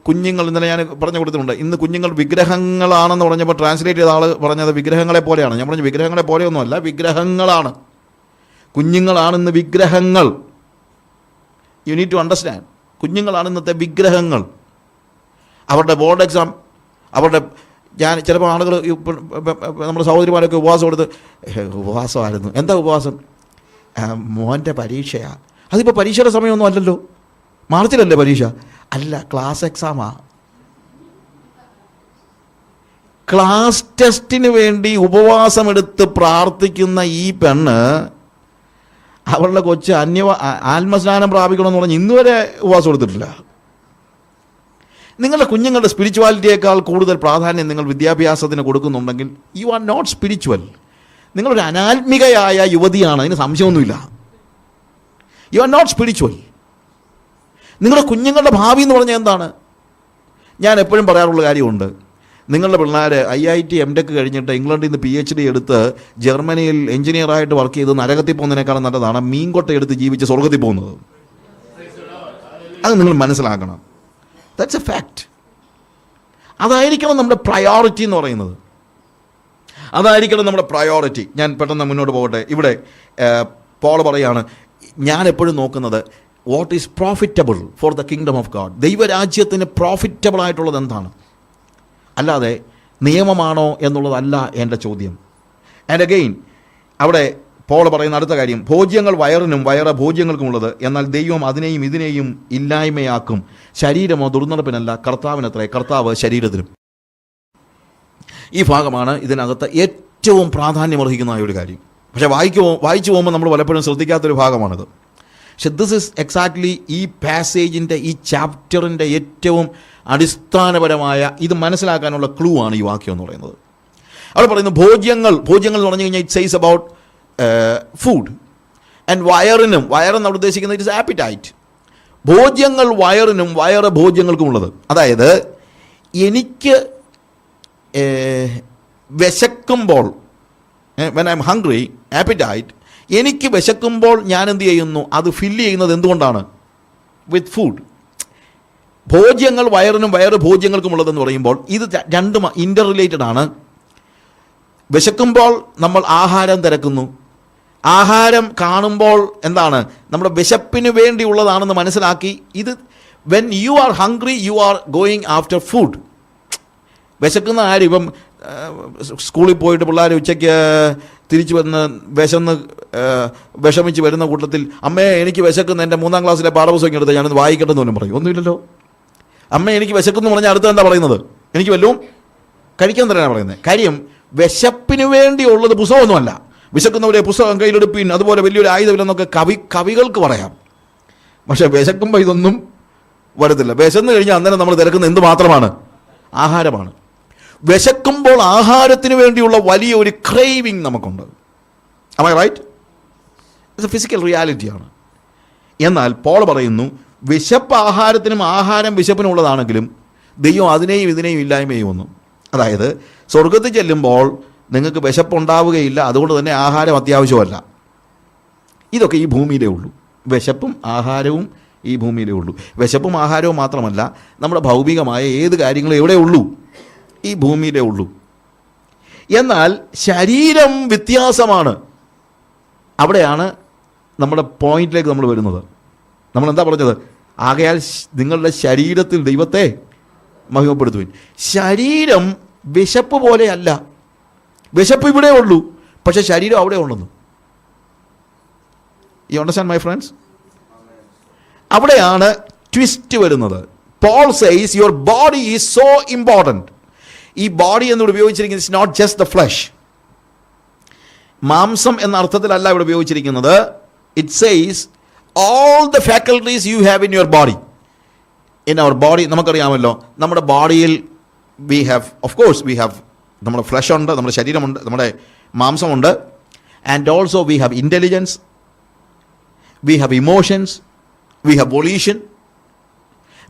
കുഞ്ഞുങ്ങൾ, ഇന്നലെ ഞാൻ പറഞ്ഞു കൊടുത്തിട്ടുണ്ട്, ഇന്ന് കുഞ്ഞുങ്ങൾ വിഗ്രഹങ്ങളാണെന്ന് പറഞ്ഞപ്പോൾ ട്രാൻസ്ലേറ്റ് ചെയ്ത ആൾ പറഞ്ഞത് വിഗ്രഹങ്ങളെ പോലെയാണ്. ഞാൻ പറഞ്ഞു വിഗ്രഹങ്ങളെ പോലെയൊന്നുമല്ല, വിഗ്രഹങ്ങളാണ്. കുഞ്ഞുങ്ങളാണ് ഇന്ന് വിഗ്രഹങ്ങൾ. You need to understand. കുഞ്ഞുങ്ങളാണ് ഇന്നത്തെ വിഗ്രഹങ്ങൾ. അവരുടെ ബോർഡ് എക്സാം, ഞാൻ ചിലപ്പോൾ ആളുകൾ നമ്മുടെ സഹോദരിമാരൊക്കെ ഉപവാസമായിരുന്നു. എന്താ ഉപവാസം? മോൻ്റെ പരീക്ഷയാണ്. അതിപ്പോൾ പരീക്ഷയുടെ സമയമൊന്നും അല്ലല്ലോ, മാർച്ചിലല്ലേ പരീക്ഷ? അല്ല, ക്ലാസ് എക്സാമാ. ക്ലാസ് ടെസ്റ്റിന് വേണ്ടി ഉപവാസമെടുത്ത് പ്രാർത്ഥിക്കുന്ന ഈ പെണ്ണ് അവളുടെ കൊച്ച് ആത്മസ്നാനം പ്രാപിക്കണമെന്ന് പറഞ്ഞ് ഇന്നുവരെ ഉപവാസം എടുത്തിട്ടില്ല. നിങ്ങളുടെ കുഞ്ഞുങ്ങളുടെ സ്പിരിച്വാലിറ്റിയേക്കാൾ കൂടുതൽ പ്രാധാന്യം നിങ്ങൾ വിദ്യാഭ്യാസത്തിന് കൊടുക്കുന്നുണ്ടെങ്കിൽ യു ആർ നോട്ട് സ്പിരിച്വൽ. നിങ്ങളൊരു അനാത്മികയായ യുവതിയാണ്, അതിന് സംശയമൊന്നുമില്ല. You are not spiritual. നിങ്ങളുടെ കുഞ്ഞുങ്ങളുടെ ഭാവി എന്ന് പറഞ്ഞാൽ എന്താണ്? ഞാൻ എപ്പോഴും പറയാറുള്ള കാര്യമുണ്ട്, നിങ്ങളുടെ പിള്ളേർ IIT MTech കഴിഞ്ഞിട്ട് ഇംഗ്ലണ്ടിൽ നിന്ന് PhD എടുത്ത് ജർമ്മനിയിൽ എഞ്ചിനീയറായിട്ട് വർക്ക് ചെയ്ത് നരകത്തിൽ പോകുന്നതിനേക്കാളും നല്ലതാണ് മീൻകൊട്ട എടുത്ത് ജീവിച്ച് സ്വർഗത്തിൽ പോകുന്നത്. അത് നിങ്ങൾ മനസ്സിലാക്കണം. That's A fact. അതായിരിക്കണം നമ്മുടെ പ്രയോറിറ്റി എന്ന് പറയുന്നത്. അതായിരിക്കണം നമ്മുടെ പ്രയോറിറ്റി. ഞാൻ പെട്ടെന്ന് മുന്നോട്ട് പോകട്ടെ. ഇവിടെ പോൾ പറയാണ്, ഞാൻ എപ്പോഴും നോക്കുന്നത് what is profitable for the kingdom of God. ദൈവരാജ്യത്തിന് പ്രോഫിറ്റബിൾ ആയിട്ടുള്ളത് എന്താണ്, അല്ലാതെ നിയമമാണോ എന്നുള്ളതല്ല എൻ്റെ ചോദ്യം. ആൻഡ് അഗെയിൻ അവിടെ പോൾ പറയുന്ന അടുത്ത കാര്യം, ഭോജ്യങ്ങൾ വയറിനും വയറ് ഭോജ്യങ്ങൾക്കുമുള്ളത്, എന്നാൽ ദൈവം അതിനെയും ഇതിനെയും ഇല്ലായ്മയാക്കും. ശരീരമോ ദുർനടപ്പിനല്ല, കർത്താവിനത്രേ, കർത്താവ് ശരീരത്തിനും. ഈ ഭാഗമാണ് ഇതിനകത്ത് ഏറ്റവും പ്രാധാന്യമർഹിക്കുന്ന ഒരു കാര്യം. പക്ഷേ വായിച്ചു പോകുമ്പോൾ നമ്മൾ പലപ്പോഴും ശ്രദ്ധിക്കാത്തൊരു ഭാഗമാണിത്. പക്ഷെ ദിസ് ഇസ് എക്സാക്ട്ലി ഈ പാസേജിൻ്റെ, ഈ ചാപ്റ്ററിൻ്റെ ഏറ്റവും അടിസ്ഥാനപരമായ ഇത് മനസ്സിലാക്കാനുള്ള ക്ലൂ ആണ് ഈ വാക്യം എന്ന് പറയുന്നത്. അവിടെ പറയുന്നു ഭോജ്യങ്ങൾ എന്ന് പറഞ്ഞു കഴിഞ്ഞാൽ it says about food. And വയറെന്ന് അവിടെ ഉദ്ദേശിക്കുന്നത് ഇറ്റ് ഇസ് ആപ്പിറ്റൈറ്റ്. ഭോജ്യങ്ങൾ വയറിനും വയറ് ഭോജ്യങ്ങൾക്കുമുള്ളത്. അതായത് എനിക്ക് വിശക്കുമ്പോൾ when I'm hungry, appetite, എനിക്ക് വിശക്കുമ്പോൾ ഞാൻ എന്ത് ചെയ്യുന്നു? അത് ഫില്ല് ചെയ്യുന്നത് എന്തുകൊണ്ടാണ്? വിത്ത് ഫുഡ്. ഭോജ്യങ്ങൾ വയറിനും വയറ് ഭോജ്യങ്ങൾക്കുമുള്ളതെന്ന് പറയുമ്പോൾ ഇത് രണ്ടും ഇൻ്റർ റിലേറ്റഡ് ആണ്. വിശക്കുമ്പോൾ നമ്മൾ ആഹാരം തിരക്കുന്നു. ആഹാരം കാണുമ്പോൾ എന്താണ്? നമ്മുടെ വിശപ്പിന് വേണ്ടിയുള്ളതാണെന്ന് മനസ്സിലാക്കി ഇത് when you are hungry you are going after food. വിശക്കുന്ന ആരും ഇപ്പം സ്കൂളിൽ പോയിട്ട് പിള്ളേർ ഉച്ചയ്ക്ക് തിരിച്ചു വന്ന് വിഷമിച്ച് വരുന്ന കൂട്ടത്തിൽ അമ്മേ എനിക്ക് വിശക്കുന്ന എൻ്റെ 3ാം ക്ലാസ്സിലെ പാഠപുസ്തകം എടുത്ത് ഞാനത് വായിക്കട്ടെന്ന് പോലും പറയും. ഒന്നുമില്ലല്ലോ. അമ്മ എനിക്ക് വിശക്കുന്നു പറഞ്ഞാൽ അടുത്ത് എന്താ പറയുന്നത്? എനിക്ക് വല്ലതും കഴിക്കാൻ തരാനാണ് പറയുന്നത്. കാര്യം വിശപ്പിന് വേണ്ടിയുള്ളത് പുസ്തകമൊന്നുമല്ല. വിശക്കുന്നവരെ പുസ്തകം കയ്യിലെടുപ്പിൻ, അതുപോലെ വലിയൊരു ആയുധമില്ലെന്നൊക്കെ കവികൾക്ക് പറയാം. പക്ഷേ വിശക്കുമ്പോൾ ഇതൊന്നും വരത്തില്ല. വിശന്ന് കഴിഞ്ഞാൽ അന്നേരം നമ്മൾ തിരക്കുന്ന എന്ത് മാത്രമാണ്? ആഹാരമാണ്. വിശക്കുമ്പോൾ ആഹാരത്തിന് വേണ്ടിയുള്ള വലിയ ഒരു ക്രേവിങ് നമുക്കുണ്ട്. Am I right? It's a physical റിയാലിറ്റിയാണ്. എന്നാൽ പോൾ പറയുന്നു, വിശപ്പ് ആഹാരത്തിനും ആഹാരം വിശപ്പിനുള്ളതാണെങ്കിലും ദൈവം അതിനെയും ഇതിനെയും ഇല്ലായ്മ ചെയ്യുമെന്നു. അതായത് സ്വർഗത്തിൽ ചെല്ലുമ്പോൾ നിങ്ങൾക്ക് വിശപ്പുണ്ടാവുകയില്ല, അതുകൊണ്ട് തന്നെ ആഹാരം അത്യാവശ്യമല്ല. ഇതൊക്കെ ഈ ഭൂമിയിലേ ഉള്ളൂ. വിശപ്പും ആഹാരവും ഈ ഭൂമിയിലേ ഉള്ളൂ. വിശപ്പും ആഹാരവും മാത്രമല്ല, നമ്മുടെ ഭൗതികമായ ഏത് കാര്യങ്ങളും എവിടെ ഉള്ളൂ? ഈ ഭൂമിയിലേ ഉള്ളൂ. എന്നാൽ ശരീരം വ്യത്യാസമാണ്. അവിടെയാണ് നമ്മുടെ പോയിന്റിലേക്ക് നമ്മൾ വരുന്നത്. നമ്മൾ എന്താ പറഞ്ഞത്? ആകയാൽ നിങ്ങളുടെ ശരീരത്തിൽ ദൈവത്തെ മഹിമപ്പെടുത്തുവിൻ. ശരീരം വിശപ്പ് പോലെയല്ല. വിശപ്പ് ഇവിടെ ഉള്ളൂ, പക്ഷെ ശരീരം അവിടെ ഉണ്ടെന്ന്. You understand my friends? അവിടെയാണ് ട്വിസ്റ്റ് വരുന്നത്. Paul says your body is so important. ഈ ബോഡി എന്നിവിടെ ഉപയോഗിച്ചിരിക്കുന്നത് it's not just the flesh. മാംസം എന്ന അർത്ഥത്തിലല്ല ഇവിടെ ഉപയോഗിച്ചിരിക്കുന്നത്. It says all the faculties you have in your body. In our body, നമുക്കറിയാമല്ലോ, നമ്മുടെ ബോഡിയിൽ we have, of course we have, നമ്മുടെ ഫ്ലഷ് ഉണ്ട്, നമ്മുടെ ശരീരമുണ്ട്, നമ്മുടെ മാംസമുണ്ട്. And also we have intelligence, we have emotions, we have volition.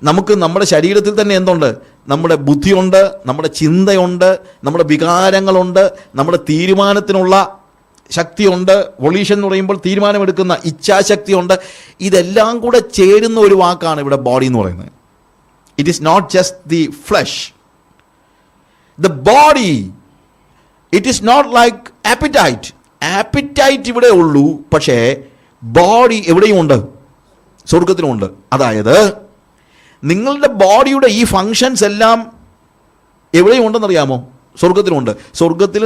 നമുക്ക് നമ്മുടെ ശരീരത്തിൽ തന്നെ എന്തുണ്ട്? നമ്മുടെ ബുദ്ധിയുണ്ട്, നമ്മുടെ ചിന്തയുണ്ട്, നമ്മുടെ വികാരങ്ങളുണ്ട്, നമ്മുടെ തീരുമാനത്തിനുള്ള ശക്തിയുണ്ട്. വൊളീഷൻ എന്ന് പറയുമ്പോൾ തീരുമാനമെടുക്കുന്ന ഇച്ഛാശക്തിയുണ്ട്. ഇതെല്ലാം കൂടെ ചേരുന്ന ഒരു വാക്കാണ് ഇവിടെ ബോഡി എന്ന് പറയുന്നത്. It is not just the flesh. The body, it is not like appetite. Appetite ഇവിടെ ഉള്ളൂ, പക്ഷേ ബോഡി എവിടെയും ഉണ്ട്? സ്വർഗത്തിലുമുണ്ട്. അതായത് നിങ്ങളുടെ ബോഡിയുടെ ഈ ഫങ്ഷൻസ് എല്ലാം എവിടെയും ഉണ്ടെന്നറിയാമോ? സ്വർഗത്തിലുണ്ട്. സ്വർഗത്തിൽ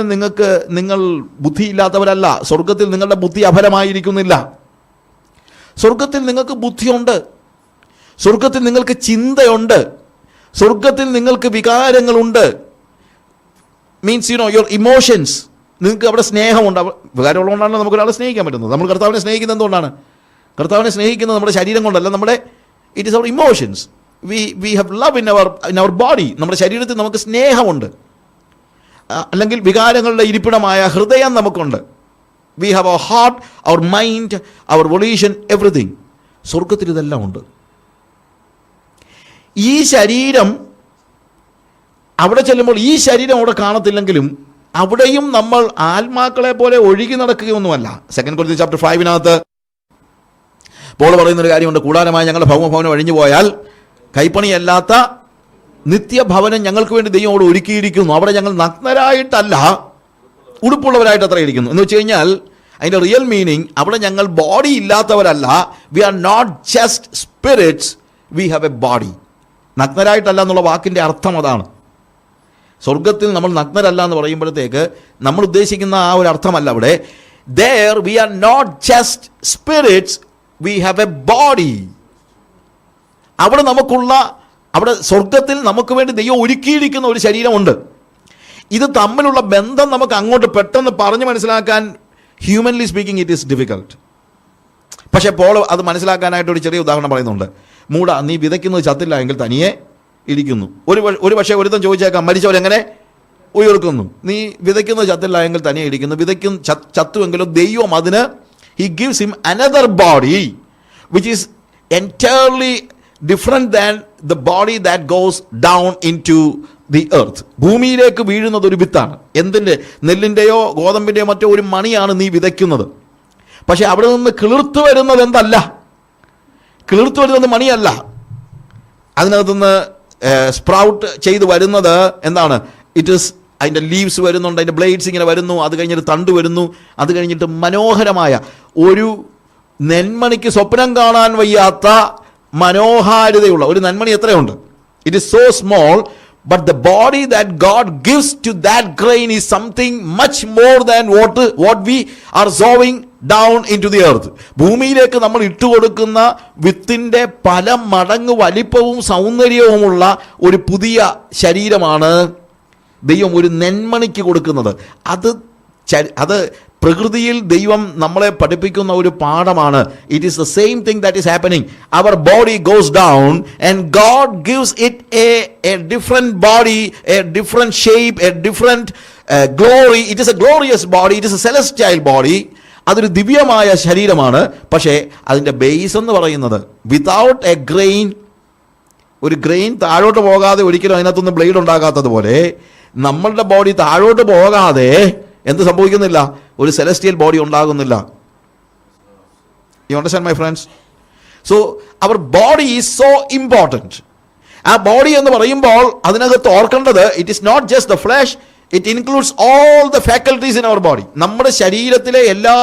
നിങ്ങൾ ബുദ്ധിയില്ലാത്തവരല്ല. സ്വർഗത്തിൽ നിങ്ങളുടെ ബുദ്ധി അഫലമായിരിക്കുന്നില്ല. സ്വർഗത്തിൽ നിങ്ങൾക്ക് ബുദ്ധിയുണ്ട്. സ്വർഗത്തിൽ നിങ്ങൾക്ക് ചിന്തയുണ്ട്. സ്വർഗത്തിൽ നിങ്ങൾക്ക് വികാരങ്ങളുണ്ട്. Means your emotions. നിങ്ങൾക്ക് അവിടെ സ്നേഹമുണ്ട്. വികാരമുള്ളതുകൊണ്ടാണ് നമുക്ക് ഒരാളെ സ്നേഹിക്കാൻ പറ്റുന്നത്. നമ്മൾ കർത്താവിനെ സ്നേഹിക്കുന്നത് എന്തുകൊണ്ടാണ്? കർത്താവിനെ സ്നേഹിക്കുന്നത് നമ്മുടെ ശരീരം കൊണ്ടല്ല, നമ്മുടെ it is our emotions. We have love in our body. നമ്മുടെ ശരീരത്തിൽ നമുക്ക് സ്നേഹമുണ്ട്, അല്ലെങ്കിൽ വികാരങ്ങളുടെ ഇരിപ്പിടമായ ഹൃദയം നമുക്കുണ്ട്. We have our heart, our mind, our volition, everything. സ്വർഗത്തിൽ ഇതെല്ലാം ഉണ്ട്. ഈ ശരീരം അവിടെ ചെല്ലുമ്പോൾ ഈ ശരീരം അവിടെ കാണത്തില്ലെങ്കിലും അവിടെയും നമ്മൾ ആത്മാക്കളെ പോലെ ഒഴുകി നടക്കുകയൊന്നുമല്ല. 2 Corinthians chapter 5 പോൾ പറയുന്നൊരു കാര്യമുണ്ട്. കൂടാരമായി ഞങ്ങളുടെ ഭൗമഭവനം ഒഴിഞ്ഞു പോയാൽ കൈപ്പണിയല്ലാത്ത നിത്യഭവനം ഞങ്ങൾക്ക് വേണ്ടി ദൈവം അവിടെ ഒരുക്കിയിരിക്കുന്നു. അവിടെ ഞങ്ങൾ നഗ്നരായിട്ടല്ല, ഉടുപ്പുള്ളവരായിട്ട് അത്ര ഇരിക്കുന്നു. എന്ന് വെച്ച് കഴിഞ്ഞാൽ അതിൻ്റെ റിയൽ മീനിങ് അവിടെ ഞങ്ങൾ ബോഡി ഇല്ലാത്തവരല്ല. We are not just spirits, we have a body. നഗ്നരായിട്ടല്ല എന്നുള്ള വാക്കിൻ്റെ അർത്ഥം അതാണ്. സ്വർഗത്തിൽ നമ്മൾ നഗ്നരല്ല എന്ന് പറയുമ്പോഴത്തേക്ക് നമ്മൾ ഉദ്ദേശിക്കുന്ന ആ ഒരു അർത്ഥമല്ല അവിടെ. There we are not just spirits, we have a body. അവിടെ സ്വർഗത്തിൽ നമുക്ക് വേണ്ടി ദൈവം ഒരുക്കിയിരിക്കുന്ന ഒരു ശരീരമുണ്ട്. ഇത് തമ്മിലുള്ള ബന്ധം നമുക്ക് അങ്ങോട്ട് പെട്ടെന്ന് പറഞ്ഞു മനസ്സിലാക്കാൻ, humanly speaking, it is difficult. പക്ഷേ പോൾ അത് മനസ്സിലാക്കാനായിട്ട് ഒരു ചെറിയ ഉദാഹരണം പറയുന്നുണ്ട്. മൂടാ, നീ വിതയ്ക്കുന്നത് ചത്തില്ല എങ്കിൽ തനിയെ ഇരിക്കുന്നു. ഒരു പക്ഷേ ഒരുത്തം ചോദിച്ചേക്കാം, മരിച്ചവരെങ്ങനെ ഉയർക്കുന്നു? നീ വിതയ്ക്കുന്നത് ചത്തില്ല എങ്കിൽ തനിയെ ഇരിക്കുന്നു. ചത്തുവെങ്കിലും ദൈവം അതിന് he gives him another body which is entirely different than the body that goes down into the earth. ഭൂമിയിലേക്ക് വീഴുന്നത് ഒരു വിത്താണ്. എന്തിൻ്റെ? നെല്ലിൻ്റെയോ ഗോതമ്പിൻ്റെയോ മറ്റോ ഒരു മണിയാണ് നീ വിതയ്ക്കുന്നത്. പക്ഷെ അവിടെ നിന്ന് കിളിർത്തു വരുന്നത് എന്തല്ല? കിളിർത്തു വരുന്നത് മണിയല്ല. അതിനകത്തുനിന്ന് സ്പ്രൗട്ട് ചെയ്ത് വരുന്നത് എന്താണ്? ഇറ്റ് ഈസ് അതിൻ്റെ ലീവ്സ് വരുന്നുണ്ട്, അതിൻ്റെ ബ്ലേഡ്സ് ഇങ്ങനെ വരുന്നു, അത് കഴിഞ്ഞിട്ട് തണ്ട് വരുന്നു, അത് കഴിഞ്ഞിട്ട് മനോഹരമായ ഒരു നെന്മണിക്ക് സ്വപ്നം കാണാൻ വയ്യാത്ത മനോഹാരിതയുള്ള ഒരു നെന്മണി എത്രയുണ്ട്? It is so small, but the body that God gives to that grain is something much more than what we are sowing down into the earth. ഭൂമിയിലേക്ക് നമ്മൾ ഇട്ടുകൊടുക്കുന്ന വിത്തിൻ്റെ പല മടങ്ങ് വലിപ്പവും സൗന്ദര്യവുമുള്ള ഒരു പുതിയ ശരീരമാണ് ദൈവം ഒരു നെന്മണിക്ക് കൊടുക്കുന്നത്. അത് പ്രകൃതിയിൽ ദൈവം നമ്മളെ പഠിപ്പിക്കുന്ന ഒരു പാഠമാണ്. It is the same thing that is happening. Our body goes down and God gives it a different body, a different shape, a different glory. It is a glorious body, it is a celestial body. അതൊരു ദിവ്യമായ ശരീരമാണ്. പക്ഷേ അതിൻ്റെ base എന്ന് പറയുന്നത് without a grain, ഒരു grain താഴോട്ട് പോകാതെ ഒരിക്കലും അതിനകത്തൊന്നും ബ്ലേഡ് ഉണ്ടാകാത്തതുപോലെ നമ്മളുടെ ബോഡി താഴോട്ട് പോകാതെ എന്ത് സംഭവിക്കുന്നില്ല? ഒരു സെലസ്റ്റിയൽ ബോഡി ഉണ്ടാകുന്നില്ല. You understand my friends? So our body is so important. ആ ബോഡി എന്ന് പറയുമ്പോൾ അതിനകത്ത് ഓർക്കേണ്ടത് it is not just the flesh, it includes all the faculties in our body. നമ്മുടെ ശരീരത്തിലെ എല്ലാ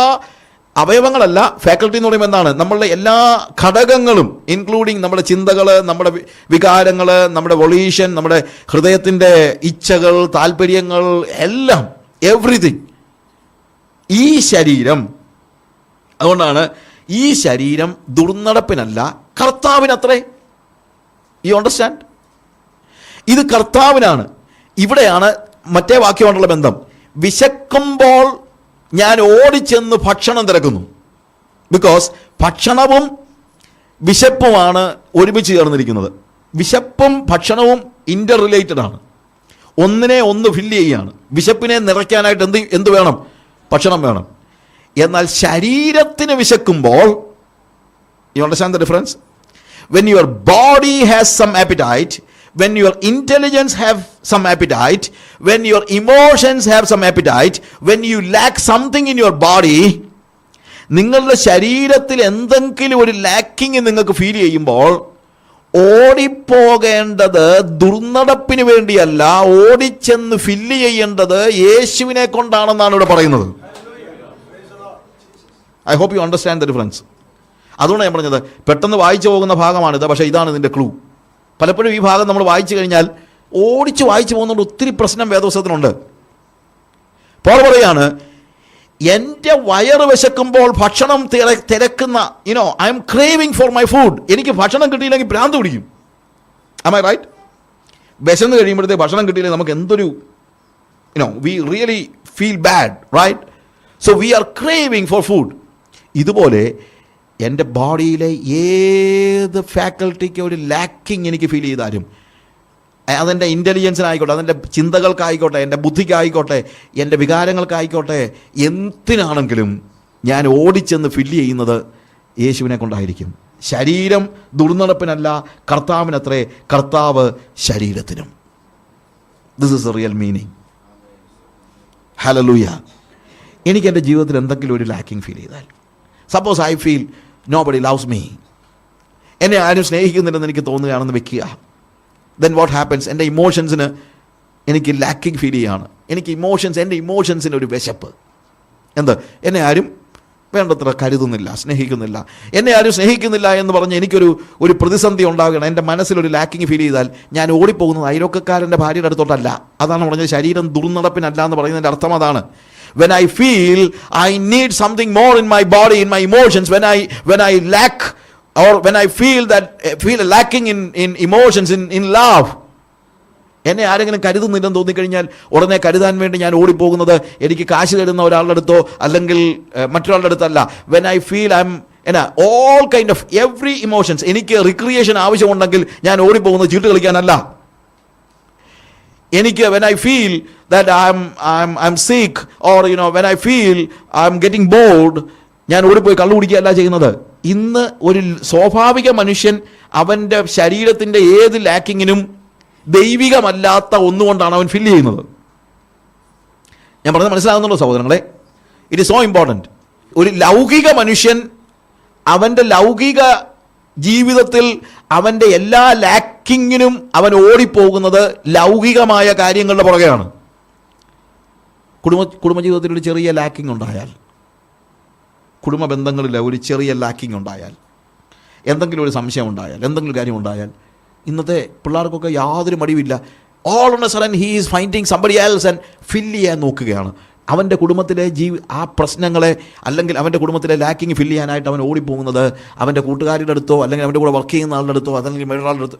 അവയവങ്ങളല്ല, ഫാക്കൽറ്റി എന്ന് പറയുമ്പോൾ എന്താണ്? നമ്മളുടെ എല്ലാ ഘടകങ്ങളും, ഇൻക്ലൂഡിങ് നമ്മുടെ ചിന്തകൾ, നമ്മുടെ വികാരങ്ങൾ, നമ്മുടെ വൊളീഷൻ, നമ്മുടെ ഹൃദയത്തിൻ്റെ ഇച്ഛകൾ, താല്പര്യങ്ങൾ, എല്ലാം, എവ്രിതിങ്. ഈ ശരീരം, അതുകൊണ്ടാണ് ഈ ശരീരം ദുർനടപ്പിനല്ല, കർത്താവിനത്രേ. You understand? ഇത് കർത്താവിനാണ്. ഇവിടെയാണ് മറ്റേ വാക്യമായിട്ടുള്ള ബന്ധം. വിശക്കുമ്പോൾ ഞാൻ ഓടിച്ചെന്ന് ഭക്ഷണം തിരക്കുന്നു. ബിക്കോസ് ഭക്ഷണവും വിശപ്പുമാണ് ഒരുമിച്ച് ചേർന്നിരിക്കുന്നത്. വിശപ്പും ഭക്ഷണവും ഇൻ്റർ റിലേറ്റഡ് ആണ്. ഒന്നിനെ ഒന്ന് ഫില്ല് ചെയ്യുകയാണ്. വിശപ്പിനെ നിറയ്ക്കാനായിട്ട് എന്ത് വേണം? ഭക്ഷണം വേണം. എന്നാൽ ശരീരത്തിന് വിശക്കുമ്പോൾ, you understand the difference? When your body has some appetite, when your intelligence have some appetite, when your emotions have some appetite, when you lack something in your body, നിങ്ങളുടെ ശരീരത്തിൽ എന്തെങ്കിലും ഒരു ലാക്കിങ് നിങ്ങൾക്ക് ഫീൽ ചെയ്യുമ്പോൾ ഓടിപ്പോകേണ്ടത് ദുർനടപ്പിന് വേണ്ടിയല്ല, ഓടിച്ചെന്ന് fill ചെയ്യേണ്ടത് യേശുവിനെ കൊണ്ടാണെന്നാണ് ഇവിടെ പറയുന്നത്. I hope you understand the difference. അതുകൊണ്ട് ഞാൻ പറഞ്ഞത് പെട്ടെന്ന് വായിച്ചു പോകുന്ന ഭാഗമാണിത്. പക്ഷേ ഇതാണ് ഇതിൻ്റെ ക്ലൂ. പലപ്പോഴും ഈ ഭാഗം നമ്മൾ വായിച്ചു കഴിഞ്ഞാൽ ഓടിച്ച് വായിച്ചു പോകുന്നതുകൊണ്ട് ഒത്തിരി പ്രശ്നം വേദപുസ്തകത്തിനുണ്ട്. പോൾ പറയാണ്, എൻ്റെ വയറ് വിശക്കുമ്പോൾ ഭക്ഷണം തിരക്കുന്ന, I'm craving for my food. എനിക്ക് ഭക്ഷണം കിട്ടിയില്ലെങ്കിൽ ഭ്രാന്ത് പിടിക്കും. Am I right? വിശന്ന് കഴിയുമ്പോഴത്തേക്ക് ഭക്ഷണം കിട്ടിയില്ലെങ്കിൽ നമുക്ക് എന്തൊരു we really feel bad, right? So we are craving for food. ഇതുപോലെ എൻ്റെ ബോഡിയിലെ ഏത് ഫാക്കൽറ്റിക്ക് ഒരു ലാക്കിങ് എനിക്ക് ഫീൽ ചെയ്താലും, അതെൻ്റെ ഇൻ്റലിജൻസിനായിക്കോട്ടെ, അതെൻ്റെ ചിന്തകൾക്കായിക്കോട്ടെ, എൻ്റെ ബുദ്ധിക്കായിക്കോട്ടെ, എൻ്റെ വികാരങ്ങൾക്കായിക്കോട്ടെ, എന്തിനാണെങ്കിലും ഞാൻ ഓടിച്ചെന്ന് ഫില്ല് ചെയ്യുന്നത് യേശുവിനെ കൊണ്ടായിരിക്കും. ശരീരം ദുർനടപ്പിനല്ല, കർത്താവിനത്രേ, കർത്താവ് ശരീരത്തിനും. This is A real meaning. Hallelujah. എനിക്ക് എൻ്റെ ജീവിതത്തിൽ എന്തെങ്കിലും ഒരു ലാക്കിങ് ഫീൽ ചെയ്താൽ, suppose I feel nobody loves me, എന്നെ ആരും സ്നേഹിക്കുന്നില്ലെന്ന് എനിക്ക് തോന്നുകയാണെന്ന് വെക്കുക. Then what happens? എൻ്റെ ഇമോഷൻസിന് എനിക്ക് ലാക്കിങ് ഫീൽ ചെയ്യുകയാണ്. എൻ്റെ ഇമോഷൻസിന് ഒരു വിശപ്പ്. എന്നെ ആരും വേണ്ടത്ര കരുതുന്നില്ല, സ്നേഹിക്കുന്നില്ല. എന്നെ ആരും സ്നേഹിക്കുന്നില്ല എന്ന് പറഞ്ഞ് എനിക്കൊരു പ്രതിസന്ധി ഉണ്ടാകണം. എൻ്റെ മനസ്സിലൊരു ലാക്കിങ് ഫീൽ ചെയ്താൽ ഞാൻ ഓടിപ്പോകുന്നത് അയൽവക്കക്കാരൻ്റെ ഭാര്യയുടെ അടുത്തോട്ടല്ല. അതാണ് പറഞ്ഞത് ശരീരം ദുർനടപ്പിനല്ല എന്ന് പറയുന്നതിൻ്റെ അർത്ഥം അതാണ്. When I feel I need something more in my body, in my emotions, when I lack, or when I feel a lacking in emotions, in love, എന്നെ ആരെങ്കിലും കരുതുന്നില്ലെന്ന് തോന്നിക്കഴിഞ്ഞാൽ ഉടനെ കരുതാൻ വേണ്ടി ഞാൻ ഓടിപ്പോകുന്നത് എനിക്ക് കാശ് തരുന്ന ഒരാളുടെ അടുത്തോ അല്ലെങ്കിൽ മറ്റൊരാളുടെ അടുത്തല്ല. When I feel all kind of every emotions, എനിക്ക് റിക്രിയേഷൻ ആവശ്യമുണ്ടെങ്കിൽ ഞാൻ ഓടിപ്പോകുന്നത് ചീട്ട് കളിക്കാനല്ല. when I feel that I'm sick, or when I feel I'm getting bored, ഞാൻ ഓടിപ്പോയി കള്ളു കുടിക്കുകയല്ല ചെയ്യുന്നത്. ഇന്ന് ഒരു സ്വാഭാവിക മനുഷ്യൻ അവൻ്റെ ശരീരത്തിൻ്റെ ഏത് ലാക്കിങ്ങിനും ദൈവികമല്ലാത്ത ഒന്നുകൊണ്ടാണ് അവൻ ഫില്ല് ചെയ്യുന്നത്. ഞാൻ പറഞ്ഞത് മനസ്സിലാകുന്നുണ്ടോ സഹോദരങ്ങളെ? It is so important. ഒരു ലൗകിക മനുഷ്യൻ അവൻ്റെ ലൗകിക ജീവിതത്തിൽ അവൻ്റെ എല്ലാ ലാക്കിങ്ങിനും അവൻ ഓടിപ്പോകുന്നത് ലൗകികമായ കാര്യങ്ങളുടെ പുറകെയാണ്. കുടുംബജീവിതത്തിൽ ഒരു ചെറിയ ലാക്കിംഗ് ഉണ്ടായാൽ, കുടുംബ ബന്ധങ്ങളിൽ ഒരു ചെറിയ ലാക്കിംഗ് ഉണ്ടായാൽ, എന്തെങ്കിലും ഒരു സംശയം ഉണ്ടായാൽ, എന്തെങ്കിലും കാര്യം ഉണ്ടായാൽ, ഇന്നത്തെ പിള്ളേർക്കൊക്കെ യാതൊരു മടിവില്ല. All on a sudden he is finding somebody else and fill ചെയ്യാൻ നോക്കുകയാണ്. അവൻ്റെ കുടുംബത്തിലെ ആ പ്രശ്നങ്ങളെ അല്ലെങ്കിൽ അവൻ്റെ കുടുംബത്തിലെ ലാക്കിങ് ഫില്ല് ചെയ്യാനായിട്ട് അവൻ ഓടിപ്പോകുന്നത് അവൻ്റെ കൂട്ടുകാരുടെ അടുത്തോ അല്ലെങ്കിൽ അവൻ്റെ കൂടെ വർക്ക് ചെയ്യുന്ന ആളുടെ അടുത്തോ അല്ലെങ്കിൽ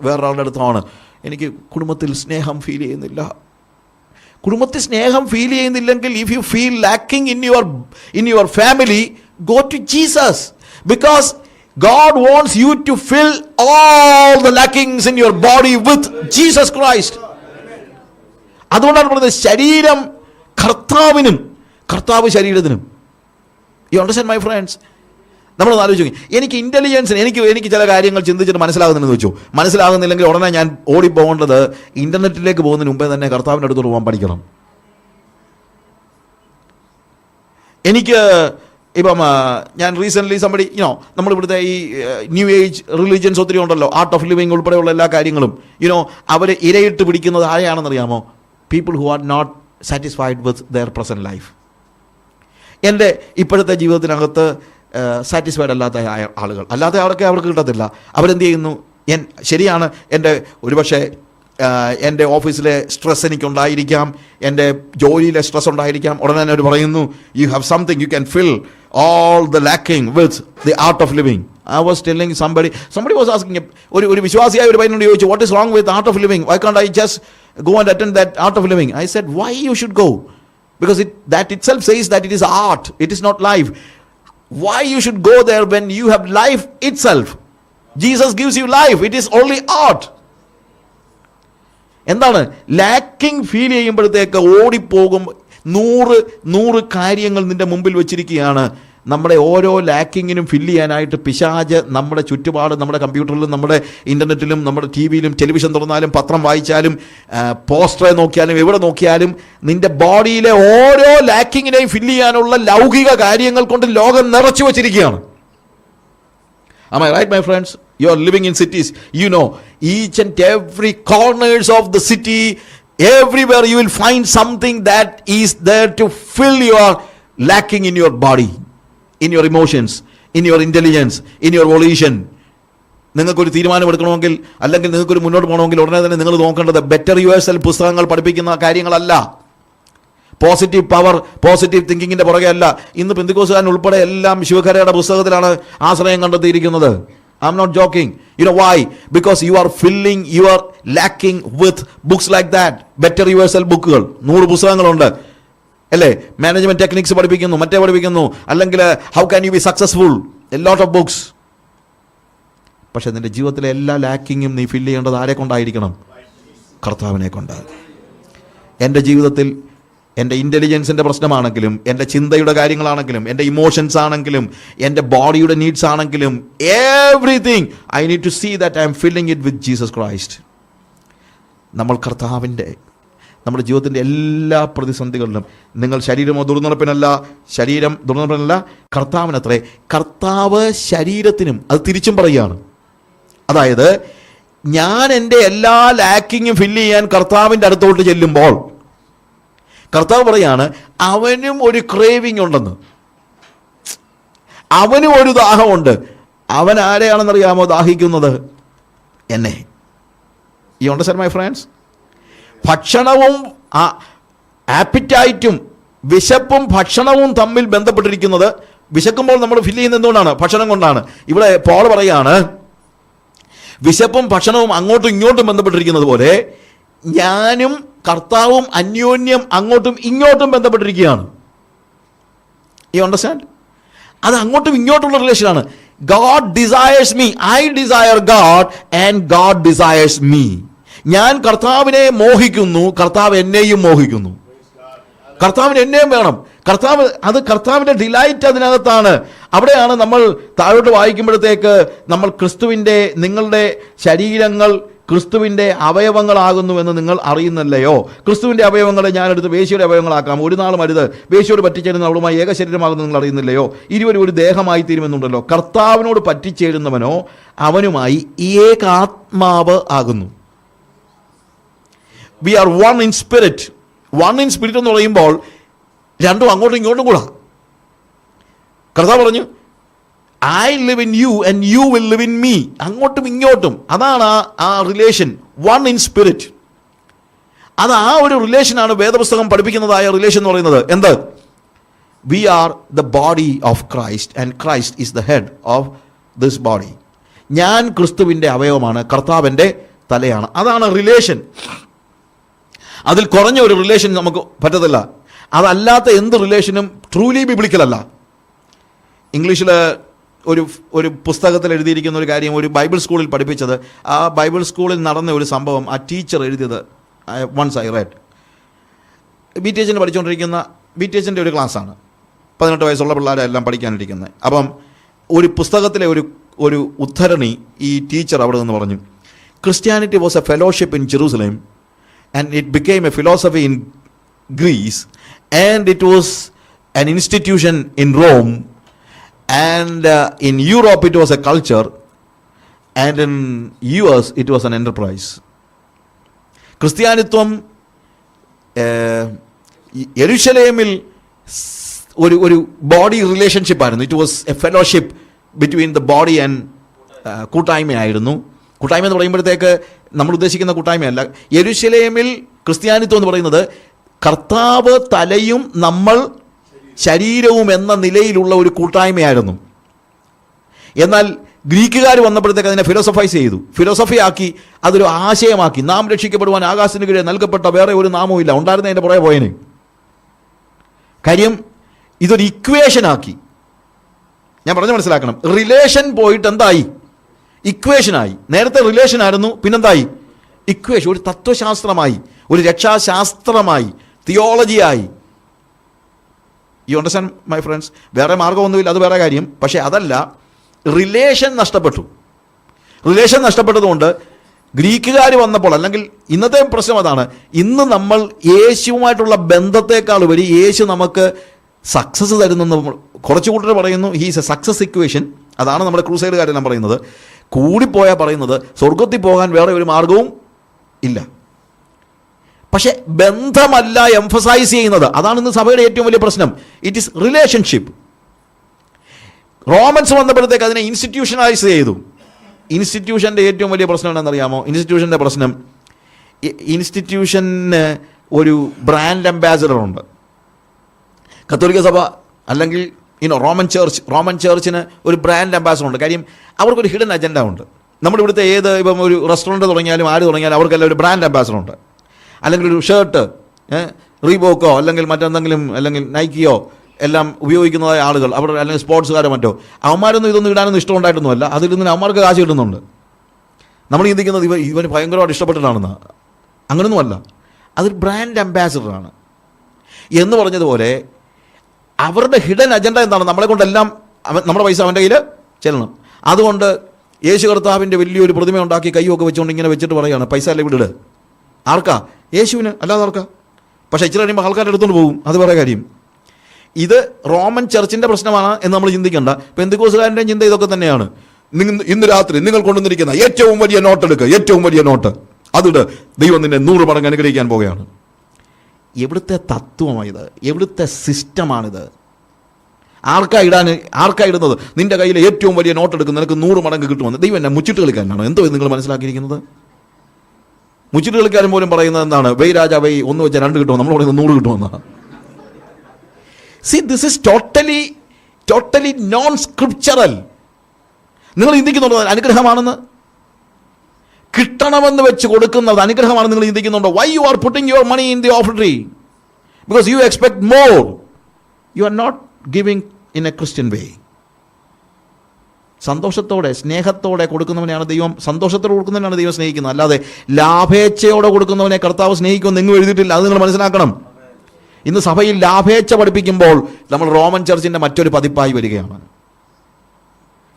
വേറൊരാളുടെ അടുത്തോ ആണ്. എനിക്ക് കുടുംബത്തിൽ സ്നേഹം ഫീൽ ചെയ്യുന്നില്ല. കുടുംബത്തിൽ സ്നേഹം ഫീൽ ചെയ്യുന്നില്ലെങ്കിൽ, if you feel lacking in your family, go to Jesus. Because God wants you to fill all the lackings in your body with Jesus Christ. അതുകൊണ്ടാണ് പറയുന്നത് ശരീരം കർത്താവിനും കർത്താവ് ശരീരത്തിനും. U understand my friends? നമ്മളൊന്ന് ആലോചിച്ച് നോക്കി. എനിക്ക് ഇൻ്റലിജൻസിന് എനിക്ക് ചില കാര്യങ്ങൾ ചിന്തിച്ചിട്ട് മനസ്സിലാകുന്നുണ്ടെന്ന് വെച്ചു. മനസ്സിലാകുന്നില്ലെങ്കിൽ ഉടനെ ഞാൻ ഓടിപ്പോകേണ്ടത് ഇൻ്റർനെറ്റിലേക്ക് പോകുന്നതിന് മുമ്പേ തന്നെ കർത്താവിൻ്റെ അടുത്തോട്ട് പോകാൻ പഠിക്കണം. എനിക്ക് ഇപ്പം ഞാൻ റീസെൻ്റ്ലി നമ്മളിവിടുത്തെ ഈ ന്യൂ ഏജ് റിലീജിയൻസ് ഒത്തിരി ഉണ്ടല്ലോ, ആർട്ട് ഓഫ് ലിവിങ് ഉൾപ്പെടെയുള്ള എല്ലാ കാര്യങ്ങളും അവർ ഇരയിട്ട് പിടിക്കുന്നത് ആരെയാണെന്നറിയാമോ? People who are not satisfied with their present life. എൻ്റെ ഇപ്പോഴത്തെ ജീവിതത്തിനകത്ത് സാറ്റിസ്ഫൈഡ് അല്ലാത്ത ആളുകൾ, അല്ലാത്ത ആളൊക്കെ അവർക്ക് കിട്ടത്തില്ല. അവരെന്ത് ചെയ്യുന്നു? ശരിയാണ്, എൻ്റെ ഒരുപക്ഷെ എൻ്റെ ഓഫീസിലെ സ്ട്രെസ് എനിക്കുണ്ടായിരിക്കാം, എൻ്റെ ജോലിയിലെ സ്ട്രെസ് ഉണ്ടായിരിക്കാം. ഉടനെ തന്നെ അവർ പറയുന്നു, you have something, you can fill all the lacking with the art of living. I was telling somebody was asking, ഒരു വിശ്വാസിയായ ഒരു പയ്യനോട് ചോദിച്ചു, what is wrong with art of living? Why can't I just go and attend that art of living? I said, why you should go? Because that itself says that it is art, it is not life. Why you should go there when you have life itself? Jesus gives you life, it is only art. എന്താണ് lacking feel ചെയ്യുമ്പോഴത്തേക്ക് ഓടിപ്പോകും. 100 കാര്യങ്ങൾ നിന്റെ മുമ്പിൽ വെച്ചിരിക്കുകയാണ്. നമ്മുടെ ഓരോ ലാക്കിങ്ങിനും fill ചെയ്യാനായിട്ട് പിശാച് നമ്മുടെ ചുറ്റുപാട്, നമ്മുടെ കമ്പ്യൂട്ടറിലും നമ്മുടെ ഇൻ്റർനെറ്റിലും നമ്മുടെ ടി വിയിലും ടെലിവിഷൻ തുറന്നാലും പത്രം വായിച്ചാലും പോസ്റ്ററെ നോക്കിയാലും എവിടെ നോക്കിയാലും നിന്റെ ബോഡിയിലെ ഓരോ ലാക്കിങ്ങിനെയും ഫില്ല് ചെയ്യാനുള്ള ലൗകിക കാര്യങ്ങൾ കൊണ്ട് ലോകം നിറച്ചു വച്ചിരിക്കുകയാണ്. Am I right, my friends? You are living in cities. You know, each and every corners of the city, everywhere you will find something that is there to fill your lacking in your body, in your emotions, in your intelligence, in your volition. നിങ്ങൾക്കൊരു തീരുമാനമെടുക്കണമെങ്കിൽ അല്ലെങ്കിൽ നിങ്ങൾക്കൊരു മുന്നോട്ട് പോകണമെങ്കിൽ ഉടനെ തന്നെ നിങ്ങൾ നോക്കേണ്ടത് better yourself പുസ്തകങ്ങൾ പഠിപ്പിക്കുന്ന കാര്യങ്ങളല്ല. പോസിറ്റീവ് പവർ, പോസിറ്റീവ് തിങ്കിങ്ങിൻ്റെ പുറകെ അല്ല. ഇന്ന് പെന്തിക്കോസുകാരൻ ഉൾപ്പെടെ എല്ലാം ശിവഖരയുടെ പുസ്തകത്തിലാണ് ആശ്രയം കണ്ടെത്തിയിരിക്കുന്നത്. I am not joking. You know why? Because you are filling your lacking with books like that. Better yourself ബുക്കുകൾ 100 പുസ്തകങ്ങളുണ്ട് അല്ലേ? മാനേജ്മെന്റ് ടെക്നിക്സ് പഠിപ്പിക്കുന്നു, മറ്റേ പഠിപ്പിക്കുന്നു, അല്ലെങ്കിൽ how can you B successful, A lot of books. പക്ഷെ നിന്റെ ജീവിതത്തിലെ എല്ലാ ലാക്കിങ്ങും നീ ഫില്ല് ചെയ്യേണ്ടത് ആരെ കൊണ്ടായിരിക്കണം? കർത്താവിനെ കൊണ്ട്. എൻ്റെ ജീവിതത്തിൽ എൻ്റെ ഇൻ്റലിജൻസിൻ്റെ പ്രശ്നമാണെങ്കിലും, എൻ്റെ ചിന്തയുടെ കാര്യങ്ങളാണെങ്കിലും, എൻ്റെ ഇമോഷൻസ് ആണെങ്കിലും, എൻ്റെ ബോഡിയുടെ നീഡ്സ് ആണെങ്കിലും, everything I need to see that I am filling it with Jesus Christ. നമ്മൾ നമ്മുടെ ജീവിതത്തിൻ്റെ എല്ലാ പ്രതിസന്ധികളിലും നിങ്ങൾ ശരീരം ദുർനടപ്പിനല്ല കർത്താവിനത്രേ. കർത്താവ് ശരീരത്തിനും അത് തിരിച്ചും പറയുകയാണ്. അതായത് ഞാൻ എൻ്റെ എല്ലാ ലാക്കിങ്ങും ഫില്ല് ചെയ്യാൻ കർത്താവിൻ്റെ അടുത്തോട്ട് ചെല്ലുമ്പോൾ കർത്താവ് പറയാണ്, അവനും ഒരു ക്രേവിങ് ഉണ്ടെന്ന്, അവനും ഒരു ദാഹമുണ്ട്. അവൻ ആരെയാണെന്നറിയാമോ ദാഹിക്കുന്നത്? എന്നെ. U understand my friends? ഭക്ഷണവും ആപ്പിറ്റൈറ്റും, വിശപ്പും ഭക്ഷണവും തമ്മിൽ ബന്ധപ്പെട്ടിരിക്കുന്നത്. വിശക്കുമ്പോൾ നമ്മൾ ഫില്ല് ചെയ്യുന്നത് എന്തുകൊണ്ടാണ്? ഭക്ഷണം കൊണ്ടാണ്. ഇവിടെ പോൾ പറയാണ്, വിശപ്പും ഭക്ഷണവും അങ്ങോട്ടും ഇങ്ങോട്ടും ബന്ധപ്പെട്ടിരിക്കുന്നത് പോലെ ഞാനും കർത്താവും അന്യോന്യം അങ്ങോട്ടും ഇങ്ങോട്ടും ബന്ധപ്പെട്ടിരിക്കുകയാണ്. You understand? അത് അങ്ങോട്ടും ഇങ്ങോട്ടുള്ള റിലേഷനാണ്. God desires me, I desire God and God desires me. ഞാൻ കർത്താവിനെ മോഹിക്കുന്നു, കർത്താവ് എന്നെയും മോഹിക്കുന്നു. കർത്താവിന് എന്നെയും വേണം. കർത്താവിൻ്റെ ഡിലൈറ്റ് അതിനകത്താണ്. അവിടെയാണ് നമ്മൾ താഴോട്ട് വായിക്കുമ്പോഴത്തേക്ക് നമ്മൾ ക്രിസ്തുവിൻ്റെ നിങ്ങളുടെ ശരീരങ്ങൾ ക്രിസ്തുവിൻ്റെ അവയവങ്ങളാകുന്നുവെന്ന് നിങ്ങൾ അറിയുന്നില്ലയോ? ക്രിസ്തുവിൻ്റെ അവയവങ്ങളെ ഞാനെടുത്ത് വേശ്യയുടെ അവയവങ്ങളാക്കാം, ഒരു നാളും അരുത്. വേശ്യയോട് പറ്റിച്ചേരുന്ന അവളുമായി ഏകശരീരമാകുന്നു നിങ്ങൾ അറിയുന്നില്ലയോ? ഇരുവരും ഒരു ദേഹമായി തീരുമെന്നുണ്ടല്ലോ. കർത്താവിനോട് പറ്റിച്ചേരുന്നവനോ അവനുമായി ഏകാത്മാവ് ആകുന്നു. We are one in spirit. One in spirit എന്ന് പറയുമ്പോൾ രണ്ടും അങ്ങോട്ടും ഇങ്ങോട്ടും കൂടാ. കർത്താവ് പറഞ്ഞു, I live in you and you will live in me. അങ്ങോട്ടും ഇങ്ങോട്ടും, അതാണ് ആ റിലേഷൻ, വൺ ഇൻ സ്പിരിറ്റ്. അത് ആ ഒരു റിലേഷനാണ് വേദപുസ്തകം പഠിപ്പിക്കുന്നതായ റിലേഷൻ എന്ന് പറയുന്നത്. എന്ത്? We are the body of Christ and Christ is the head of this body. ഞാൻ ക്രിസ്തുവിൻ്റെ അവയവമാണ്, കർത്താവിൻ്റെ തലയാണ്. അതാണ് റിലേഷൻ. അതിൽ കുറഞ്ഞ ഒരു റിലേഷൻ നമുക്ക് പറ്റത്തില്ല. അതല്ലാത്ത എന്ത് റിലേഷനും ട്രൂലി ബിബ്ലിക്കലല്ല. ഇംഗ്ലീഷിൽ ഒരു പുസ്തകത്തിൽ എഴുതിയിരിക്കുന്ന ഒരു കാര്യം ഒരു ബൈബിൾ സ്കൂളിൽ പഠിപ്പിച്ചത്, ആ ബൈബിൾ സ്കൂളിൽ നടന്ന ഒരു സംഭവം ആ ടീച്ചർ എഴുതിയത് വൺസ് ഐ റെഡ്. BTHന് പഠിച്ചുകൊണ്ടിരിക്കുന്ന BTHൻ്റെ ഒരു ക്ലാസ്സാണ്. 18 വയസ്സുള്ള പിള്ളേരെല്ലാം പഠിക്കാനിരിക്കുന്നത്. അപ്പം ഒരു പുസ്തകത്തിലെ ഒരു ഉദ്ധരണി ഈ ടീച്ചർ അവിടെ നിന്ന് പറഞ്ഞു, Christianity was a fellowship in Jerusalem and it became a philosophy in Greece, and it was an institution in Rome, and in Europe it was a culture, and in US it was an enterprise. ക്രിസ്ത്യാനിത്വം യെരുശലേമിൽ ഒരു body റിലേഷൻഷിപ്പായിരുന്നു. It was a fellowship between the body and കൂട്ടായ്മയായിരുന്നു. കൂട്ടായ്മ എന്ന് പറയുമ്പോഴത്തേക്ക് നമ്മൾ ഉദ്ദേശിക്കുന്ന കൂട്ടായ്മയല്ല. യെരുശലേമിൽ ക്രിസ്ത്യാനിത്വം എന്ന് പറയുന്നത് കർത്താവ് തലയും നമ്മൾ ശരീരവും എന്ന നിലയിലുള്ള ഒരു കൂട്ടായ്മയായിരുന്നു. എന്നാൽ ഗ്രീക്കുകാർ വന്നപ്പോഴത്തേക്ക് അതിനെ ഫിലോസഫൈസ് ചെയ്തു, ഫിലോസഫിയാക്കി, അതൊരു ആശയമാക്കി. നാം രക്ഷിക്കപ്പെടുവാൻ ആകാശത്തിന് കീഴിൽ നൽകപ്പെട്ട വേറെ ഒരു നാമവും ഇല്ല. ഉണ്ടായിരുന്നതിൻ്റെ പുറകെ പോയന്. കാര്യം ഇതൊരു ഇക്വേഷനാക്കി. ഞാൻ പറഞ്ഞു മനസ്സിലാക്കണം. റിലേഷൻ പോയിട്ട് എന്തായി? ഇക്വേഷനായി. നേരത്തെ റിലേഷൻ ആയിരുന്നു, പിന്നെന്തായി? ഇക്വേഷൻ. ഒരു തത്വശാസ്ത്രമായി, ഒരു രക്ഷാശാസ്ത്രമായി, തിയോളജിയായി. You understand my friends? വേറെ മാർഗമൊന്നുമില്ല, അത് വേറെ കാര്യം. പക്ഷേ അതല്ല, റിലേഷൻ നഷ്ടപ്പെട്ടു. റിലേഷൻ നഷ്ടപ്പെട്ടതുകൊണ്ട് ഗ്രീക്കുകാർ വന്നപ്പോൾ, അല്ലെങ്കിൽ ഇന്നത്തെ പ്രശ്നം അതാണ്, ഇന്ന് നമ്മൾ യേശുവുമായിട്ടുള്ള ബന്ധത്തെക്കാൾ ഉപരി യേശു നമുക്ക് സക്സസ് തരുന്നെന്ന് കുറച്ച് കൂട്ടർ പറയുന്നു. He's A success equation. അതാണ് നമ്മുടെ ക്രൂസൈഡുകാരെല്ലാം പറയുന്നത്. കൂടിപ്പോയാൽ പറയുന്നത് സ്വർഗത്തിൽ പോകാൻ വേറെ ഒരു മാർഗവും ഇല്ല. പക്ഷെ ബന്ധമല്ല എംഫസൈസ് ചെയ്യുന്നത്. അതാണ് ഇന്ന് സഭയുടെ ഏറ്റവും വലിയ പ്രശ്നം. It is relationship. റോമൻസ് വന്നപ്പോഴത്തേക്ക് അതിനെ ഇൻസ്റ്റിറ്റ്യൂഷനലൈസ് ചെയ്തു. ഇൻസ്റ്റിറ്റ്യൂഷൻ്റെ ഏറ്റവും വലിയ പ്രശ്നം എന്താണെന്നറിയാമോ? ഇൻസ്റ്റിറ്റ്യൂഷൻ്റെ പ്രശ്നം, ഇൻസ്റ്റിറ്റ്യൂഷന് ഒരു ബ്രാൻഡ് അംബാസിഡർ ഉണ്ട്. കത്തോലിക്ക സഭ അല്ലെങ്കിൽ റോമൻ ചർച്ചിന് ഒരു ബ്രാൻഡ് അംബാസിഡർ ഉണ്ട്. കാര്യം അവർക്കൊരു ഹിഡൻ അജണ്ട ഉണ്ട്. നമ്മുടെ ഇവിടുത്തെ ഇപ്പം ഒരു റെസ്റ്റോറൻറ്റ് തുടങ്ങിയാലും ആര് തുടങ്ങിയാലും അവർക്കെല്ലാം ഒരു ബ്രാൻഡ് അംബാസിഡർ ഉണ്ട്. അല്ലെങ്കിൽ ഒരു ഷർട്ട് റീബോക്കോ അല്ലെങ്കിൽ മറ്റെന്തെങ്കിലും, അല്ലെങ്കിൽ നൈക്കിയോ എല്ലാം ഉപയോഗിക്കുന്നതായ ആളുകൾ, അവർ അല്ലെങ്കിൽ സ്പോർട്സുകാരോ മറ്റോ, അവന്മാരൊന്നും ഇതൊന്നും ഇടാനൊന്നും ഇഷ്ടമുണ്ടായിട്ടൊന്നുമല്ല. അതിൽ നിന്ന് അവന്മാർക്ക് കാശ് കിട്ടുന്നുണ്ട്. നമ്മൾ ചിന്തിക്കുന്നത് ഇവന് ഭയങ്കരമായിട്ട് ഇഷ്ടപ്പെട്ടിട്ടാണെന്ന്. അങ്ങനെയൊന്നുമല്ല. അതൊരു ബ്രാൻഡ് അംബാസിഡറാണ്. എന്ന് പറഞ്ഞതുപോലെ അവരുടെ ഹിഡൻ അജണ്ട എന്താണ്? നമ്മളെ കൊണ്ടെല്ലാം നമ്മുടെ പൈസ അവൻ്റെ കയ്യിൽ ചെല്ലണം. അതുകൊണ്ട് യേശു കർത്താവിൻ്റെ വലിയൊരു പ്രതിമ ഉണ്ടാക്കി കൈയൊക്കെ വെച്ചുകൊണ്ട് ഇങ്ങനെ വെച്ചിട്ട് പറയുകയാണ്, പൈസ അല്ലേ വിടിട്. ആർക്കാ? യേശുവിന്, അല്ലാതെ ആർക്കാ? പക്ഷേ ഇച്ചിരി കഴിയുമ്പോൾ ആൾക്കാരുടെ എടുത്തുകൊണ്ട് പോകും. അത് വേറെ കാര്യം. ഇത് റോമൻ ചർച്ചിൻ്റെ പ്രശ്നമാണ് എന്ന് നമ്മൾ ചിന്തിക്കേണ്ട. പെന്തിക്കോസുകാരൻ്റെയും ചിന്ത ഇതൊക്കെ തന്നെയാണ്. ഇന്ന് രാത്രി നിങ്ങൾ കൊണ്ടുവന്നിരിക്കുന്ന ഏറ്റവും വലിയ നോട്ട് എടുക്കുക, ഏറ്റവും വലിയ നോട്ട് അതിട്, ദൈവം നിന്നെ 100 മടങ്ങ് അനുഗ്രഹിക്കാൻ പോവുകയാണ്. എവിടുത്തെ തത്വമാണിത്? എവിടുത്തെ സിസ്റ്റമാണിത്? ആർക്കാ ഇടുന്നത്? നിന്റെ കയ്യിൽ ഏറ്റവും വലിയ നോട്ട് എടുക്കും, നിനക്ക് 100 മടങ്ങ് കിട്ടുമെന്ന്. ദൈവം എന്നെ മുച്ചിട്ട് കളിക്കാനാണോ? എന്തോ നിങ്ങൾ മനസ്സിലാക്കിയിരിക്കുന്നത്? മുച്ചിട്ട് കളിക്കാരൻ പോലും പറയുന്നത് എന്താണ്? വെയ് രാജാ വെയ്, 1 വെച്ചാൽ 2 കിട്ടുമോ? നമ്മൾ പറയുന്നത് 100 കിട്ടുമെന്നാണ്. See, this is totally non-scriptural. നിങ്ങൾ ചിന്തിക്കുന്നുണ്ടോ അനുഗ്രഹമാണെന്ന്? കിട്ടണമെന്ന് വെച്ച് കൊടുക്കുന്നത് അനുഗ്രഹമാണെന്ന് നിങ്ങൾ ചിന്തിക്കുന്നുണ്ടോ? Why you are putting your money in the offering? Because you expect more. You are not giving in a Christian way. സന്തോഷത്തോടെ സ്നേഹത്തോടെ കൊടുക്കുന്നവനെയാണ് ദൈവം, സന്തോഷത്തോടെ കൊടുക്കുന്നവനാണ് ദൈവം സ്നേഹിക്കുന്നത്. അല്ലാതെ ലാഭേച്ഛയോടെ കൊടുക്കുന്നവനെ കർത്താവ് സ്നേഹിക്കുമെന്ന് നിങ്ങൾ എഴുതിയിട്ടില്ല. അത് നിങ്ങൾ മനസ്സിലാക്കണം. ഇന്ന് സഭയിൽ ലാഭേച്ഛ പഠിപ്പിക്കുമ്പോൾ നമ്മൾ റോമൻ ചർച്ചിൻ്റെ മറ്റൊരു പതിപ്പായി വരികയാണ്.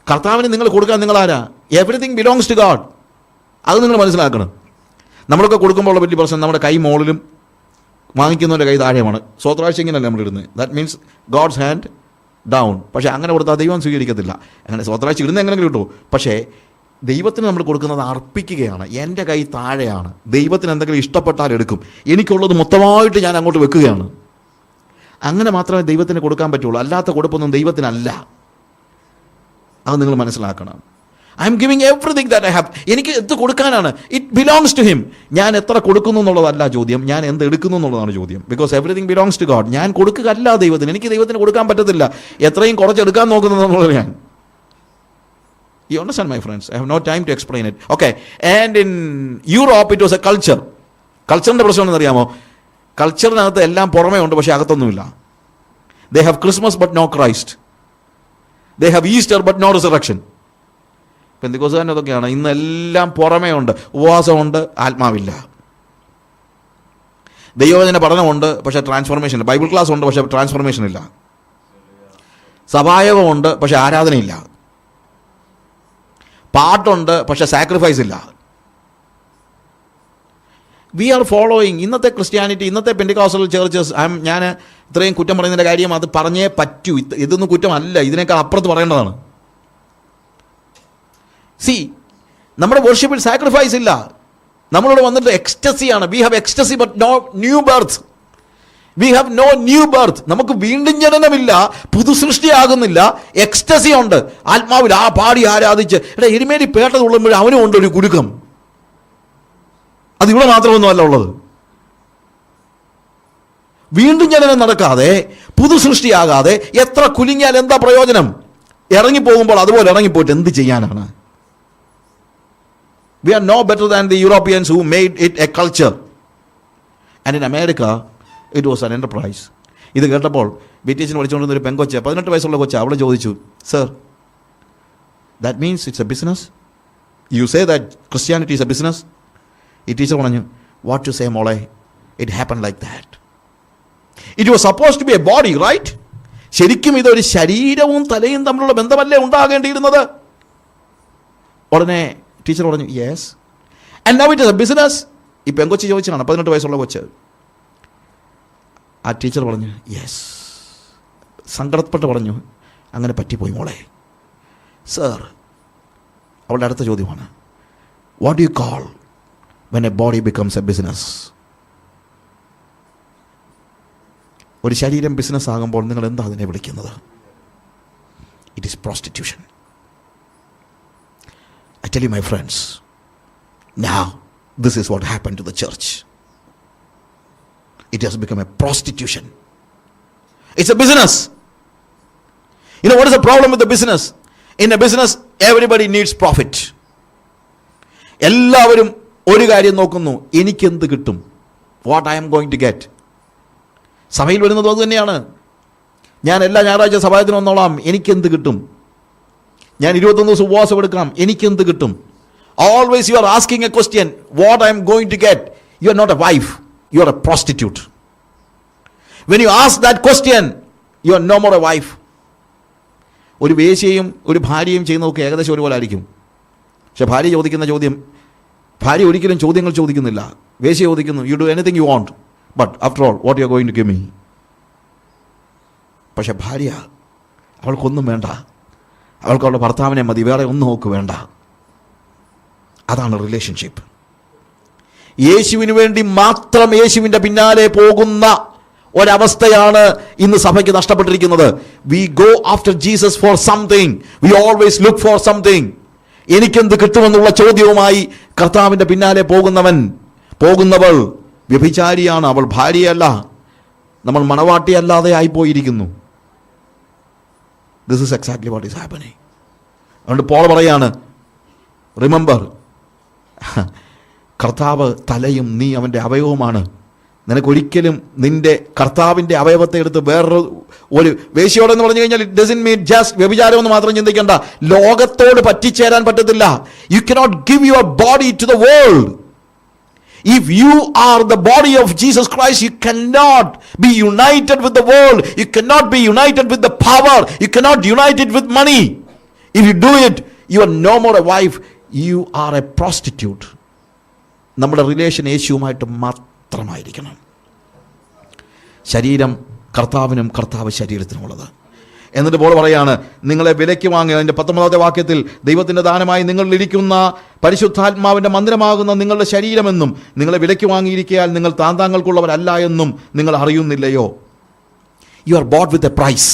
കർത്താവിന് നിങ്ങൾ കൊടുക്കാൻ നിങ്ങൾ ആരാ? Everything belongs to God. അത് നിങ്ങൾ മനസ്സിലാക്കണം. നമ്മളൊക്കെ കൊടുക്കുമ്പോൾ വലിയ പ്രശ്നം നമ്മുടെ കൈ മുകളിലും വാങ്ങിക്കുന്നവൻ്റെ കൈ താഴെയുമാണ്. സ്വത്രാഴ്ച ഇങ്ങനെയല്ല നമ്മൾ ഇടുന്നത്. That means God's hand down. പക്ഷേ അങ്ങനെ കൊടുത്താൽ ദൈവം സ്വീകരിക്കത്തില്ല. അങ്ങനെ സ്വത്രാഴ്ച ഇടുന്ന എങ്ങനെയെങ്കിലും കിട്ടുമോ? പക്ഷേ ദൈവത്തിന് നമ്മൾ കൊടുക്കുന്നത് അർപ്പിക്കുകയാണ്. എൻ്റെ കൈ താഴെയാണ്, ദൈവത്തിന് എന്തെങ്കിലും ഇഷ്ടപ്പെട്ടാൽ എടുക്കും, എനിക്കുള്ളത് മൊത്തമായിട്ട് ഞാൻ അങ്ങോട്ട് വെക്കുകയാണ്. അങ്ങനെ മാത്രമേ ദൈവത്തിന് കൊടുക്കാൻ പറ്റുള്ളൂ. അല്ലാത്ത കൊടുപ്പൊന്നും ദൈവത്തിനല്ല. അത് നിങ്ങൾ മനസ്സിലാക്കണം. I'm giving everything that I have. എനിക്ക് എന്ത് കൊടുക്കാനാണ്? It belongs to him. ഞാൻ എത്ര കൊടുക്കുന്നു എന്നുള്ളതല്ല ചോദ്യം, ഞാൻ എന്ത് എടുക്കുന്നു എന്നുള്ളതാണ് ചോദ്യം. Because everything belongs to God. ഞാൻ കൊടുക്കുകയല്ല ദൈവത്തിന്. എനിക്ക് ദൈവത്തിന് കൊടുക്കാൻ പറ്റത്തില്ല. എത്രയും കുറച്ചെടുക്കാൻ നോക്കുന്നത് ഞാൻ. You understand, my friends? I have no time to explain it. Okay. And in Europe, it was a culture. കൾച്ചറിൻ്റെ പ്രശ്നം എന്നറിയാമോ? കൾച്ചറിനകത്ത് എല്ലാം പുറമേ ഉണ്ട്, പക്ഷേ അകത്തൊന്നുമില്ല. They have Christmas but no Christ. They have Easter but no resurrection. പെന്തിക്കോസുകാരൻ അതൊക്കെയാണ്. ഇന്നെല്ലാം പുറമേ ഉണ്ട്, ഉപവാസമുണ്ട്, ആത്മാവില്ല. ദൈവവചന പഠനമുണ്ട്, പക്ഷേ ട്രാൻസ്ഫോർമേഷൻ ഇല്ല. ബൈബിൾ ക്ലാസ് ഉണ്ട്, പക്ഷേ ട്രാൻസ്ഫോർമേഷൻ ഇല്ല. സഭായോഗമുണ്ട്, പക്ഷേ ആരാധനയില്ല. പാട്ടുണ്ട്, പക്ഷേ സാക്രിഫൈസ് ഇല്ല. വി ആർ ഫോളോയിങ് ഇന്നത്തെ ക്രിസ്ത്യാനിറ്റി, ഇന്നത്തെ പെന്തിക്കോസ്റ്റൽ ചേർച്ചസ്. ഞാൻ ഇത്രയും കുറ്റം പറയുന്നതിൻ്റെ കാര്യം അത് പറഞ്ഞേ പറ്റൂ. ഇതൊന്നും കുറ്റമല്ല, ഇതിനേക്കാൾ അപ്പുറത്ത് പറയേണ്ടതാണ്. സി, നമ്മുടെ വർഷിപ്പിൽ സാക്രിഫൈസ് ഇല്ല. നമ്മളിവിടെ വന്നിട്ട് എക്സ്റ്റസിയാണ്. We have ecstasy but no new birth. We have no new birth. നമുക്ക് വീണ്ടും ജനനമില്ല, പുതുസൃഷ്ടിയാകുന്നില്ല. എക്സ്റ്റസി ഉണ്ട് ആത്മാവിൽ. ആ പാടി ആരാധിച്ച് എരുമേലി പേട്ട തുള്ളുമ്പോൾ അവനും ഉണ്ട് ഒരു കുരുക്കം. അതിവിടെ മാത്രമൊന്നുമല്ല ഉള്ളത്. വീണ്ടും ജനനം നടക്കാതെ, പുതുസൃഷ്ടിയാകാതെ എത്ര കുലുങ്ങിയാൽ എന്താ പ്രയോജനം? ഇറങ്ങിപ്പോകുമ്പോൾ അതുപോലെ ഇറങ്ങിപ്പോയിട്ട് എന്ത് ചെയ്യാനാണ്? We are no better than the Europeans who made it a culture. And in America, it was an enterprise. ഇത് കേട്ടപ്പോൾ ബ്രിട്ടീഷിന് വിളിച്ചുകൊണ്ടിരുന്ന ഒരു പെങ്കൊച്ച, 18 വയസ്സുള്ള കൊച്ച, അവളെ ചോദിച്ചു, sir, that means it's a business? You say that Christianity is a business? ഈ teacher പറഞ്ഞു, what to say മോളെ, it happen like that. It was suppose to be a body, right? ശരിക്കും ഇതൊരു ശരീരവും തലയും തമ്മിലുള്ള ബന്ധമല്ലേ ഉണ്ടാകേണ്ടിയിരുന്നത്? ഉടനെ ടീച്ചർ പറഞ്ഞു, yes. And now it is a business. ഈ പെങ്കൊച്ചി ചോദിച്ചാണ്, 18 വയസ്സുള്ള കൊച്ച്. ആ ടീച്ചർ പറഞ്ഞു, യെസ്. സങ്കടപ്പെട്ട് പറഞ്ഞു, അങ്ങനെ പറ്റിപ്പോയി മോളെ. സർ, അവളുടെ അടുത്ത ചോദ്യമാണ്, what do you call when A body becomes A business? ഒരു ശരീരം ബിസിനസ് ആകുമ്പോൾ നിങ്ങൾ എന്താ അതിനെ വിളിക്കുന്നത്? It is prostitution. I tell you, my friends, now this is what happened to the church. It has become a prostitution. It's a business. You know what is the problem with the business? In a business, everybody needs profit. എല്ലാവരും ഒരു കാര്യം നോക്കുന്നു, എനിക്കെന്ത് കിട്ടും? What I'm going to get. സഭയിൽ വരുന്നത് അത് തന്നെയാണ്. ഞാൻ എല്ലാ ഞായറാഴ്ച സഭായത്തിന് വന്നോളാം, എനിക്കെന്ത് കിട്ടും? ഞാൻ 21 ദിവസം ഉപവാസം എടുക്കാം, എനിക്കെന്ത് കിട്ടും? Always you are asking a question, what I'm going to get. You are not a wife, you are a prostitute. When you ask that question, you are no more a wife. ഒരു വേശ്യയും ഒരു ഭാര്യയും ചെയ്യുന്നതൊക്കെ ഏകദേശം ഒരുപോലെ ആയിരിക്കും. പക്ഷെ ഭാര്യ ചോദിക്കുന്ന ചോദ്യം, ഭാര്യ ഒരിക്കലും ചോദ്യങ്ങൾ ചോദിക്കുന്നില്ല. വേശ്യ ചോദിക്കുന്നു, you do anything you want, but after all what you are going to give me. പക്ഷെ ഭാര്യ, അവൾക്കൊന്നും വേണ്ട, അവൾക്ക് അവളുടെ ഭർത്താവിനെ മതി, വേറെ ഒന്നും അവൾക്ക് വേണ്ട. അതാണ് റിലേഷൻഷിപ്പ്. യേശുവിന് വേണ്ടി മാത്രം യേശുവിൻ്റെ പിന്നാലെ പോകുന്ന ഒരവസ്ഥയാണ് ഇന്ന് സഭയ്ക്ക് നഷ്ടപ്പെട്ടിരിക്കുന്നത്. We go after Jesus for something, we always look for something. എനിക്കെന്ത് കിട്ടുമെന്നുള്ള ചോദ്യവുമായി കർത്താവിൻ്റെ പിന്നാലെ പോകുന്നവൾ വ്യഭിചാരിയാണ്. അവൾ ഭാര്യയല്ല, നമ്മൾ മണവാട്ടിയല്ലാതെ ആയിപ്പോയിരിക്കുന്നു. This is exactly what is happening. അതുകൊണ്ട് പോൾ പറയാണ്, റിമെമ്പർ, കർത്താവ് തലയും നീ അവൻ്റെ അവയവവുമാണ്. നിനക്കൊരിക്കലും നിന്റെ കർത്താവിൻ്റെ അവയവത്തെ എടുത്ത് ഒരു വേശ്യയോടെന്ന് പറഞ്ഞു കഴിഞ്ഞാൽ ഇറ്റ് ഡസൻറ്റ് മീൻ ജസ്റ്റ് വ്യഭിചാരം എന്ന് മാത്രം ചിന്തിക്കേണ്ട. ലോകത്തോട് പറ്റിച്ചേരാൻ പറ്റത്തില്ല. You cannot give your body to the world. If you are the body of Jesus Christ, you cannot be united with the world. You cannot be united with the power. You cannot unite it with money. If you do it, you are no more a wife. U are a prostitute. നമ്മുടെ relation യേശുവുമായിട്ട് മാത്രമായിരിക്കണം. ശരീരം കർത്താവിനും കർത്താവ് ശരീരത്തിനുമുള്ളത്. എന്നിട്ട് Paul പറയാണ്, നിങ്ങളെ വിലയ്ക്ക് വാങ്ങി, അതിൻ്റെ 19 വാക്യത്തിൽ, ദൈവത്തിൻ്റെ ദാനമായി നിങ്ങളിലിരിക്കുന്ന പരിശുദ്ധാത്മാവിൻ്റെ മന്ദിരമാകുന്ന നിങ്ങളുടെ ശരീരമെന്നും നിങ്ങളെ വിലയ്ക്ക് വാങ്ങിയിരിക്കയാൽ നിങ്ങൾ താന്താങ്ങൾക്കുള്ളവരല്ല എന്നും നിങ്ങൾ അറിയുന്നില്ലയോ? You are bought with a price.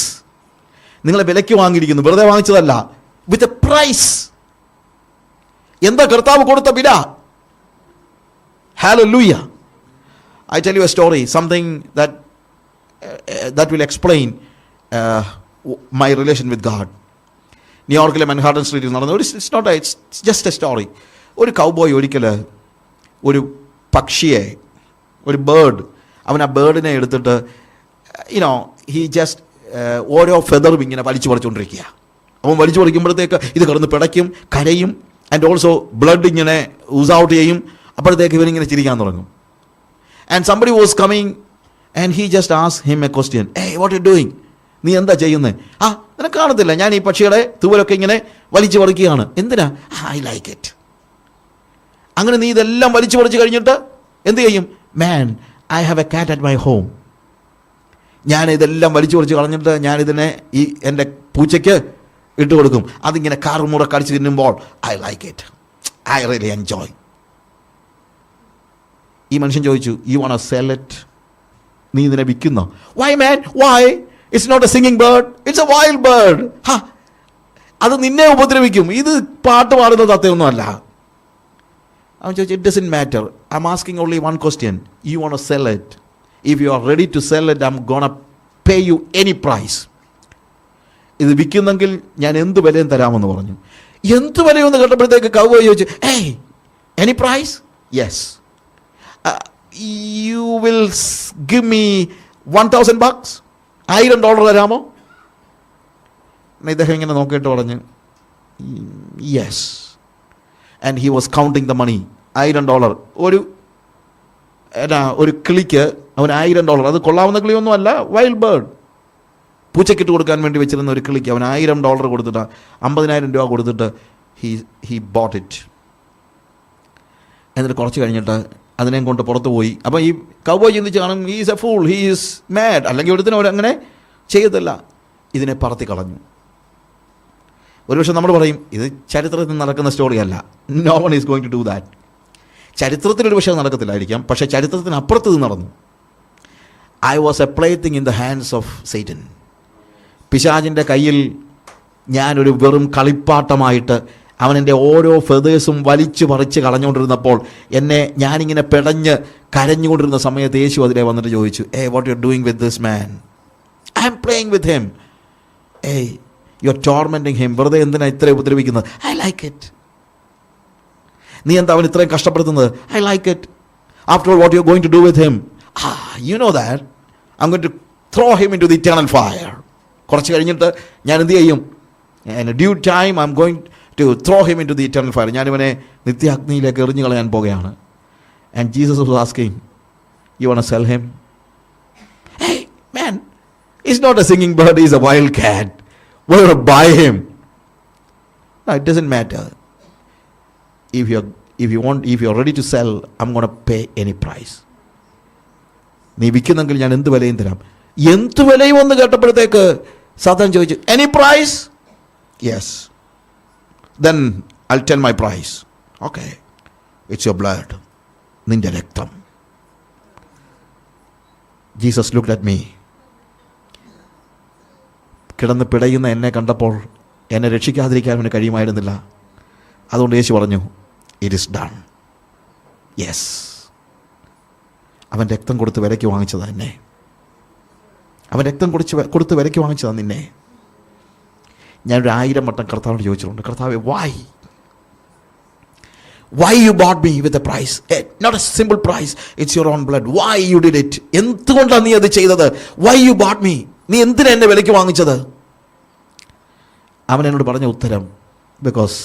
നിങ്ങളെ വിലയ്ക്ക് വാങ്ങിയിരിക്കുന്നു, വെറുതെ വാങ്ങിച്ചതല്ല, വിത്ത് എ പ്രൈസ്. എന്താ കർത്താവ് കൊടുത്ത വില? Hallelujah. I tell you a story, something that will explain my relation with God. ന്യൂയോർക്കിലെ മൻഹാട്ടൻ സ്ട്രീറ്റിൽ നടന്ന it's just a story. ഒരു കൗബോയ് ഒരിക്കൽ ഒരു പക്ഷിയെ, ഒരു ബേർഡ്, അവൻ ആ ബേർഡിനെ എടുത്തിട്ട് he just ഓരോ ഫെദറും ഇങ്ങനെ വലിച്ചു പറിച്ചുകൊണ്ടിരിക്കുക. അവൻ വലിച്ചു പറിക്കുമ്പോഴത്തേക്ക് ഇത് കിടന്ന് പിടയ്ക്കും, കരയും, ആൻഡ് ഓൾസോ ബ്ലഡ് ഇങ്ങനെ ഊസ് ഔട്ട് ചെയ്യും. അപ്പോഴത്തേക്ക് ഇവനിങ്ങനെ ചിരിക്കാൻ തുടങ്ങും. And somebody was coming and he just asked him A question. What you doing? നീ എന്താ ചെയ്യുന്നത്? നിനക്ക് കാണത്തില്ല, ഞാൻ ഈ പക്ഷിയുടെ തൂവലൊക്കെ ഇങ്ങനെ വലിച്ചു പറിക്കുകയാണ്. എന്തിനാ? I like it. അങ്ങനെ നീ ഇതെല്ലാം വലിച്ചു പറിച്ച് കഴിഞ്ഞിട്ട് എന്ത് ചെയ്യും? Man, I have a cat at my home. ഞാൻ ഇതെല്ലാം വലിച്ചു പറിച്ച് കളഞ്ഞിട്ട് ഞാനിതിനെ എൻ്റെ പൂച്ചയ്ക്ക് ഇട്ട് കൊടുക്കും. അതിങ്ങനെ കാറുമുറ കടിച്ച് തിന്നുമ്പോൾ I like it, I really enjoy. ഈ മനുഷ്യൻ ചോദിച്ചു, you want to sell it? നീ ഇതിനെ വിൽക്കുന്നോ? Why man, why? It's not a singing bird, it's a wild bird. അത് നിന്നെ ഉപദ്രവിക്കും, ഇത് പാട്ട് പാടുന്ന തത്തയൊന്നും അല്ല. അവൻ ചോദിച്ചു, it doesn't matter, I am asking only one question, you want to sell it? If you are ready to sell it, I am gonna pay you any price. ഇത് വിൽക്കുന്നെങ്കിൽ ഞാൻ എന്ത് വിലയും തരാമെന്ന് പറഞ്ഞു. എന്ത് വിലയെന്ന് കേട്ടപ്പോഴത്തേക്ക് കൗബോയ് ചോദിച്ചു, any price? Yes. You will give me $1,000? $1,000 തരാമോ? ഇദ്ദേഹം ഇങ്ങനെ നോക്കിയിട്ട് പറഞ്ഞു, yes. And he was counting the money. $1,000. ഒരു കിളിക്ക് അവന് $1,000. അത് കൊള്ളാവുന്ന കിളിയൊന്നും അല്ല, വൈൽഡ് ബേർഡ്. പൂച്ചക്കിട്ട് കൊടുക്കാൻ വേണ്ടി വെച്ചിരുന്ന ഒരു കിളിക്ക് അവന് $1,000 കൊടുത്തിട്ട്, 50,000 രൂപ കൊടുത്തിട്ട് he bought it. എന്നിട്ട് കുറച്ച് കഴിഞ്ഞിട്ട് അതിനെ കൊണ്ട് പുറത്ത് പോയി. അപ്പം ഈ കൗബോയ് ചിന്തിച്ച് കാണും, he is A fool, he is mad. അല്ലെങ്കിൽ ഒരുത്തിനും അവരങ്ങനെ ചെയ്യത്തില്ല. ഇതിനെ പറത്തി കളഞ്ഞു. ഒരുപക്ഷെ നമ്മൾ പറയും, ഇത് ചരിത്രത്തിൽ നടക്കുന്ന സ്റ്റോറിയല്ല. No one is going to do that. ചരിത്രത്തിൽ ഒരു പക്ഷേ നടക്കത്തില്ലായിരിക്കാം, പക്ഷേ ചരിത്രത്തിന് അപ്പുറത്ത് ഇത് നടന്നു. I was a plaything in the hands of Satan. പിശാചിൻ്റെ കയ്യിൽ ഞാനൊരു വെറും കളിപ്പാട്ടമായിട്ട് അവനെൻ്റെ ഓരോ ഫെദേഴ്സും വലിച്ചു പറിച്ച് കളഞ്ഞുകൊണ്ടിരുന്നപ്പോൾ ഞാനിങ്ങനെ പെടഞ്ഞ് കരഞ്ഞുകൊണ്ടിരുന്ന സമയത്ത് യേശു അതിലെ വന്നിട്ട് ചോദിച്ചു, what you are doing with this man? I am playing with him. You are tormenting him. വെറുതെ എന്തിനാ ഇത്രയും ഉപദ്രവിക്കുന്നത്? I like it. നീ എന്താ അവൻ ഇത്രയും കഷ്ടപ്പെടുത്തുന്നത്? I like it. After all, what you are going to do with him? You know that I am going to throw him into the eternal fire. കുറച്ച് കഴിഞ്ഞിട്ട് ഞാൻ എന്ത് ചെയ്യും? Due time I am going to throw him into the eternal fire. ഞാനിവനെ നിത്യാഗ്നിയിലേക്ക് എറിഞ്ഞു കളയാൻ പോകുകയാണ്. And Jesus was asking, you want to sell him? Hey man, he's not a singing bird, he's a wild cat. We're going to buy him. No, it doesn't matter. If you're ready to sell, I'm going to pay any price. നീ വിൽക്കുന്നെങ്കിൽ ഞാൻ എന്ത് വിലയും തരാം. എന്ത് വിലയും ഒന്ന് കേട്ടപ്പോഴത്തേക്ക് സാത്താൻ ചോദിച്ചു, any price? Yes. Then I'll tell my price. Okay, it's your blood. നിന്റെ രക്തം. Jesus looked at me. കിടന്ന് പിടയുന്ന എന്നെ കണ്ടപ്പോൾ എന്നെ രക്ഷിക്കാതിരിക്കാൻ അവന് കഴിയുമായിരുന്നില്ല. അതുകൊണ്ട് യേശു പറഞ്ഞു, it is done. Yes. അവൻ രക്തം കൊടുത്ത് വിലയ്ക്ക് വാങ്ങിച്ചതാ എന്നെ. അവൻ രക്തം കൊടുത്ത് വിലയ്ക്ക് വാങ്ങിച്ചതാ നിന്നെ. ഞാനൊരു 1000 വട്ടം കർത്താവിനോട് ചോദിച്ചിട്ടുണ്ട്, കർത്താവേ, why you bought me with a price? Not a simple price, it's your own blood. Why you did it? എന്തുകൊണ്ടാണ് നീ അത് ചെയ്തത്? Why you bought me? നീ എന്തിനാ എന്നെ വിലയ്ക്ക് വാങ്ങിച്ചത്? അവൻ എന്നോട് പറഞ്ഞ ഉത്തരം, because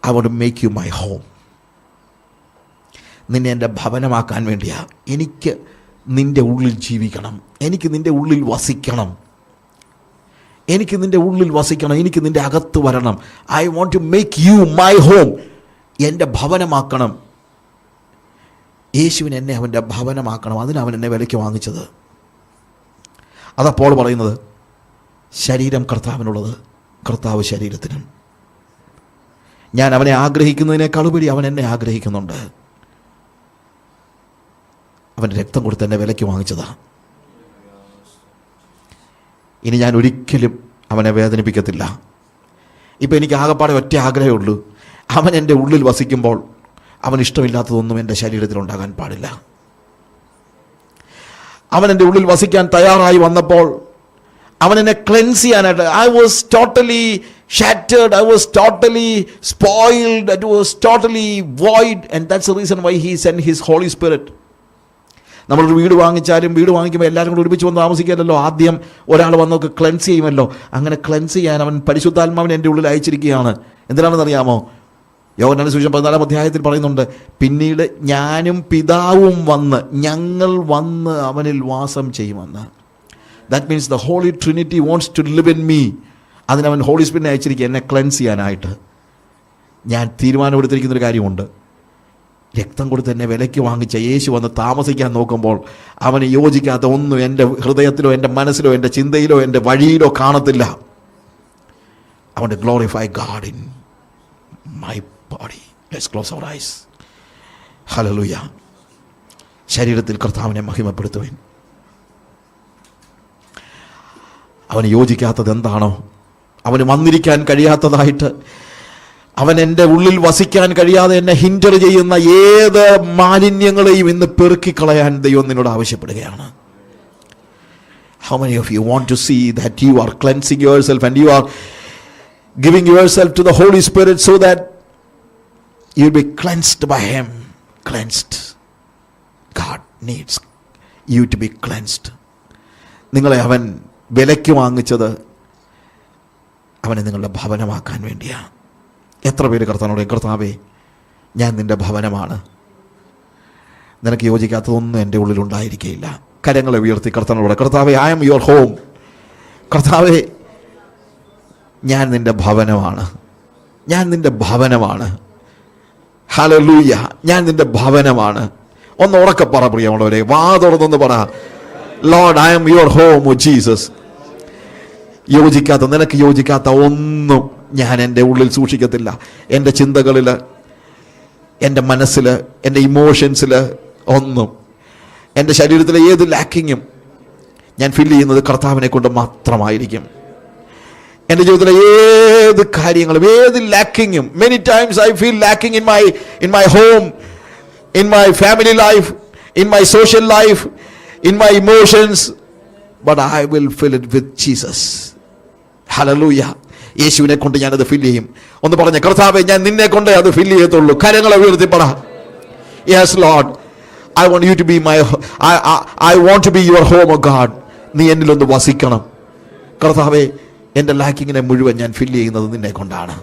I want to make you my home. നിന്നെ എൻ്റെ ഭവനമാക്കാൻ വേണ്ടിയാ. എനിക്ക് നിൻ്റെ ഉള്ളിൽ ജീവിക്കണം, എനിക്ക് നിൻ്റെ ഉള്ളിൽ വസിക്കണം. എനിക്ക് നിൻ്റെ ഉള്ളിൽ വസിക്കണം, എനിക്ക് നിൻ്റെ അകത്ത് വരണം. I want to make you my home. എൻ്റെ ഭവനമാക്കണം. യേശുവിന് എന്നെ അവൻ്റെ ഭവനമാക്കണം. അതിനവൻ എന്നെ വിലയ്ക്ക് വാങ്ങിച്ചത്. അതപ്പോൾ പറയുന്നത്, ശരീരം കർത്താവിനുള്ളത്, കർത്താവ് ശരീരത്തിനും. ഞാൻ അവനെ ആഗ്രഹിക്കുന്നതിനേക്കാളുപരി അവൻ എന്നെ ആഗ്രഹിക്കുന്നുണ്ട്. അവൻ്റെ രക്തം കൊടുത്ത് എന്നെ വിലയ്ക്ക് വാങ്ങിച്ചതാണ്. ഇനി ഞാൻ ഒരിക്കലും അവനെ വേദനിപ്പിക്കത്തില്ല. ഇപ്പം എനിക്ക് ആകെപ്പാടെ ഒറ്റ ആഗ്രഹമേ ഉള്ളൂ, അവൻ എൻ്റെ ഉള്ളിൽ വസിക്കുമ്പോൾ അവൻ ഇഷ്ടമില്ലാത്തതൊന്നും എൻ്റെ ശരീരത്തിലുണ്ടാകാൻ പാടില്ല. അവൻ എൻ്റെ ഉള്ളിൽ വസിക്കാൻ തയ്യാറായി വന്നപ്പോൾ അവൻ എന്നെ ക്ലെൻസ് ചെയ്യാനായിട്ട്, I was totally shattered, I was totally spoiled, it was totally void, and that's the reason why he sent his Holy Spirit. നമ്മളൊരു വീട് വാങ്ങിച്ചാലും വീട് വാങ്ങിക്കുമ്പോൾ എല്ലാവരും കൂടി ഒരുമിച്ച് വന്ന് താമസിക്കാമല്ലോ. ആദ്യം ഒരാൾ വന്നൊക്കെ ക്ലെൻസ് ചെയ്യുമല്ലോ. അങ്ങനെ ക്ലെൻസ് ചെയ്യാൻ അവൻ പരിശുദ്ധാത്മാവിനെ എൻ്റെ ഉള്ളിൽ അയച്ചിരിക്കുകയാണ്. എന്തിനാണെന്ന് അറിയാമോ? യോഹന്നാന്റെ സുവിശേഷം 14-ാം അധ്യായത്തിൽ പറയുന്നുണ്ട്, പിന്നീട് ഞാനും പിതാവും വന്ന്, ഞങ്ങൾ വന്ന് അവനിൽ വാസം ചെയ്യുമെന്ന്. That means the Holy Trinity wants to live in me. അതിനവൻ ഹോളി സ്പിരിറ്റിനെ അയച്ചിരിക്കുക എന്നെ ക്ലെൻസ് ചെയ്യാനായിട്ട്. ഞാൻ തീരുമാനമെടുത്തിരിക്കുന്നൊരു കാര്യമുണ്ട്, രക്തം കൊടുത്ത് എന്നെ വിലയ്ക്ക് വാങ്ങിച്ച യേശു വന്ന് താമസിക്കാൻ നോക്കുമ്പോൾ അവന് യോജിക്കാത്ത ഒന്നും എൻ്റെ ഹൃദയത്തിലോ എൻ്റെ മനസ്സിലോ എൻ്റെ ചിന്തയിലോ എൻ്റെ വഴിയിലോ കാണത്തില്ല. അവൻ്റെ glorify God in my body. Let's close our eyes. Hallelujah. ശരീരത്തിൽ കർത്താവിനെ മഹിമപ്പെടുത്തുവാൻ അവന് യോജിക്കാത്തത് എന്താണോ, അവന് വന്നിരിക്കാൻ കഴിയാത്തതായിട്ട്, അവൻ എൻ്റെ ഉള്ളിൽ വസിക്കാൻ കഴിയാതെ എന്നെ ഹിൻഡർ ചെയ്യുന്ന ഏത് മാലിന്യങ്ങളെയും ഇന്ന് പെറുക്കിക്കളയാൻ ദൈവം നിന്നോട് ആവശ്യപ്പെടുകയാണ്. How many of you want to see that you are cleansing yourself and you are giving yourself to the Holy Spirit so that you will be cleansed by Him? Cleansed. God needs you to be cleansed. നിങ്ങളെ അവൻ വിലയ്ക്ക് വാങ്ങിച്ചത് അവനെ നിങ്ങളുടെ ഭവനമാക്കാൻ വേണ്ടിയാണ്. എത്ര പേര് കർത്താവിനോട്, കർത്താവേ ഞാൻ നിൻ്റെ ഭവനമാണ്, നിനക്ക് യോജിക്കാത്തതൊന്നും എൻ്റെ ഉള്ളിലുണ്ടായിരിക്കുകയില്ല. കരങ്ങളെ ഉയർത്തി കർത്താവിനോട്, കർത്താവേ ഐ ആം യുവർ ഹോം. കർത്താവേ ഞാൻ നിൻ്റെ ഭവനമാണ്, ഞാൻ നിൻ്റെ ഭവനമാണ്. ഹല്ലേലൂയ. ഞാൻ നിൻ്റെ ഭവനമാണ്. ഒന്ന് ഉറക്കെ പറ പ്രിയമുള്ളവരെ, വാ തുറന്നൊന്ന് പറ, Lord I am your home oh Jesus. യോജിക്കാത്ത, നിനക്ക് യോജിക്കാത്ത ഒന്നും ഞാൻ എൻ്റെ ഉള്ളിൽ സൂക്ഷിക്കത്തില്ല. എൻ്റെ ചിന്തകളിൽ, എൻ്റെ മനസ്സിൽ, എൻ്റെ ഇമോഷൻസിൽ ഒന്നും, എൻ്റെ ശരീരത്തിലെ ഏത് ലാക്കിങ്ങും ഞാൻ ഫീൽ ചെയ്യുന്നത് കർത്താവിനെ കൊണ്ട് മാത്രമായിരിക്കും. എൻ്റെ ജീവിതത്തിലെ ഏത് കാര്യങ്ങളും, ഏത് ലാക്കിങ്ങും, many times I feel lacking in my home, in my family life, in my social life, in my emotions, but I will fill it with Jesus. Hallelujah. യേശുവിനെ കൊണ്ട് ഞാനത് ഫിൽ ചെയ്യും. ഒന്ന് പറഞ്ഞ, കർത്താവേ ഞാൻ നിന്നെ കൊണ്ടേ അത് ഫിൽ ചെയ്യത്തുള്ളൂ. കരങ്ങളെ ഉയർത്തി പറ, yes Lord I want you to be my, I want to be your home O God. നീ എന്നിലൊന്ന് വസിക്കണം കർത്താവേ. എൻ്റെ ലാക്കിങ്ങിനെ മുഴുവൻ ഞാൻ ഫിൽ ചെയ്യുന്നത് നിന്നെ കൊണ്ടാണ്.